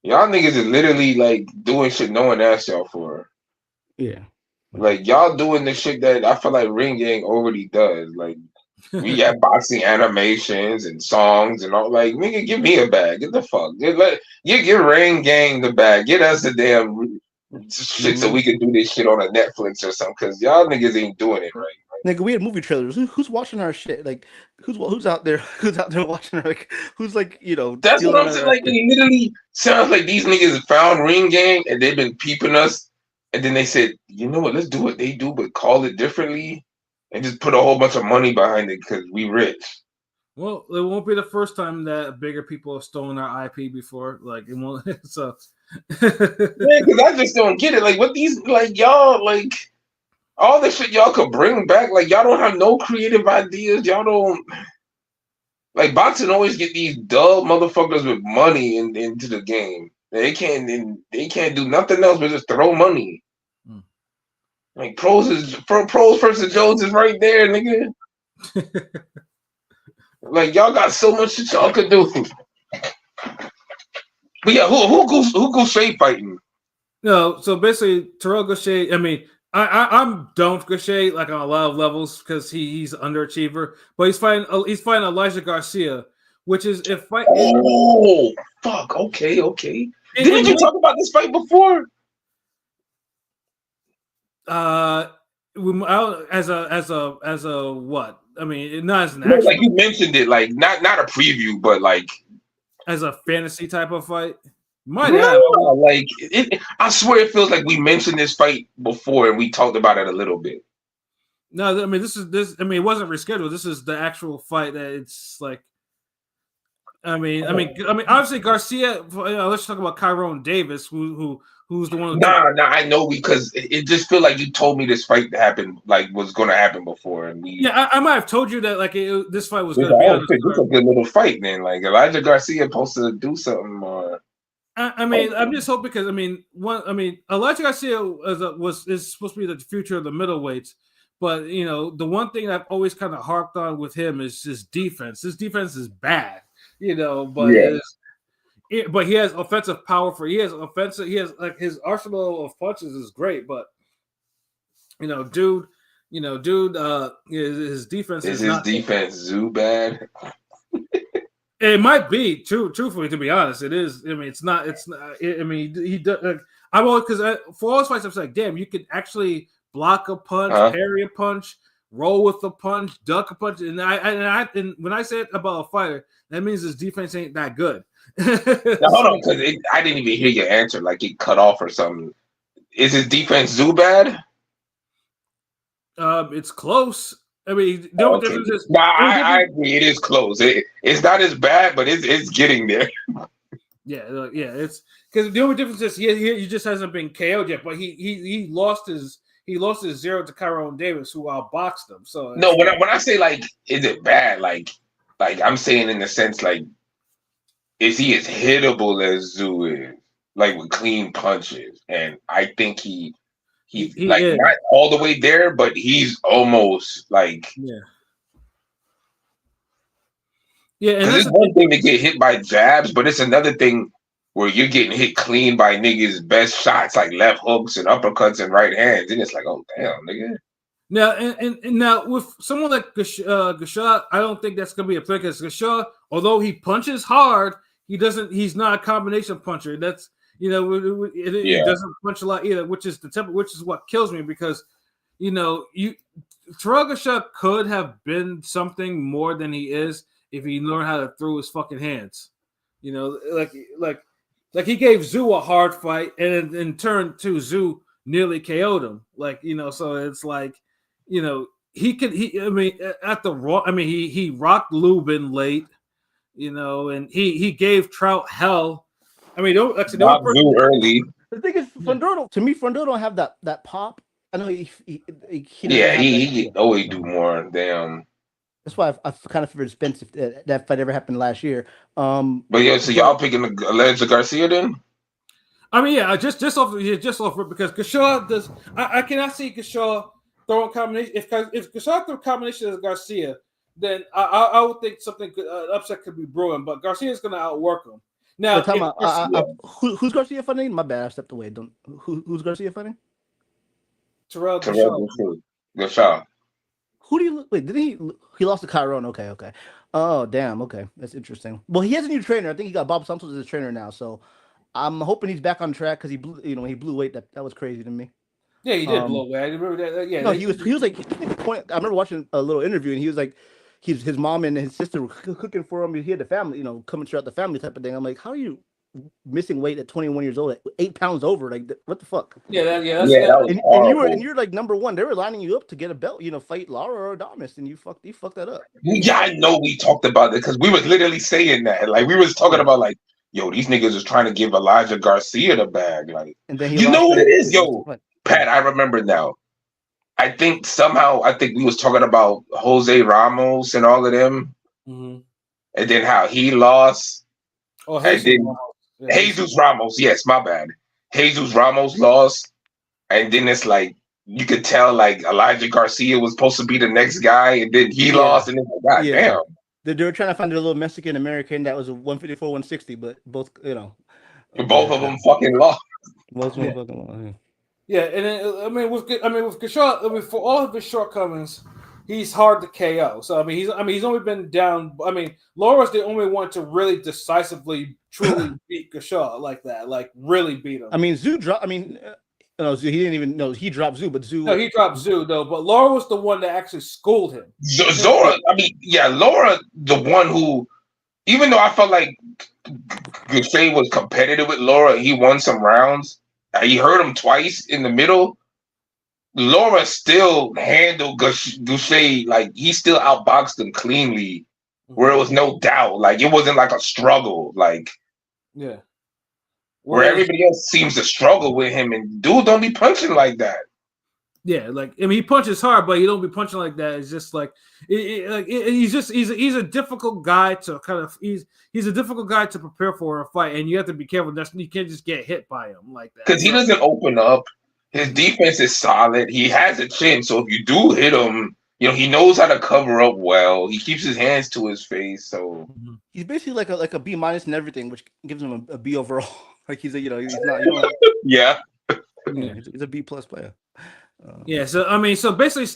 y'all niggas is literally doing shit no one asked y'all for. Yeah. Y'all doing the shit that I feel like Ring Gang already does. We have boxing animations and songs and all. Nigga, give me a bag. Get the fuck. Give Ring Gang the bag. Get us the damn shit so we can do this shit on a Netflix or something. Because y'all niggas ain't doing it right. Nigga, we had movie trailers. Who's watching our shit? Like, who's out there? Who's out there watching? Like, who's like, That's what stealing I'm saying. our Like, it literally sounds like these niggas found Ring Gang and they've been peeping us. And then they said, you know what? Let's do what they do, but call it differently and just put a whole bunch of money behind it because we rich. Well, it won't be the first time that bigger people have stolen our IP before. Like, it won't. So, Yeah, because I just don't get it. Like, what these, like, y'all, like, all the shit y'all could bring back, like, y'all don't have no creative ideas. Y'all don't, like, boxing always get these dull motherfuckers with money into the game. They can't do nothing else but just throw money. Mm. Like, pros versus Jones is right there, nigga. Like, y'all got so much shit y'all could do. But yeah, who goes straight fighting? No, so basically, Terrell Gaucher. I mean, I'm down for Gaucher like on a lot of levels because he's an underachiever. But he's fighting Elijah Garcia, which is if fight. Oh fuck! Okay. Didn't you talk about this fight before? As a what? I mean, not as an actual, like you mentioned it, like not a preview, but like as a fantasy type of fight. Might no, have. like it. I swear it feels like we mentioned this fight before and we talked about it a little bit. No, I mean this. I mean, it wasn't rescheduled. This is the actual fight that it's like. I mean, obviously Garcia. Let's talk about Tyrone Davis, who's the one. Nah, I know because it just feel like you told me this fight happened, like was going to happen before, and we. Yeah, I might have told you that like this fight was going to be. This is a good little fight, then. Like Elijah Garcia supposed to do something more. I mean, I'm just hoping because Elijah Garcia is supposed to be the future of the middleweights, but the one thing I've always kind of harped on with him is his defense. His defense is bad, but but he has offensive power He has like his arsenal of punches is great, but dude, his defense is his defense zoo bad. It might be truthfully, to be honest, it is. I mean, it's not. I mean, he does. I'm always because for all his fights, I'm like, damn, you could actually block a punch, parry a punch, roll with a punch, duck a punch, and when I say it about a fighter, that means his defense ain't that good. Now, hold on, because I didn't even hear your answer. Like it cut off or something. Is his defense zoo bad? It's close. I mean, the only difference is. I agree. It is close. It's not as bad, but it's getting there. Yeah. It's because the only difference is he just hasn't been KO'd yet, but he lost his 0 to Tyrone Davis, who outboxed him. So no, when I say like, is it bad? Like I'm saying in the sense like, is he as hittable as Zoo is? Like with clean punches, and I think he like is. Not all the way there, but he's almost like And it's one thing to get hit by jabs, but it's another thing where you're getting hit clean by niggas' best shots, like left hooks and uppercuts and right hands, and it's like, oh damn, nigga. Now and now with someone like Gashaw, I don't think that's gonna be a play because Gashaw, although he punches hard, he's not a combination puncher. That's he doesn't punch a lot either, which is what kills me because Terrell Gashaw could have been something more than he is if he learned how to throw his fucking hands. Like he gave Zoo a hard fight and in turn to Zoo nearly KO'd him. So it's like, he rocked Lubin late, and he gave Trout hell. I mean, not Zoo early. The thing is, Fundora, to me, Fundora don't have that pop. I know he always do more. Damn. That's why I kind of figured Spence if that fight ever happened last year. But yeah, so y'all picking Elijah Garcia then? I mean, yeah, just off because Gashaw does. I cannot see Gashaw throwing combination. If Gashaw threw combination as Garcia, then I would think something upset could be brewing. But Garcia is going to outwork him. Now, who's Garcia fighting? My bad, I stepped away. Who's Garcia fighting? Terrell Gashaw. Who do you look? Wait, didn't he lost to Tyrone? Okay. Oh, damn. Okay, that's interesting. Well, he has a new trainer. I think he got Bob Santos as a trainer now. So I'm hoping he's back on track because he blew weight. That was crazy to me. Yeah, he did blow away. I remember that. Yeah, no, he was like, I remember watching a little interview, and he was like, his mom and his sister were cooking for him. He had the family, coming throughout the family type of thing. I'm like, how are you missing weight at 21 years old, at 8 pounds over? Like, what the fuck? Yeah, and you're like number one. They were lining you up to get a belt, fight Lara or Adamas, and you fucked that up. Yeah, I know we talked about it because we was literally saying that. Like, we was talking about like, yo, these niggas is trying to give Elijah Garcia the bag. Like, and then you know what it is, yo, Pat. I remember now. I think we was talking about Jose Ramos and all of them, and then how he lost. Oh, Jesus Ramos. Yes, my bad. Jesus Ramos lost, and then it's like you could tell like Elijah Garcia was supposed to be the next guy, and then he lost, and it's like, God damn. They were trying to find a little Mexican American that was a 154, 160, but both, both of them fucking lost. Both of them fucking lost. Yeah, and then, with Kishore, for all of his shortcomings, he's hard to KO. So he's only been down. Laura's the only one to really decisively, truly beat Kishore like that, like really beat him. Zoo dropped. No, Zoo, he didn't even know he dropped Zoo, but Zoo. No, he dropped Zoo though. But Laura was the one that actually schooled him. Laura, the one who, even though I felt like Goucher was competitive with Laura, he won some rounds. He hurt him twice in the middle. Laura still handled Goucher, like he still outboxed him cleanly, where it was no doubt. Like it wasn't like a struggle. Like where everybody else seems to struggle with him, and dude don't be punching like that. Yeah, he punches hard, but he don't be punching like that. It's just like he's a difficult guy to he's a difficult guy to prepare for a fight, and you have to be careful. You can't just get hit by him like that because he doesn't open up. His defense is solid. He has a chin, so if you do hit him, he knows how to cover up well. He keeps his hands to his face, so he's basically like a B- in everything, which gives him a B overall. Like he's he's not. Yeah, he's a B+ player. So basically,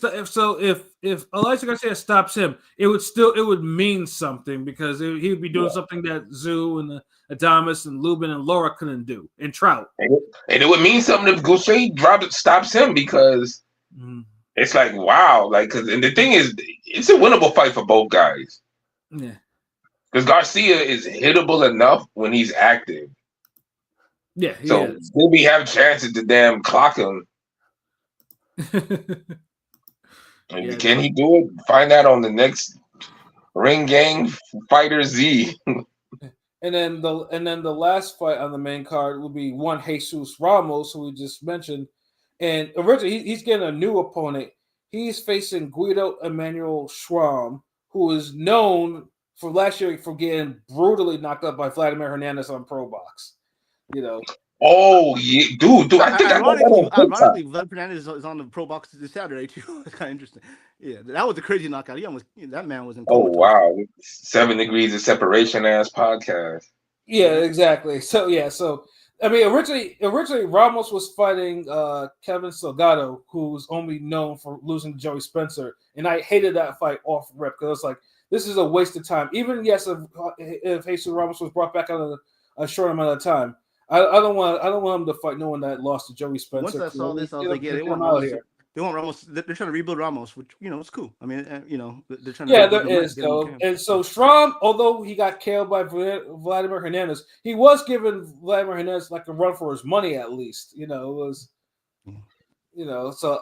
if Elijah Garcia stops him, it would mean something because he would be doing something that Zoo and the Adamas and Lubin and Laura couldn't do, and Trout. And it would mean something if Goucher stops him because it's like wow, and the thing is, it's a winnable fight for both guys. Yeah, because Garcia is hittable enough when he's active. Yeah, so will we have chances to damn clock him? Can he do it? Find out on the next Ring Gang Fighter Z. And then the last fight on the main card will be one Jesus Ramos, who we just mentioned. And originally he's getting a new opponent. He's facing Guido Emmanuel Schramm, who is known for last year for getting brutally knocked up by Vladimir Hernandez on Pro Box. Oh yeah, dude! I think ironically, Vlad Hernandez is on the Pro Box this Saturday too. It's kind of interesting. Yeah, that was a crazy knockout. That man was in. Oh wow, 7 degrees of separation ass podcast. Yeah, exactly. So originally Ramos was fighting Kevin Salgado, who's only known for losing to Joey Spencer, and I hated that fight off rip because it's like this is a waste of time. Even if Jesus Ramos was brought back out a short amount of time. I don't want him to fight no one that lost to Joey Spencer. Once I saw this, I was like, they want Ramos. They want Ramos. They're trying to rebuild Ramos, which it's cool. They're trying to. Yeah, there is though. And so Schramm, although he got killed by Vladimir Hernandez, he was giving Vladimir Hernandez like a run for his money at least. It was. So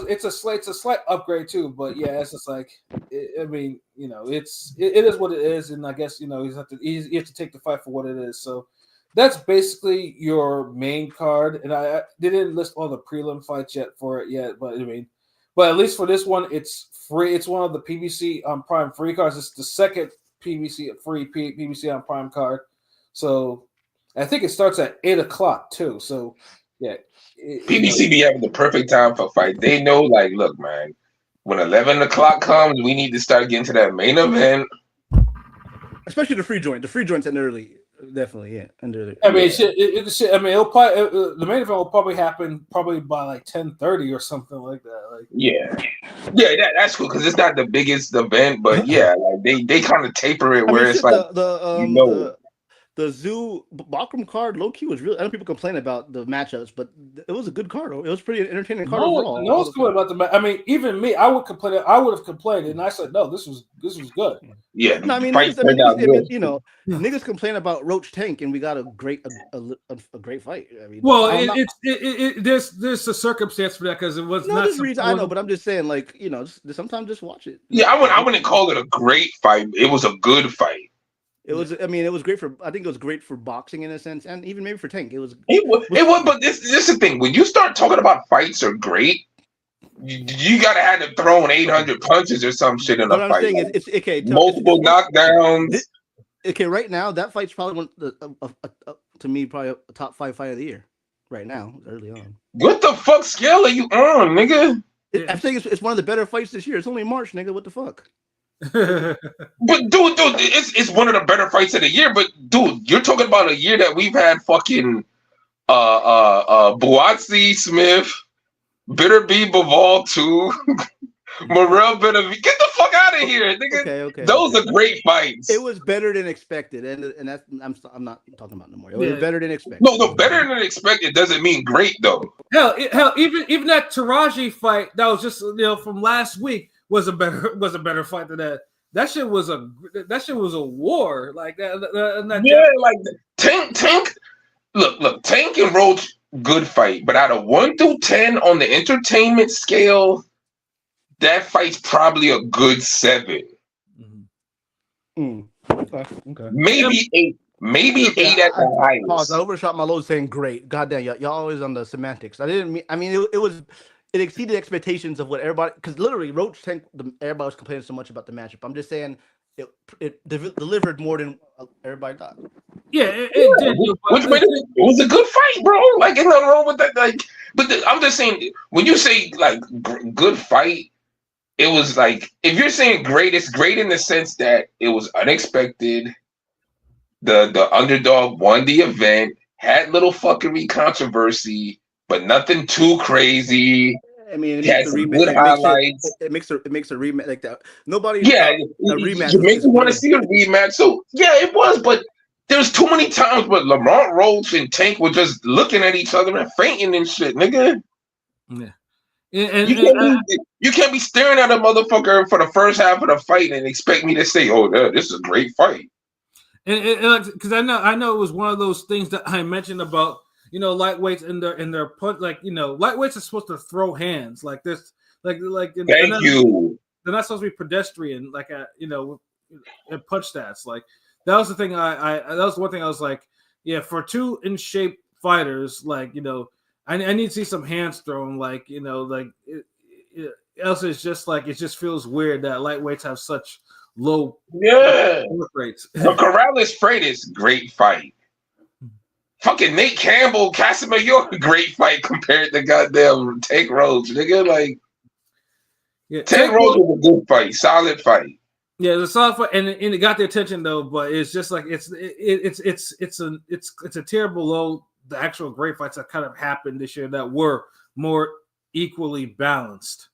it's a slight upgrade too, but yeah, it's just like it is what it is, and I guess you have to take the fight for what it is. So. That's basically your main card, and I didn't list all the prelim fights for it, but at least for this one, it's free. It's one of the PBC on Prime free cards. It's the second PBC on Prime card, so I think it starts at 8:00 too. So yeah, PBC be having the perfect time for fight. They know, like, look, man, when 11:00 comes, we need to start getting to that main event. Especially the free joint. The free joint's in early. Definitely, yeah. The main event will probably happen by like 10:30 or something like that. That's cool because it's not the biggest event, but yeah, like they kind of taper it where it's like the Zoo Bakram card, low key was really. I know people complain about the matchups, but it was a good card. It was pretty entertaining card overall. No one's complained about the match. I mean, even me, I would complain. I would have complained, and I said, no, this was good. Yeah, no, I mean, niggas complain about Roach Tank, and we got a great fight. I mean, well, there's a circumstance for that because it was not. Reason, I know, but I'm just saying, like, sometimes just watch it. Yeah, I wouldn't call it a great fight. It was a good fight. It was. I mean, it was great for. I think it was great for boxing in a sense, and even maybe for Tank. It was. But this is the thing. When you start talking about fights are great, you gotta have to throw 800 punches or some shit in a fight. What I'm saying is, it's okay. Multiple knockdowns. Right now that fight's probably to me probably a top 5 fight of the year. Right now, early on. What the fuck scale are you on, nigga? I think it's one of the better fights this year. It's only March, nigga. What the fuck? But dude, it's one of the better fights of the year. But dude, you're talking about a year that we've had fucking Buatsi Smith, Bitter B Bivol 2, Morel Bitter. Get the fuck out of here, nigga. Okay. Those are great fights. It was better than expected, and that's I'm not talking about no more. It was better than expected. No, better than expected doesn't mean great though. Hell, even that Taraji fight that was just from last week was a better fight than that. That shit was a war like that. Yeah, like Tank. Look, Tank and Roach, good fight, but out of 1 through 10 on the entertainment scale, that fight's probably a good 7. Okay. Maybe 8. Maybe 8 at the highest. I overshot my load saying great. Goddamn, y'all always on the semantics. It exceeded expectations of what everybody, because literally Roach Tank, everybody was complaining so much about the matchup. I'm just saying it delivered more than everybody thought. Yeah, it did. It was a good fight, bro. Like, ain't nothing wrong with that. Like, I'm just saying, when you say like good fight, it was like, if you're saying great, it's great in the sense that it was unexpected. The underdog won the event, had little fuckery controversy, but nothing too crazy. I mean, it makes some good highlights. It makes a rematch like that. Nobody. Yeah, a rematch. You make me want to see a rematch. So yeah, it was, but there's too many times where Lamont Roach and Tank were just looking at each other and fainting and shit, nigga. Yeah. You can't be staring at a motherfucker for the first half of the fight and expect me to say, "Oh, this is a great fight." And because I know it was one of those things that I mentioned about lightweights in their punch, like lightweights are supposed to throw hands like this, like. Thank you. They're not supposed to be pedestrian, like at punch stats. Like that was the thing. That was one thing I was like, yeah, for 2 in shape fighters, like I need to see some hands thrown, like else it's just like it just feels weird that lightweights have such low work rates. Corrales Freitas, great fight. Fucking Nate Campbell, Casimir York, great fight compared to goddamn Tank Roach, nigga. Like, Tank Roach was a good fight, solid fight. Yeah, it was a solid fight, and it got the attention though. But it's just like it's a tier below the actual great fights that kind of happened this year that were more equally balanced.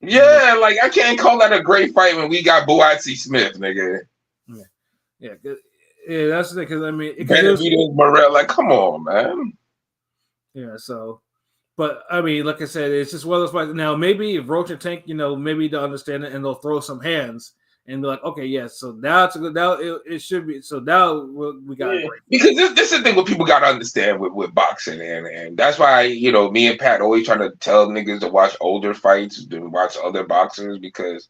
Yeah, like I can't call that a great fight when we got Buatsi Smith, nigga. Yeah, that's the thing. Because I mean, Morel, like, come on, man. Yeah, so, but I mean, like I said, it's just one of those fights. Now, maybe if Roach and Tank, maybe they'll understand it and they'll throw some hands and be like, okay, yeah, so now it's a good. Now it should be. So now we got a great. Because this is the thing what people got to understand with boxing, and that's why me and Pat always trying to tell niggas to watch older fights than watch other boxers, because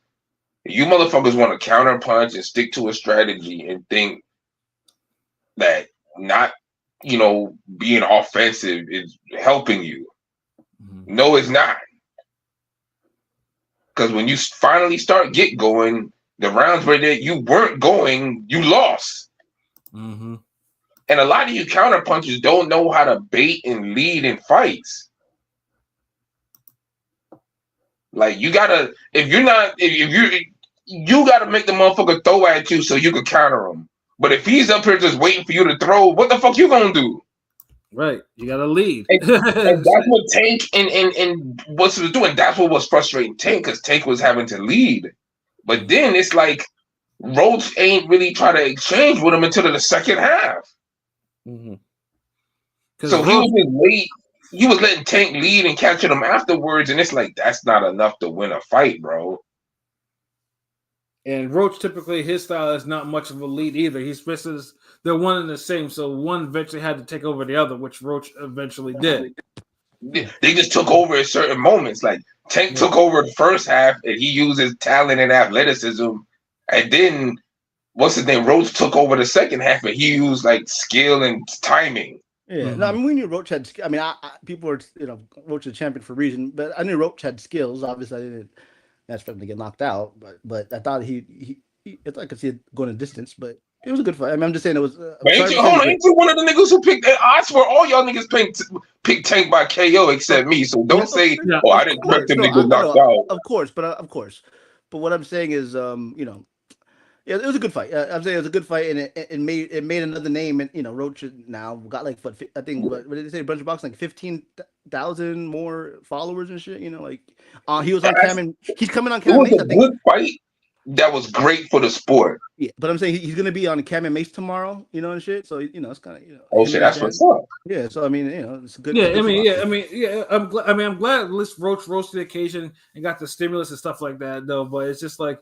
you motherfuckers want to counter punch and stick to a strategy and think that not being offensive is helping you. Mm-hmm. No, it's not. Because when you finally start get going, the rounds where you weren't going, you lost. Mm-hmm. And a lot of you counter punchers don't know how to bait and lead in fights. Like, you gotta, you gotta make the motherfucker throw at you so you can counter him. But if he's up here just waiting for you to throw, what the fuck you gonna do? Right, you gotta lead. And that's what Tank and what's was doing. That's what was frustrating Tank, because Tank was having to lead. But then it's like Roach ain't really try to exchange with him until the second half. So he was just late. He was letting Tank lead and catching him afterwards, and it's like that's not enough to win a fight, bro. And Roach typically his style is not much of a lead either. He misses they're one and the same, so one eventually had to take over the other, which Roach eventually did. They just took over at certain moments. Like Tank took over the first half, and he used his talent and athleticism, and then what's his name? Roach took over the second half, and he used like skill and timing. Yeah, no, I mean we knew Roach had. I mean, I people are Roach is a champion for a reason, but I knew Roach had skills. Obviously, I didn't expect him to get knocked out, but I thought I could see it going a distance, but it was a good fight. I mean, I'm just saying it was. Ain't you one of the niggas who picked? I swear, all y'all niggas picked Tank by KO except me. So don't say, "Oh, I didn't expect him to get knocked out." Of course, but what I'm saying is, yeah, it was a good fight. I'm saying it was a good fight, and it made another name. And Roach now got like what did they say? Bunch of boxing like 15,000 more followers and shit. He was on cam and he's coming on cam. It was a good fight that was great for the sport. Yeah, but I'm saying he's gonna be on Cam and Mace tomorrow. And shit. So it's kind of Oh shit, that's what's up. Yeah, so I mean it's good. Yeah, I'm glad at least Roach rose to the occasion and got the stimulus and stuff like that though. But it's just like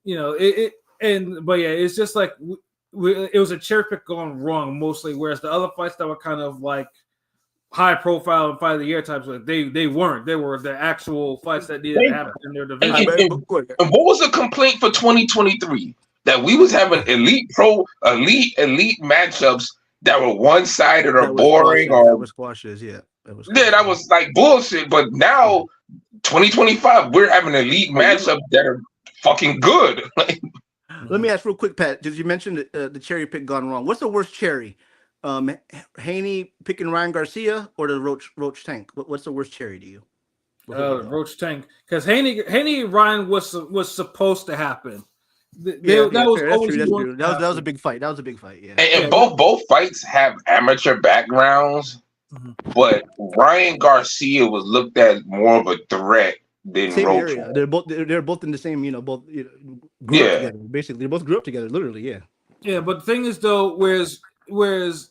it's just like it was a cherry pick gone wrong mostly, whereas the other fights that were kind of like high profile and fight of the year types, like they weren't. They were the actual fights that needed to happen in their division. And what was the complaint for 2023? That we was having elite matchups that were one-sided or boring or squashes, yeah. That was like bullshit. But now 2025, we're having elite matchups that are fucking good. Let me ask real quick, Pat. Did you mention the cherry pick gone wrong? What's the worst cherry? Haney picking Ryan Garcia or the Roach Tank? What's the worst cherry to you? Roach Tank, because Haney Ryan was supposed to happen. That was a big fight. That was a big fight. Yeah. And both fights have amateur backgrounds, but Ryan Garcia was looked at more of a threat than same Roach. Area. They're both in the same. Grew up together. Basically, they both grew up together. Literally, yeah. Yeah, but the thing is though, whereas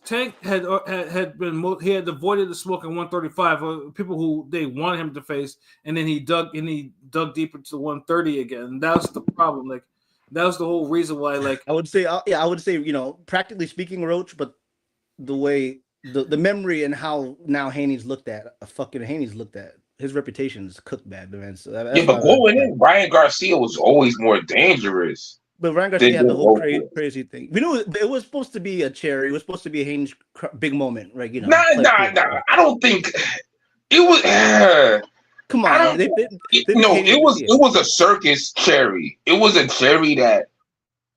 Tank had avoided the smoke in 135, people who they wanted him to face, and then he dug deep into 130 again. That was the problem. Like that was the whole reason why. Like I would say, practically speaking, Roach, but the way the memory and how now Haney's looked at, his reputation is cooked bad, man. So but going in, Ryan Garcia was always more dangerous. But Ryan Garcia had the whole crazy thing. We knew it was supposed to be a cherry. It was supposed to be a Haney's big moment, right? Nah. I don't think it was. Come on, it was a circus cherry. It was a cherry that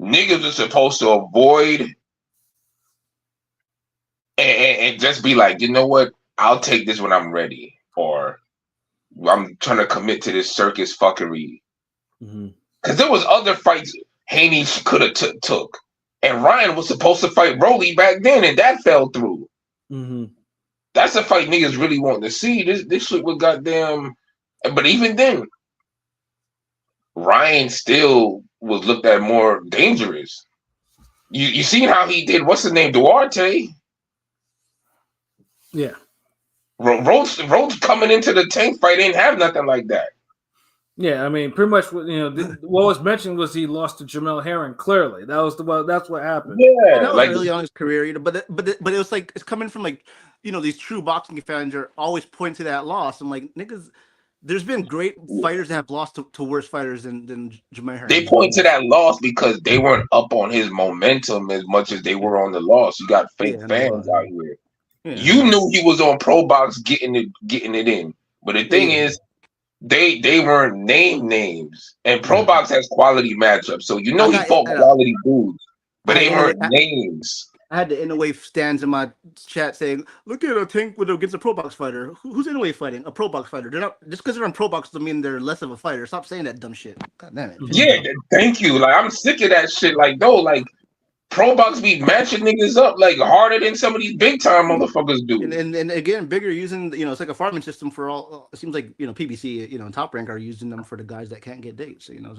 niggas were supposed to avoid and just be like, you know what? I'll take this when I'm ready, or I'm trying to commit to this circus fuckery. Because there was other fights Haney could have took, and Ryan was supposed to fight Broly back then, and that fell through. That's a fight niggas really want to see. This shit was goddamn. But even then, Ryan still was looked at more dangerous. You seen how he did? What's his name? Duarte. Yeah. Rhodes coming into the Tank fight didn't have nothing like that. Yeah, I mean, pretty much. What was mentioned was he lost to Jamel Herring. Clearly, that's what happened. Yeah, that was early on in his career. But it was like it's coming from these true boxing fans are always pointing to that loss. I'm like, niggas, there's been great fighters that have lost to worse fighters than Jamel Herring. They point to that loss because they weren't up on his momentum as much as they were on the loss. You got fake fans out here. Yeah. You knew he was on Pro Box getting it in, but the thing is, they weren't names, and Pro Box has quality matchups, so he fought quality dudes, but they weren't names. I had the Inoue stands in my chat saying, "Look at a Tank against a Pro Box fighter. Who's Inoue fighting? A Pro Box fighter. They're not just because they're on Pro Box doesn't mean they're less of a fighter. Stop saying that dumb shit. God damn it." Yeah, thank you. Like I'm sick of that shit. Like Pro Box be matching niggas up harder than some of these big time motherfuckers do. And again, bigger using it's like a farming system for all. It seems like PBC and Top Rank are using them for the guys that can't get dates. So yeah,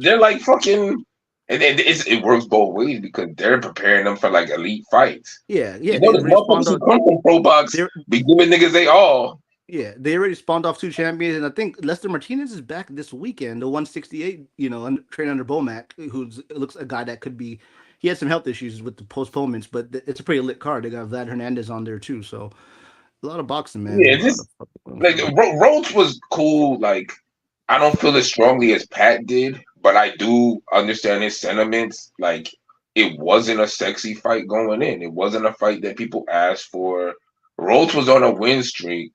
they're like fucking And it works both ways because they're preparing them for like elite fights. Yeah, You they know, the already motherfuckers spawned who out. come from pro box be giving niggas they all. Yeah, they already spawned off 2 champions, and I think Lester Martinez is back this weekend. The 168, trained under Bomac, who's looks a guy that could be. He had some health issues with the postponements, but it's a pretty lit card. They got Vlad Hernandez on there too, so a lot of boxing, man. Yeah, A lot just of fucking like Roach was cool. Like I don't feel as strongly as Pat did, but I do understand his sentiments. Like it wasn't a sexy fight going in. It wasn't a fight that people asked for. Roach was on a win streak,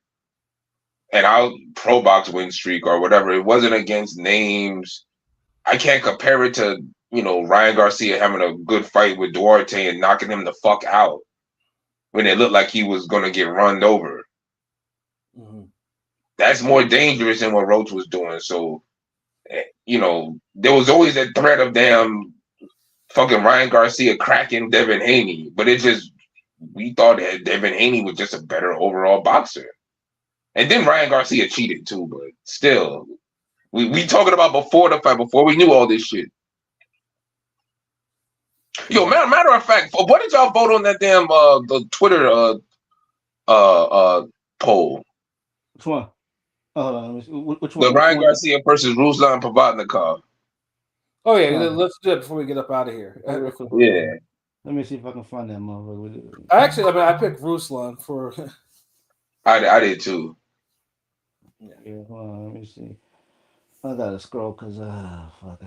and our pro box win streak or whatever. It wasn't against names. I can't compare it to Ryan Garcia having a good fight with Duarte and knocking him the fuck out when it looked like he was gonna get run over. Mm-hmm. That's more dangerous than what Roach was doing. So, there was always that threat of damn fucking Ryan Garcia cracking Devin Haney, but we thought that Devin Haney was just a better overall boxer. And then Ryan Garcia cheated too, but still, we talking about before the fight, before we knew all this shit. Yo, matter of fact, what did y'all vote on that damn the Twitter poll? Which one? Which The one? Ryan Garcia versus Ruslan Provodnikov. Oh yeah, let's do it before we get up out of here. Yeah. Let me see if I can find that motherfucker. I picked Ruslan for. I did too. Yeah, hold on, let me see. I gotta scroll because fuck,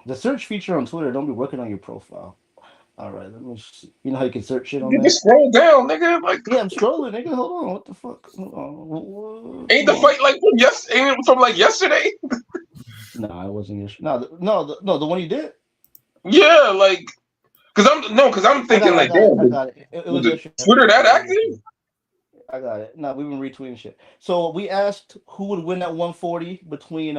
the search feature on Twitter don't be working on your profile. All right, let me see. You know how you can search shit on You there? just scroll down, nigga. Like, yeah, I'm scrolling, nigga. Hold on, what the fuck? Hold on. Ain't the fight like ain't it from like yesterday? No, I wasn't yesterday. No, the one you did. Yeah, like, cause I'm thinking I got it. It was Twitter that active. I got it. No, we've been retweeting shit. So we asked who would win at 140 between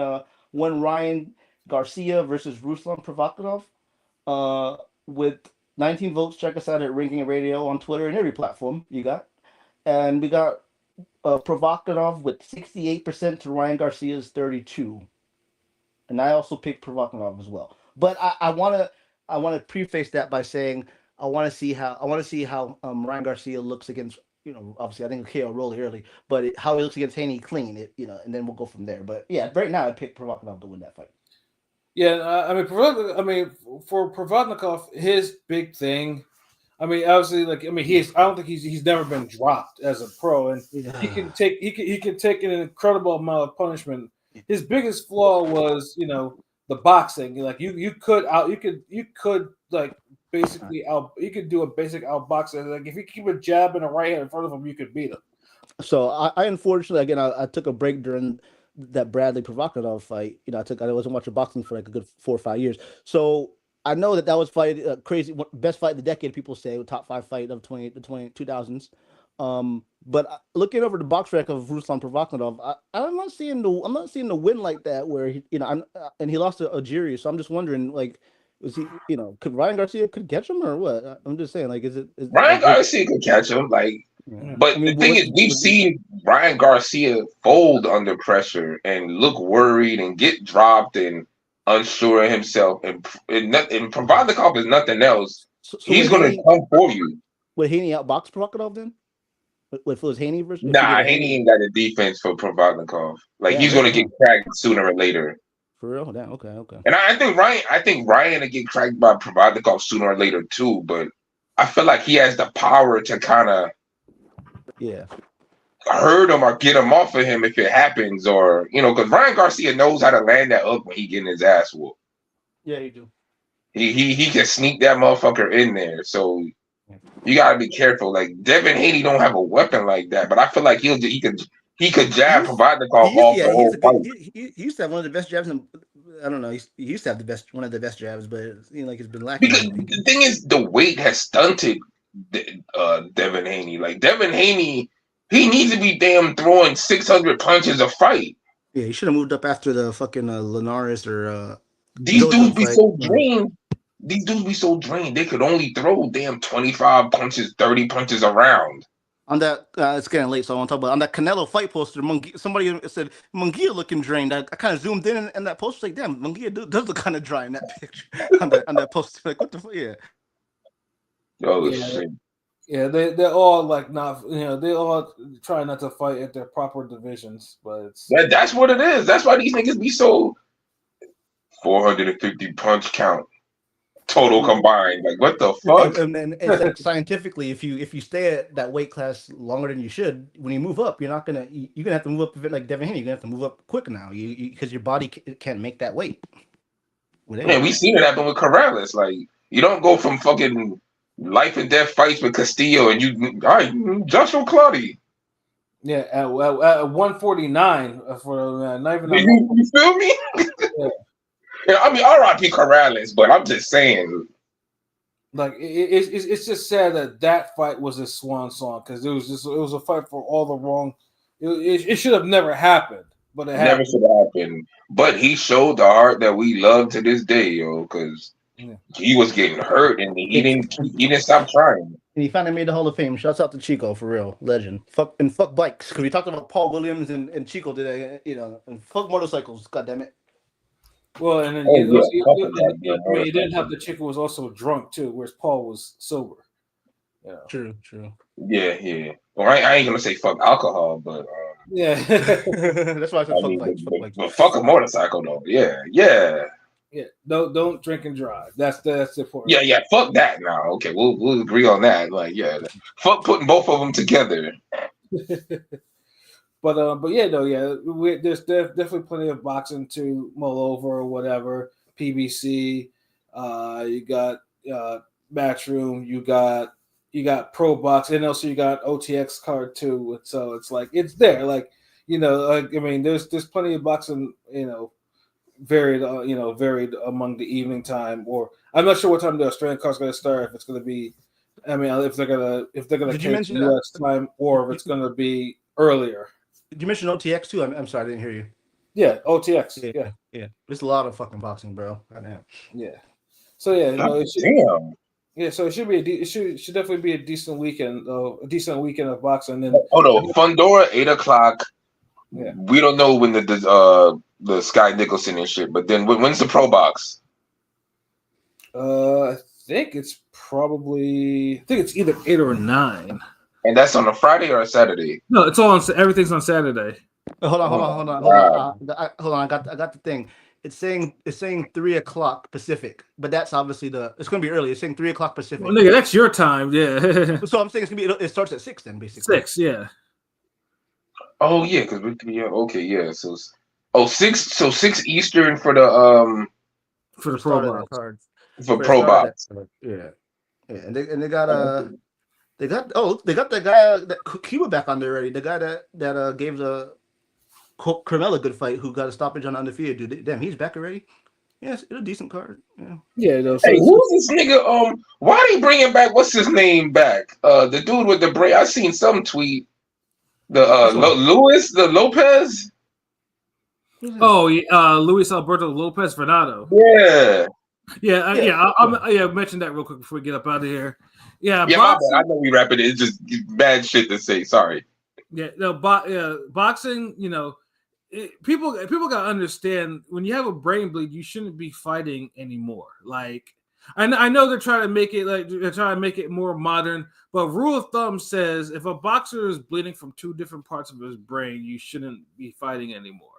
one Ryan Garcia versus Ruslan Provodnikov. With 19 votes, check us out at Ranking Radio on Twitter and every platform you got. And we got Provodnikov with 68% to Ryan Garcia's 32. And I also picked Provodnikov as well. But I wanna preface that by saying I want to see how Ryan Garcia looks against, obviously I think KO rolled early, but how he looks against Haney clean, and then we'll go from there. But yeah, right now I picked Provodnikov to win that fight. Yeah, for Provodnikov, his big thing. Obviously, I don't think he's never been dropped as a pro, and he can take an incredible amount of punishment. His biggest flaw was, the boxing. Like you could do a basic outboxing. Like if you keep a jab and a right hand in front of him, you could beat him. So I unfortunately, again, I took a break during that Bradley Provodnikov fight. I wasn't watching boxing for like a good 4 or 5 years. So I know that was fight crazy, best fight of the decade. People say top 5 fight of the 2000s. But looking over the box rec of Ruslan Provodnikov, I'm not seeing the win like that where and he lost to Algeria. So I'm just wondering, like, was he, could Ryan Garcia catch him or what? I'm just saying, like, is Ryan Garcia could catch him, like. Yeah. But the thing is, we've seen Ryan Garcia fold under pressure and look worried and get dropped and unsure of himself. And Provodnikov is nothing else. So he's going to come for you. Would Haney outbox Provodnikov then? If it was Haney versus? Nah, Haney ain't got a defense for Provodnikov. Like, he's going to get cracked sooner or later. For real? Damn, okay. And I think Ryan will get cracked by Provodnikov sooner or later too. But I feel like he has the power to kind of hurt him or get him off of him if it happens, or because Ryan Garcia knows how to land that hook when he getting his ass whooped. Yeah, he do. He can sneak that motherfucker in there. So you gotta be careful. Like Devin Haney don't have a weapon like that, but I feel like he could jab Provodnikov off the whole fight. He used to have one of the best jabs. I don't know. He used to have one of the best jabs, but like it's been lacking. Because the thing is, the weight has stunted Devin Haney. Like Devin Haney, he needs to be damn throwing 600 punches a fight. Yeah, he should have moved up after the fucking Linares or these dudes be so drained. These dudes be so drained. They could only throw damn 25 punches, 30 punches around. On that, it's getting late, so I want to talk about on that Canelo fight poster. Somebody said Munguia looking drained. I kind of zoomed in and that poster, like, damn, Munguia does look kind of dry in that picture on that poster. Like, what the fuck? Yeah. Oh Yeah. shit. Yeah, they're all like not, they all try not to fight at their proper divisions, but it's That's what it is. That's why these niggas be so 450 punch count total combined. Like what the fuck? And it's like scientifically, if you stay at that weight class longer than you should, when you move up, you're gonna have to move up a bit like Devin Haney. You're gonna have to move up quick now, because your body can't make that weight. Man, we seen it happen with Corrales. Like you don't go from fucking life and death fights with Castillo and you all right, Joshua Claudio. yeah at 149 for not even. You feel me? Yeah, I mean, R.I.P. Corrales, but I'm just saying. Like it's just sad that fight was a swan song because it was a fight for all the wrong. It should have never happened, but it never should have happened. But he showed the heart that we love to this day, yo, because he was getting hurt and he didn't stop trying. And he finally made the Hall of Fame. Shouts out to Chico, for real, legend. Fuck bikes, because we talked about Paul Williams and Chico today, and fuck motorcycles. God damn it. Well, and then he didn't have the chick who was also drunk too, whereas Paul was sober. Yeah. True. Yeah. Well, I ain't gonna say fuck alcohol, but yeah, that's why I said fuck bikes. But fuck a motorcycle though. Yeah. Don't drink and drive. That's important. Yeah. Fuck that now. Okay, we'll agree on that. Like, yeah, fuck putting both of them together. But yeah, there's definitely plenty of boxing to mull over or whatever. PBC, you got Matchroom, you got Pro Box, and also you got OTX card too. So it's like it's there, like I mean, there's plenty of boxing, varied among the evening time. Or I'm not sure what time the Australian card's going to start. If it's going to be, I mean, if they're gonna catch US time, or if it's going to be earlier. Did you mention OTX too? I'm sorry, I didn't hear you. Yeah, OTX. Yeah. There's a lot of fucking boxing, bro. Goddamn. Yeah. So yeah, damn. Yeah, so it should be it should definitely be a decent weekend, of boxing. Then Fundora 8:00. Yeah. We don't know when the Sky Nicholson and shit, but then when's the Pro Box? I think it's either 8 or 9. And that's on a Friday or a Saturday? No, it's all everything's on Saturday. Hold on. I got the thing. It's saying 3:00 Pacific, but that's obviously it's going to be early. It's saying 3:00 Pacific. Well, nigga, that's your time, yeah. So I'm saying it starts at 6 then, basically. 6, yeah. Oh yeah, because okay, yeah. So 6 Eastern for the Pro Box. For Pro Box. Yeah, and they got They got that guy that Cuba back on there already. The guy that gave the Carmella a good fight, who got a stoppage on undefeated dude. Damn, he's back already. Yes, it's a decent card. Yeah. Hey, who's this nigga? Why they bringing back? What's his name back? The dude with the braid. I seen some tweet. The Lopez. Oh, Luis Alberto Lopez Venado. Yeah. I mentioned that real quick before we get up out of here. Yeah, boxing, I know we wrapping it. It's just bad shit to say. Sorry. Yeah, no, boxing. People gotta understand when you have a brain bleed, you shouldn't be fighting anymore. Like, I know they're trying to make it more modern, but rule of thumb says if a boxer is bleeding from 2 different parts of his brain, you shouldn't be fighting anymore.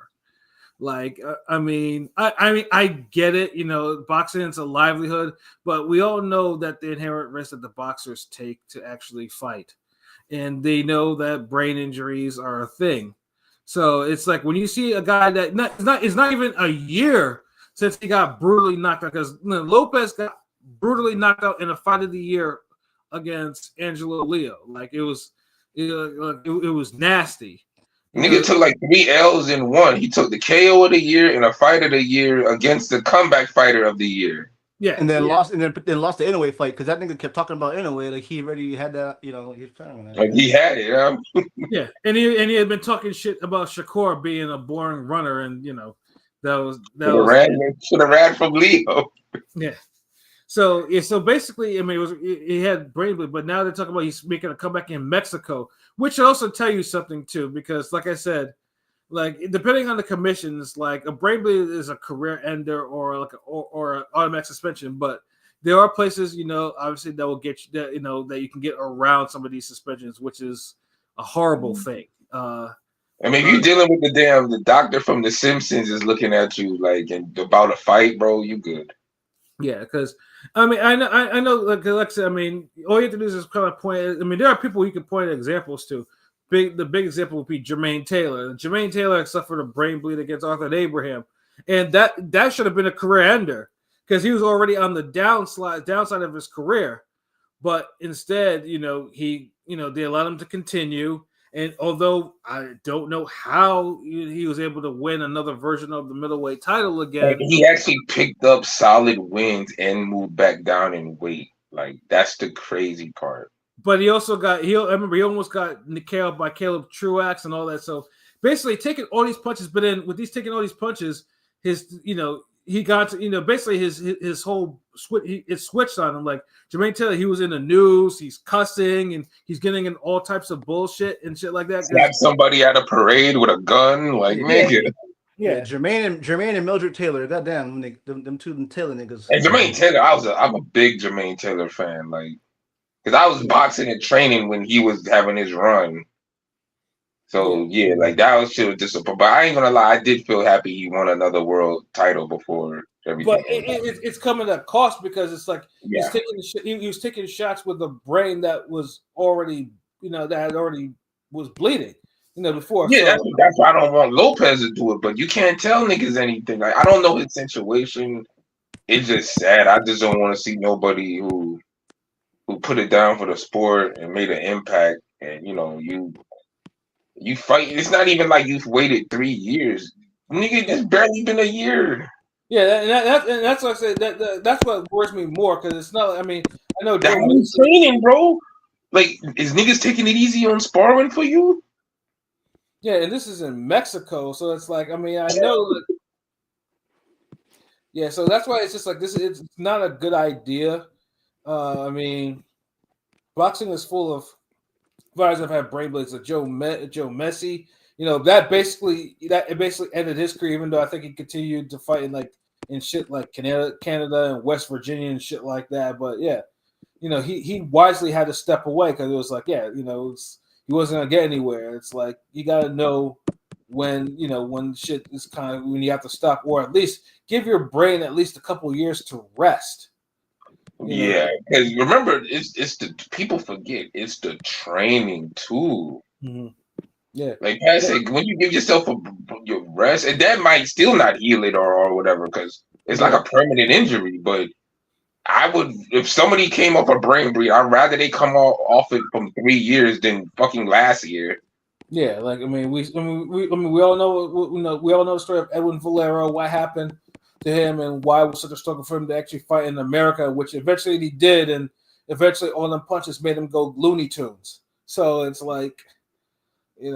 Like, I get it. Boxing is a livelihood, but we all know that the inherent risk that the boxers take to actually fight, and they know that brain injuries are a thing. So it's like when you see a guy that it's not even a year since he got brutally knocked out, because Lopez got brutally knocked out in a fight of the year against Angelo Leo. Like it was nasty. Nigga took like 3 L's in one. He took the KO of the year and a fight of the year against the comeback fighter of the year. Yeah, and then lost the Inoue fight because that nigga kept talking about Inoue like he already had that. He was trying on that. Like he had it. Yeah, and he had been talking shit about Shakur being a boring runner, and that was should have ran from Leo. Yeah. So yeah, so basically, I mean, he had brain bleed, but now they're talking about he's making a comeback in Mexico, which should also tell you something too, because like I said, like depending on the commissions, like a brain bleed is a career ender or like or an automatic suspension, but there are places, obviously that will get you that that you can get around some of these suspensions, which is a horrible thing. I mean, if you're dealing with the doctor from The Simpsons is looking at you like and about a fight, bro, you good. Yeah, because I mean, I know, like Alexa. I mean, all you have to do is just kind of point. I mean, there are people you can point examples to. The big example would be Jermaine Taylor. Jermaine Taylor suffered a brain bleed against Arthur Abraham, and that should have been a career ender because he was already on the downside of his career. But instead, he they allowed him to continue. And although I don't know how he was able to win another version of the middleweight title again, like, he actually picked up solid wins and moved back down in weight. Like that's the crazy part. But he also got I remember he almost got KO'd by Caleb Truax and all that. So basically, taking all these punches, but then with these taking all these punches, his he got to, basically his whole it switched on him. Like Jermaine Taylor, he was in the news, he's cussing and he's getting in all types of bullshit and shit like that. Slap somebody at a parade with a gun, like nigga. Yeah, Jermaine and Mildred Taylor, goddamn, them two Taylor niggas. And Jermaine Taylor, I'm a big Jermaine Taylor fan, like because I was boxing and training when he was having his run. So yeah, like that was shit was disappointing. But I ain't gonna lie, I did feel happy he won another world title before everything. But it's coming at cost because it's like he was taking shots with a brain that was already was bleeding, before. Yeah, so, that's why I don't want Lopez to do it. But you can't tell niggas anything. Like I don't know his situation. It's just sad. I just don't want to see nobody who put it down for the sport and made an impact. And you fight. It's not even like you've waited 3 years. Nigga, it's barely been a year. Yeah, and that's what I said. That's what worries me more because it's not. I mean, I know that's training, bro. Like, is niggas taking it easy on sparring for you? Yeah, and this is in Mexico, so it's like, I mean, I know that. Yeah, so that's why it's just like this. It's not a good idea. I mean, boxing is full of fighters that have had brain bleeds. Like Joe Messi, that basically ended his career. Even though I think he continued to fight in shit like Canada and West Virginia and shit like that. But yeah, he wisely had to step away because it was like, he wasn't gonna get anywhere. It's like you gotta know when shit is when you have to stop, or at least give your brain at least a couple of years to rest. Yeah, because remember, it's the people forget it's the training too. Mm-hmm. Yeah, like Pat said, when you give yourself your rest, and that might still not heal it or whatever, because it's like a permanent injury. But I would, if somebody came off a brain bleed, I'd rather they come off it from 3 years than fucking last year. Yeah, like I mean, we all know we all know the story of Edwin Valero, what happened to him, and why it was such a struggle for him to actually fight in America, which eventually he did, and eventually all them punches made him go Looney Tunes. So it's like, it's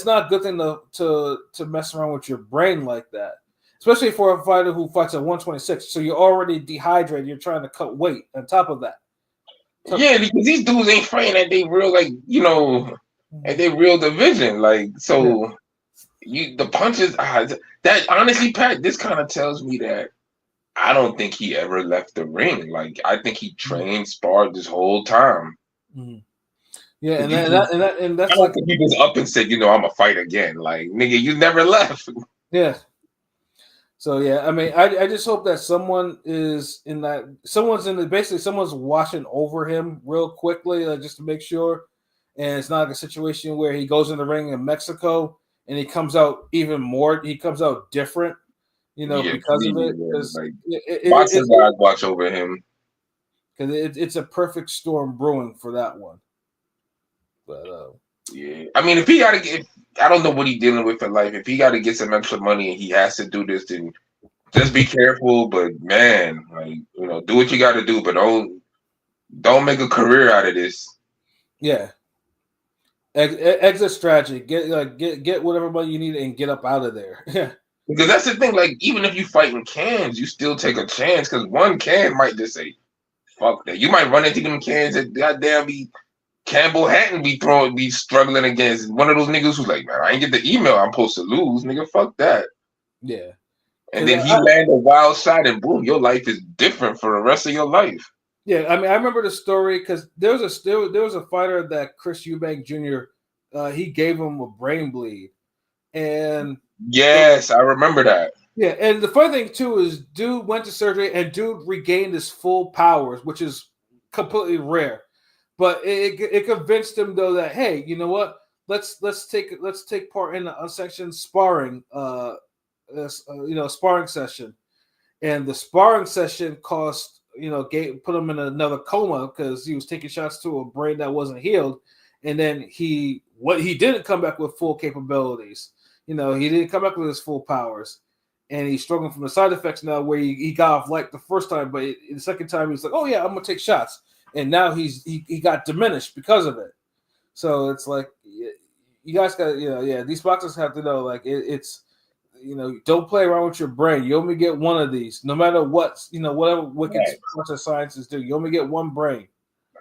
not a good thing to mess around with your brain like that, especially for a fighter who fights at 126. So you're already dehydrated. You're trying to cut weight on top of that. Yeah, because these dudes ain't fighting at they real, at they real division. Like, so the punches, that honestly, Pat, this kind of tells me that I don't think he ever left the ring. Like, I think he trained, sparred this whole time. Mm-hmm. Yeah, and that's I don't think he was up and said, I'm gonna fight again. Like, nigga, you never left. Yeah. So yeah, I mean, I just hope that someone's watching over him real quickly, just to make sure, and it's not like a situation where he goes in the ring in Mexico and he comes out different, because of it. Boxing guys watch over him because it's a perfect storm brewing for that one. But yeah, I mean, if he gotta get. I don't know what he's dealing with in life. If he got to get some extra money and he has to do this, then just be careful. But man, do what you got to do, but don't make a career out of this. Yeah, exit strategy. Get whatever money you need and get up out of there. Yeah, Because that's the thing. Like, even if you fight in cans, you still take a chance. Because one can might just say, "Fuck that." You might run into them cans that goddamn be Campbell Hatton be struggling against. One of those niggas who's like, "Man, I ain't get the email. I'm supposed to lose, nigga. Fuck that." Yeah. And then he land a wild shot, and boom, your life is different for the rest of your life. Yeah, I mean, I remember the story because there was a fighter that Chris Eubank Jr. He gave him a brain bleed, and yes, I remember that. Yeah, and the funny thing too is, dude went to surgery and dude regained his full powers, which is completely rare. But it convinced him though that, hey, you know what? Let's take part in a unsanctioned sparring, sparring session, and the sparring session cost put him in another coma because he was taking shots to a brain that wasn't healed, and then he didn't come back with full capabilities. He didn't come back with his full powers. And he's struggling from the side effects now where he got off like the first time, but the second time he's like, oh yeah, I'm going to take shots. And now he got diminished because of it. So it's like, you guys got, these boxers have to know, like, it's don't play around with your brain. You only get one of these, no matter what, whatever wicked sports or sciences do. You only get one brain.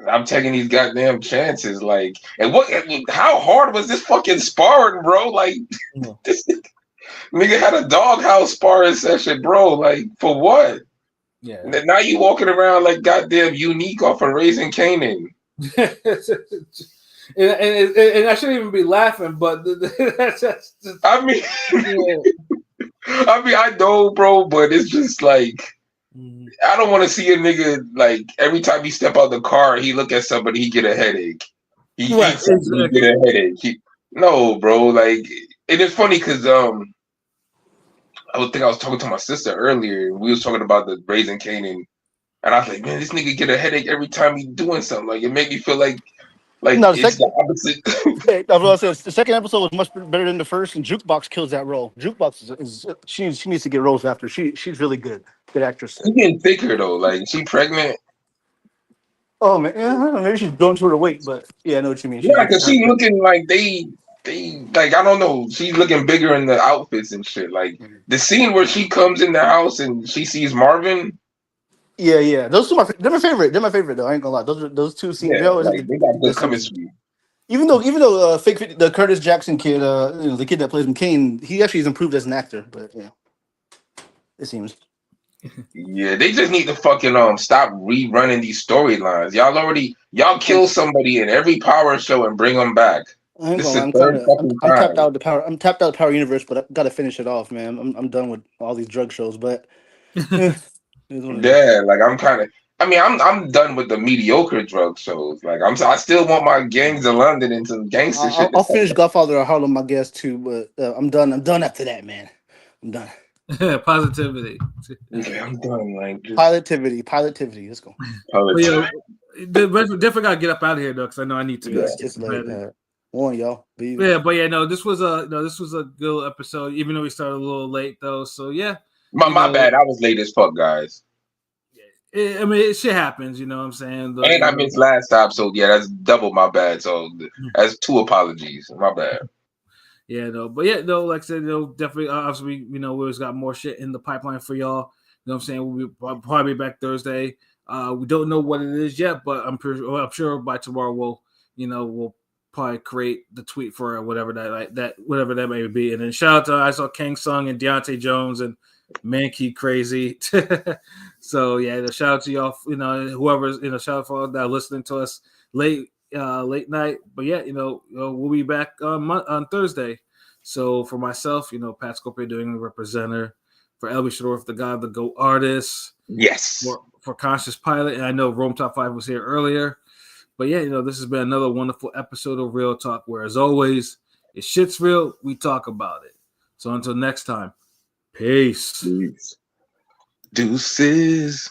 I'm taking these goddamn chances. Like, and how hard was this fucking sparring, bro? Like, this nigga had a doghouse sparring session, bro. Like, for what? Yeah. And now you walking around like goddamn Unique off of Raising Kanan. and I shouldn't even be laughing, but that's just, I mean, I know, bro, but it's just like, I don't want to see a nigga like every time he step out the car, he look at somebody, he get a headache. He get a headache. No, bro, like, and it's funny because I was talking to my sister earlier. We was talking about the Raising Kanan, and I was like, man, this nigga get a headache every time he doing something. Like, it made me feel like no, it's the opposite. I was gonna say, the second episode was much better than the first, and Jukebox kills that role. Jukebox is she needs to get roles after. She's really good actress. She's getting thicker though. Like, she pregnant. Oh man, I don't know, maybe she's going through her weight, but yeah, I know what you mean. Yeah, because she looking like they like, I don't know. She's looking bigger in the outfits and shit. Like, the scene where she comes in the house and she sees Marvin. Yeah. Those two they're my favorite. They're my favorite though. I ain't gonna lie. Those two scenes. Yeah, like, they got good chemistry. Even though the Curtis Jackson kid, the kid that plays him, Kane, he actually is improved as an actor. But yeah, it seems. Yeah, they just need to fucking stop rerunning these storylines. Y'all kill somebody in every Power show and bring them back. I'm tapped out of the Power. I'm tapped out of the Power universe, but I gotta finish it off, man. I'm done with all these drug shows, but. Yeah, like, I'm done with the mediocre drug shows. Like, I still want my Gangs of London and some gangster shit. I'll finish Godfather of Harlem, I guess, too, but I'm done. I'm done after that, man. I'm done. Positivity. Yeah, I'm done. Like, pilotivity. Let's go. Definitely gotta get up out of here though, because I know I need to go. It's late. One, y'all. This was a good episode, even though we started a little late though. So yeah. My bad. I was late as fuck, guys. Shit happens, you know what I'm saying? And I missed last time, so yeah, that's double my bad. So that's 2 apologies. My bad. Yeah, like I said, definitely, obviously, we always got more shit in the pipeline for y'all. You know what I'm saying? We'll probably be back Thursday. We don't know what it is yet, but I'm sure by tomorrow we'll probably create the tweet for whatever that may be. And then shout out to I saw Kang Sung and Deontay Jones and Mankey Crazy. So yeah, shout out to y'all, whoever's shout out for all that listening to us late night. But yeah, we'll be back on Thursday. So for myself, Pat Scorpio doing the representer, for LB Shadorf, the God, the GOAT artist. Yes. For Conscious Pilot, and I know Rome Top 5 was here earlier. But yeah, this has been another wonderful episode of Real Talk, where as always, if shit's real, we talk about it. So until next time, peace. Deuces.